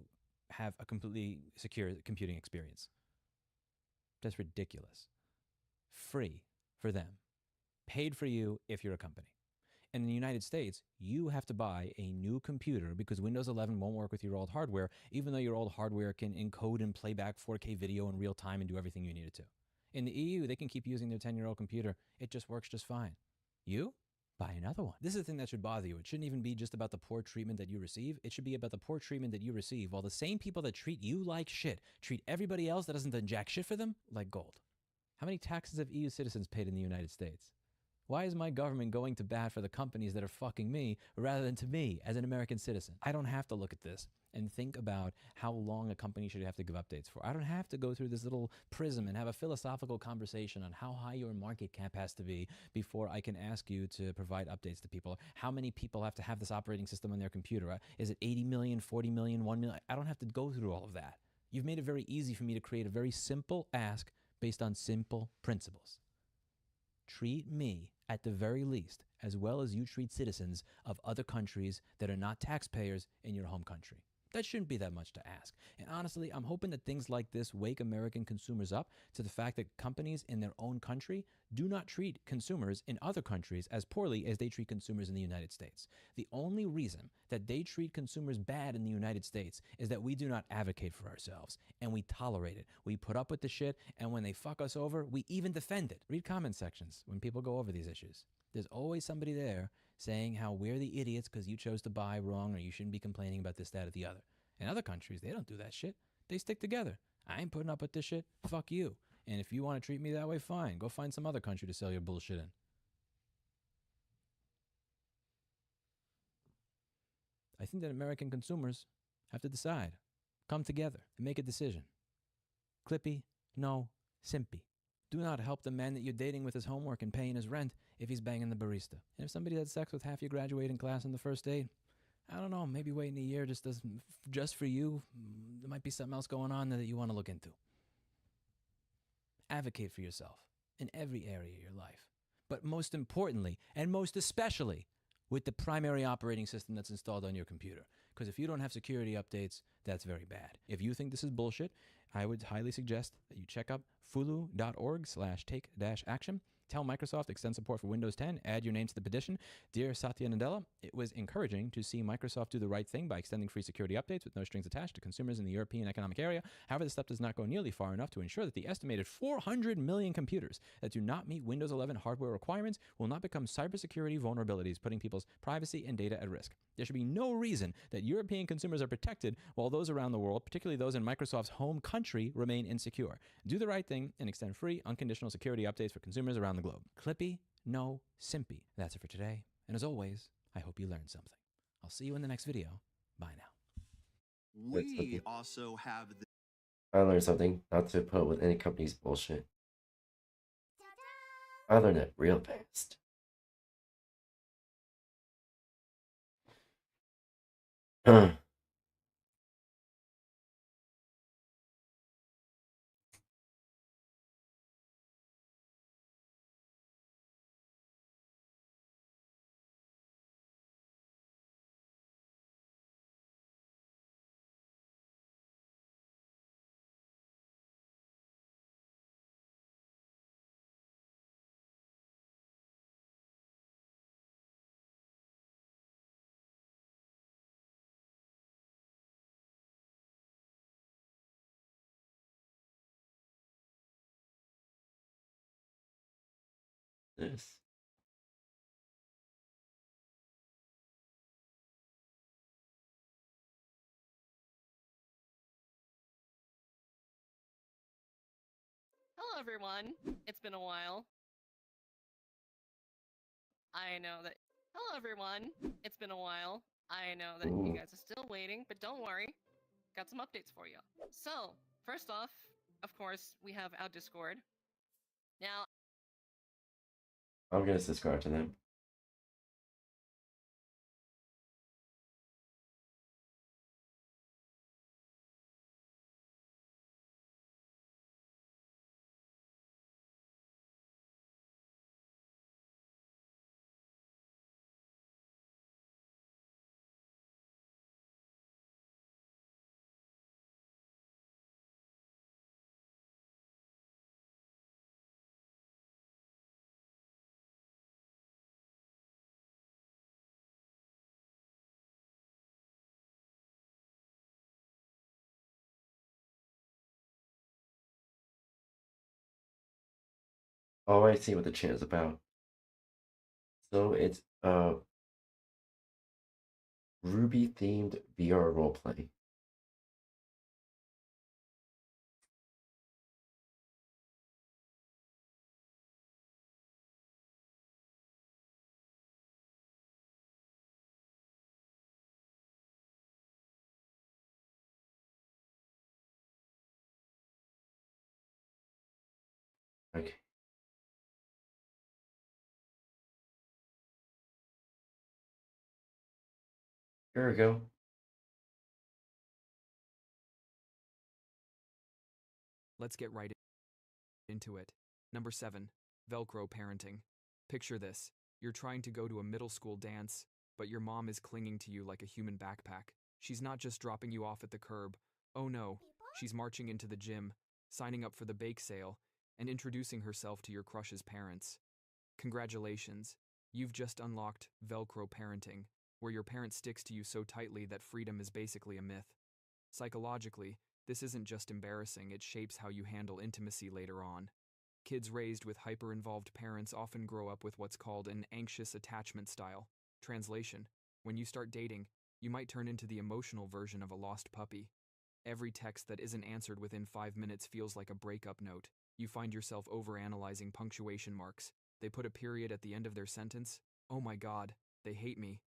have a completely secure computing experience. That's ridiculous. Free for them. Paid for you if you're a company. And in the United States, you have to buy a new computer because Windows 11 won't work with your old hardware, even though your old hardware can encode and play back 4K video in real time and do everything you need it to. In the EU, they can keep using their 10-year-old computer. It just works just fine. You? Buy another one. This is the thing that should bother you. It shouldn't even be just about the poor treatment that you receive. It should be about the poor treatment that you receive, while the same people that treat you like shit treat everybody else that doesn't done jack shit for them like gold. How many taxes have EU citizens paid in the United States? Why is my government going to bat for the companies that are fucking me rather than to me as an American citizen? I don't have to look at this and think about how long a company should have to give updates for. I don't have to go through this little prism and have a philosophical conversation on how high your market cap has to be before I can ask you to provide updates to people. How many people have to have this operating system on their computer? Is it 80 million, 40 million, 1 million? I don't have to go through all of that. You've made it very easy for me to create a very simple ask based on simple principles. Treat me, at the very least, as well as you treat citizens of other countries that are not taxpayers in your home country. That shouldn't be that much to ask. And honestly, I'm hoping that things like this wake American consumers up to the fact that companies in their own country do not treat consumers in other countries as poorly as they treat consumers in the United States. The only reason that they treat consumers bad in the United States is that we do not advocate for ourselves, and we tolerate it. We put up with the shit, and when they fuck us over, we even defend it. Read comment sections when people go over these issues. There's always somebody there saying how we're the idiots because you chose to buy wrong, or you shouldn't be complaining about this, that, or the other. In other countries, they don't do that shit. They stick together. I ain't putting up with this shit. Fuck you. And if you want to treat me that way, fine. Go find some other country to sell your bullshit in. I think that American consumers have to decide. Come together and make a decision. Clippy, no, simpy. Do not help the man that you're dating with his homework and paying his rent if he's banging the barista. And if somebody had sex with half your graduating class on the first date, I don't know, maybe waiting a year just for you. There might be something else going on there that you want to look into. Advocate for yourself in every area of your life. But most importantly, and most especially, with the primary operating system that's installed on your computer. Because if you don't have security updates, that's very bad. If you think this is bullshit, I would highly suggest that you check out fulu.org/take-action. Tell Microsoft extend support for Windows 10. Add your name to the petition. Dear Satya Nadella, it was encouraging to see Microsoft do the right thing by extending free security updates with no strings attached to consumers in the European Economic Area. However, the step does not go nearly far enough to ensure that the estimated 400 million computers that do not meet Windows 11 hardware requirements will not become cybersecurity vulnerabilities, putting people's privacy and data at risk. There should be no reason that European consumers are protected while those around the world, particularly those in Microsoft's home country, remain insecure. Do the right thing and extend free, unconditional security updates for consumers around the globe. Clippy, no simpy. That's it for today. And as always, I hope you learned something. I'll see you in the next video. Bye now. We also have the I learned something, not to put with any company's bullshit. I learned it real fast. This. Hello, everyone. It's been a while. I know that. Hello, everyone. It's been a while. I know that you guys are still waiting, but don't worry. Got some updates for you. So, first off, of course, we have our Discord. Now, I'm gonna subscribe to them. Oh, I see what the chat is about. So it's Ruby themed VR roleplay. Okay. Here we go. Let's get right into it. Number 7, Velcro parenting. Picture this. You're trying to go to a middle school dance, but your mom is clinging to you like a human backpack. She's not just dropping you off at the curb. Oh no, she's marching into the gym, signing up for the bake sale, and introducing herself to your crush's parents. Congratulations, you've just unlocked Velcro parenting, where your parent sticks to you so tightly that freedom is basically a myth. Psychologically, this isn't just embarrassing, it shapes how you handle intimacy later on. Kids raised with hyper-involved parents often grow up with what's called an anxious attachment style. Translation: when you start dating, you might turn into the emotional version of a lost puppy. Every text that isn't answered within 5 minutes feels like a breakup note. You find yourself overanalyzing punctuation marks. They put a period at the end of their sentence. Oh my god, they hate me.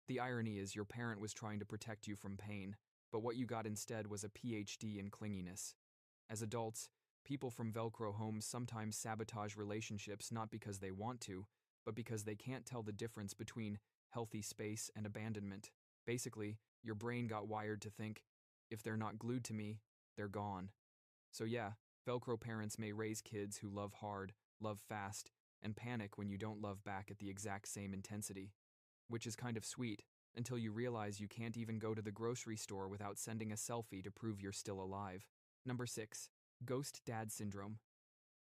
The irony is your parent was trying to protect you from pain, but what you got instead was a PhD in clinginess. As adults, people from Velcro homes sometimes sabotage relationships not because they want to, but because they can't tell the difference between healthy space and abandonment. Basically, your brain got wired to think, if they're not glued to me, they're gone. So yeah, Velcro parents may raise kids who love hard, love fast, and panic when you don't love back at the exact same intensity. Which is kind of sweet, until you realize you can't even go to the grocery store without sending a selfie to prove you're still alive. Number 6, Ghost Dad Syndrome.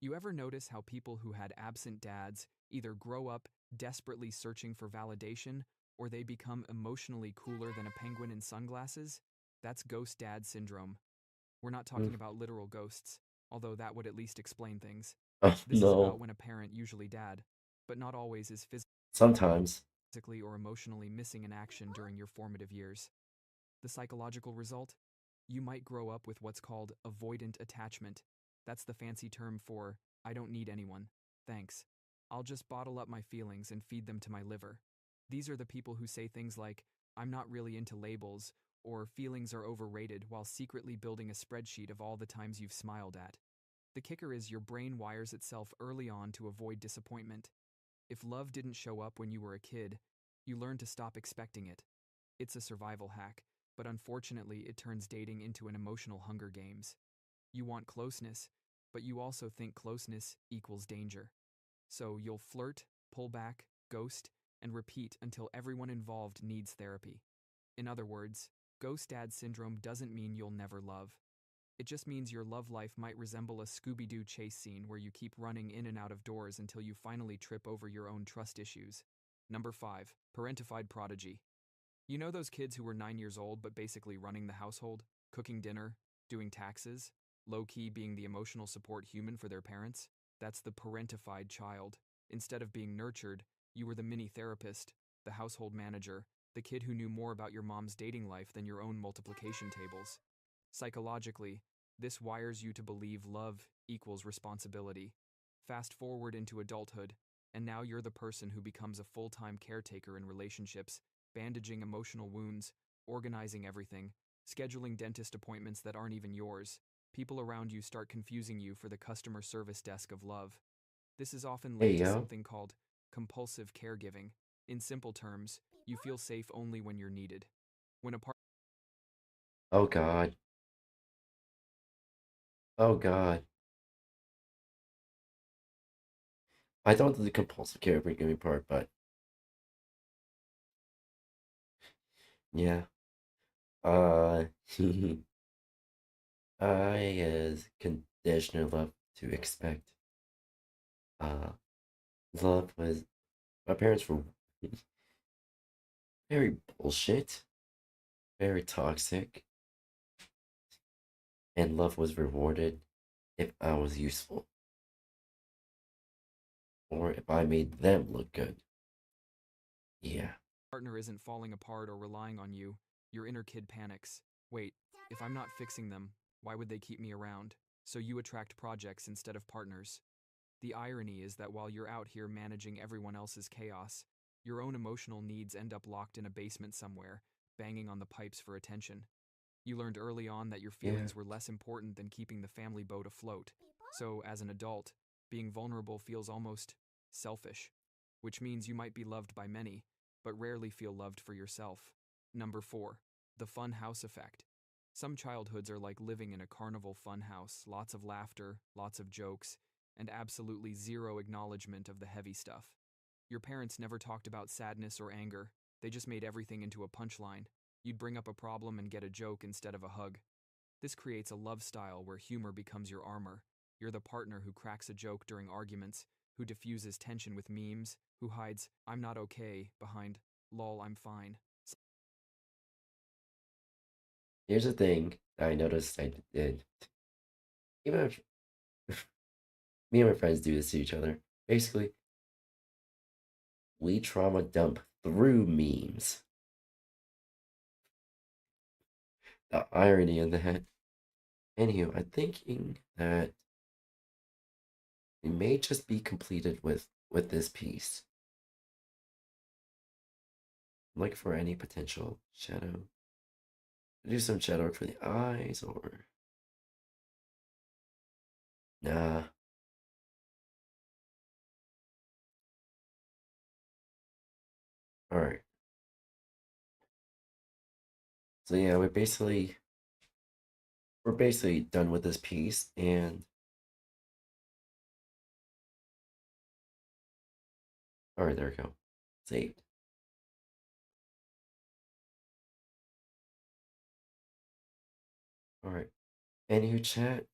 You ever notice how people who had absent dads either grow up desperately searching for validation, or they become emotionally cooler than a penguin in sunglasses? That's Ghost Dad Syndrome. We're not talking about literal ghosts, although that would at least explain things. Oh, This is no. about when a parent, usually dad, but not always, is Sometimes. physically or emotionally missing in action during your formative years. The psychological result? You might grow up with what's called avoidant attachment. That's the fancy term for, I don't need anyone. Thanks. I'll just bottle up my feelings and feed them to my liver. These are the people who say things like, I'm not really into labels, or feelings are overrated, while secretly building a spreadsheet of all the times you've smiled at. The kicker is your brain wires itself early on to avoid disappointment. If love didn't show up when you were a kid, you learn to stop expecting it. It's a survival hack, but unfortunately it turns dating into an emotional Hunger Games. You want closeness, but you also think closeness equals danger. So you'll flirt, pull back, ghost, and repeat until everyone involved needs therapy. In other words, Ghost Dad Syndrome doesn't mean you'll never love. It just means your love life might resemble a Scooby-Doo chase scene where you keep running in and out of doors until you finally trip over your own trust issues. Number 5, parentified prodigy. You know those kids who were 9 years old but basically running the household, cooking dinner, doing taxes, low-key being the emotional support human for their parents? That's the parentified child. Instead of being nurtured, you were the mini therapist, the household manager, the kid who knew more about your mom's dating life than your own multiplication tables. Psychologically, this wires you to believe love equals responsibility. Fast forward into adulthood, and now you're the person who becomes a full-time caretaker in relationships, bandaging emotional wounds, organizing everything, scheduling dentist appointments that aren't even yours. People around you start confusing you for the customer service desk of love. This is often Hey, linked to yo. something called compulsive caregiving. In simple terms, you feel safe only when you're needed. When a Oh God. Oh God. I don't do the compulsive caregiving part, but yeah. I as conditioner love to expect. Love was my parents were very bullshit, very toxic, and love was rewarded if I was useful or if I made them look good. Yeah. partner isn't falling apart or relying on you, your inner kid panics. Wait, if I'm not fixing them, why would they keep me around? So you attract projects instead of partners. The irony is that while you're out here managing everyone else's chaos, your own emotional needs end up locked in a basement somewhere, banging on the pipes for attention. You learned early on that your feelings were less important than keeping the family boat afloat. So, as an adult, being vulnerable feels almost selfish, which means you might be loved by many, but rarely feel loved for yourself. Number 4. The fun house effect. Some childhoods are like living in a carnival fun house, lots of laughter, lots of jokes, and absolutely zero acknowledgement of the heavy stuff. Your parents never talked about sadness or anger, they just made everything into a punchline. You'd bring up a problem and get a joke instead of a hug. This creates a love style where humor becomes your armor. You're the partner who cracks a joke during arguments, who diffuses tension with memes, who hides "I'm not okay" behind "lol, I'm fine." Here's the thing that I noticed I did. Even if me and my friends do this to each other, basically, we trauma dump through memes. The irony in that. Anywho, I'm thinking that we may just be completed with this piece. Look for any potential shadow. Do some shadow work for the eyes, or nah. All right. So yeah, we're basically done with this piece, and all right, there we go. Saved. All right. Anywho, chat.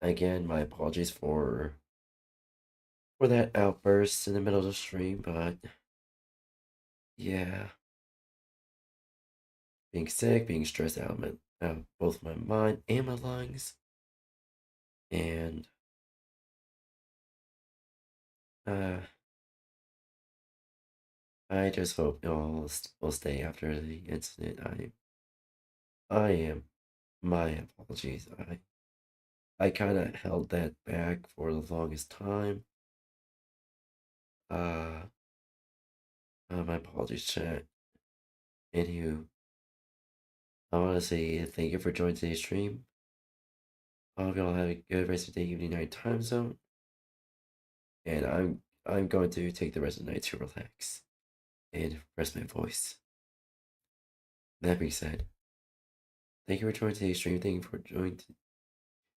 Again, my apologies for that outburst in the middle of the stream, but yeah, being sick, being stressed out of both my mind and my lungs, and I just hope y'all will stay after the incident. I am. My apologies. I kind of held that back for the longest time. My apologies, chat. Anywho, I want to say thank you for joining today's stream. I hope y'all have a good rest of the day, evening, night time zone. And I'm going to take the rest of the night to relax and rest my voice. That being said, thank you for joining today's stream. Thank you for joining,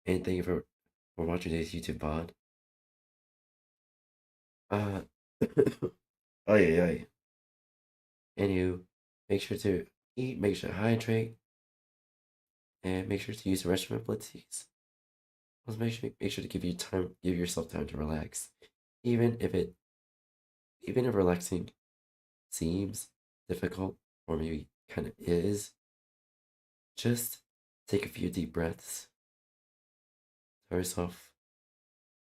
and thank you for watching today's YouTube VOD. Oh yeah. Anywho, make sure to eat, make sure to hydrate, and make sure to use the restroom at Blitzies. Also make sure to give yourself time to relax. Even if relaxing seems difficult, or maybe kind of is, just take a few deep breaths. Tell yourself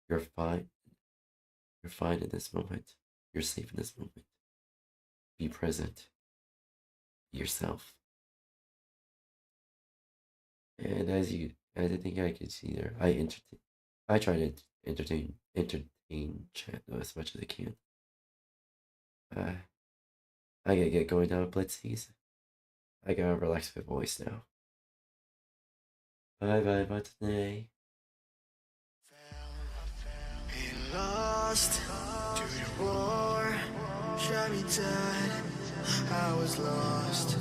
you're fine. You're fine in this moment. You're safe in this moment. Be present. Be yourself. And as I think I can see there, I try to entertain chat as much as I can. I gotta get going down Blitzies. I gotta relax my voice now. Bye today. lost to the war, shot me dead. I was lost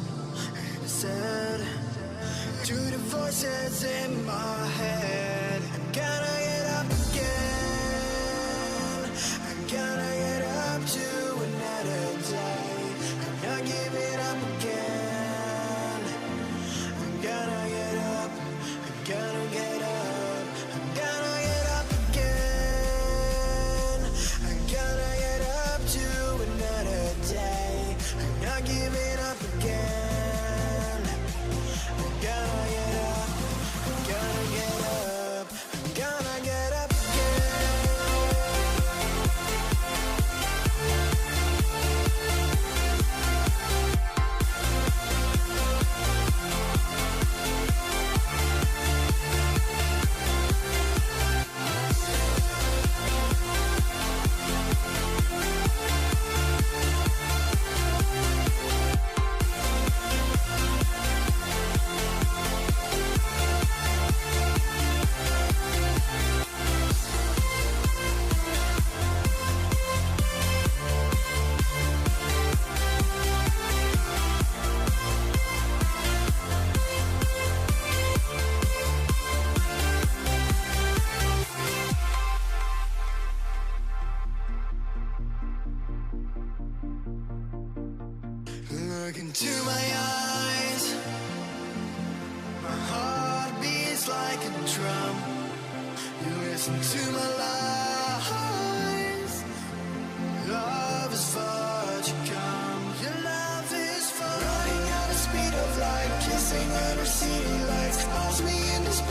and sad to the voices in my head. I'm gonna get up again. I'm gonna get up to another day. I'm not giving up again. I'm gonna get up. I'm gonna get up. I'm gonna get up again. I'm gonna get up to another day. I'm not giving up again. I'm gonna get up. I'm gonna get up. I'm gonna get up Look into my eyes. My heart beats like a drum. You listen to my lies. Love is far to come. Your love is far. Running at the speed of light, kissing under city lights. Calls me in this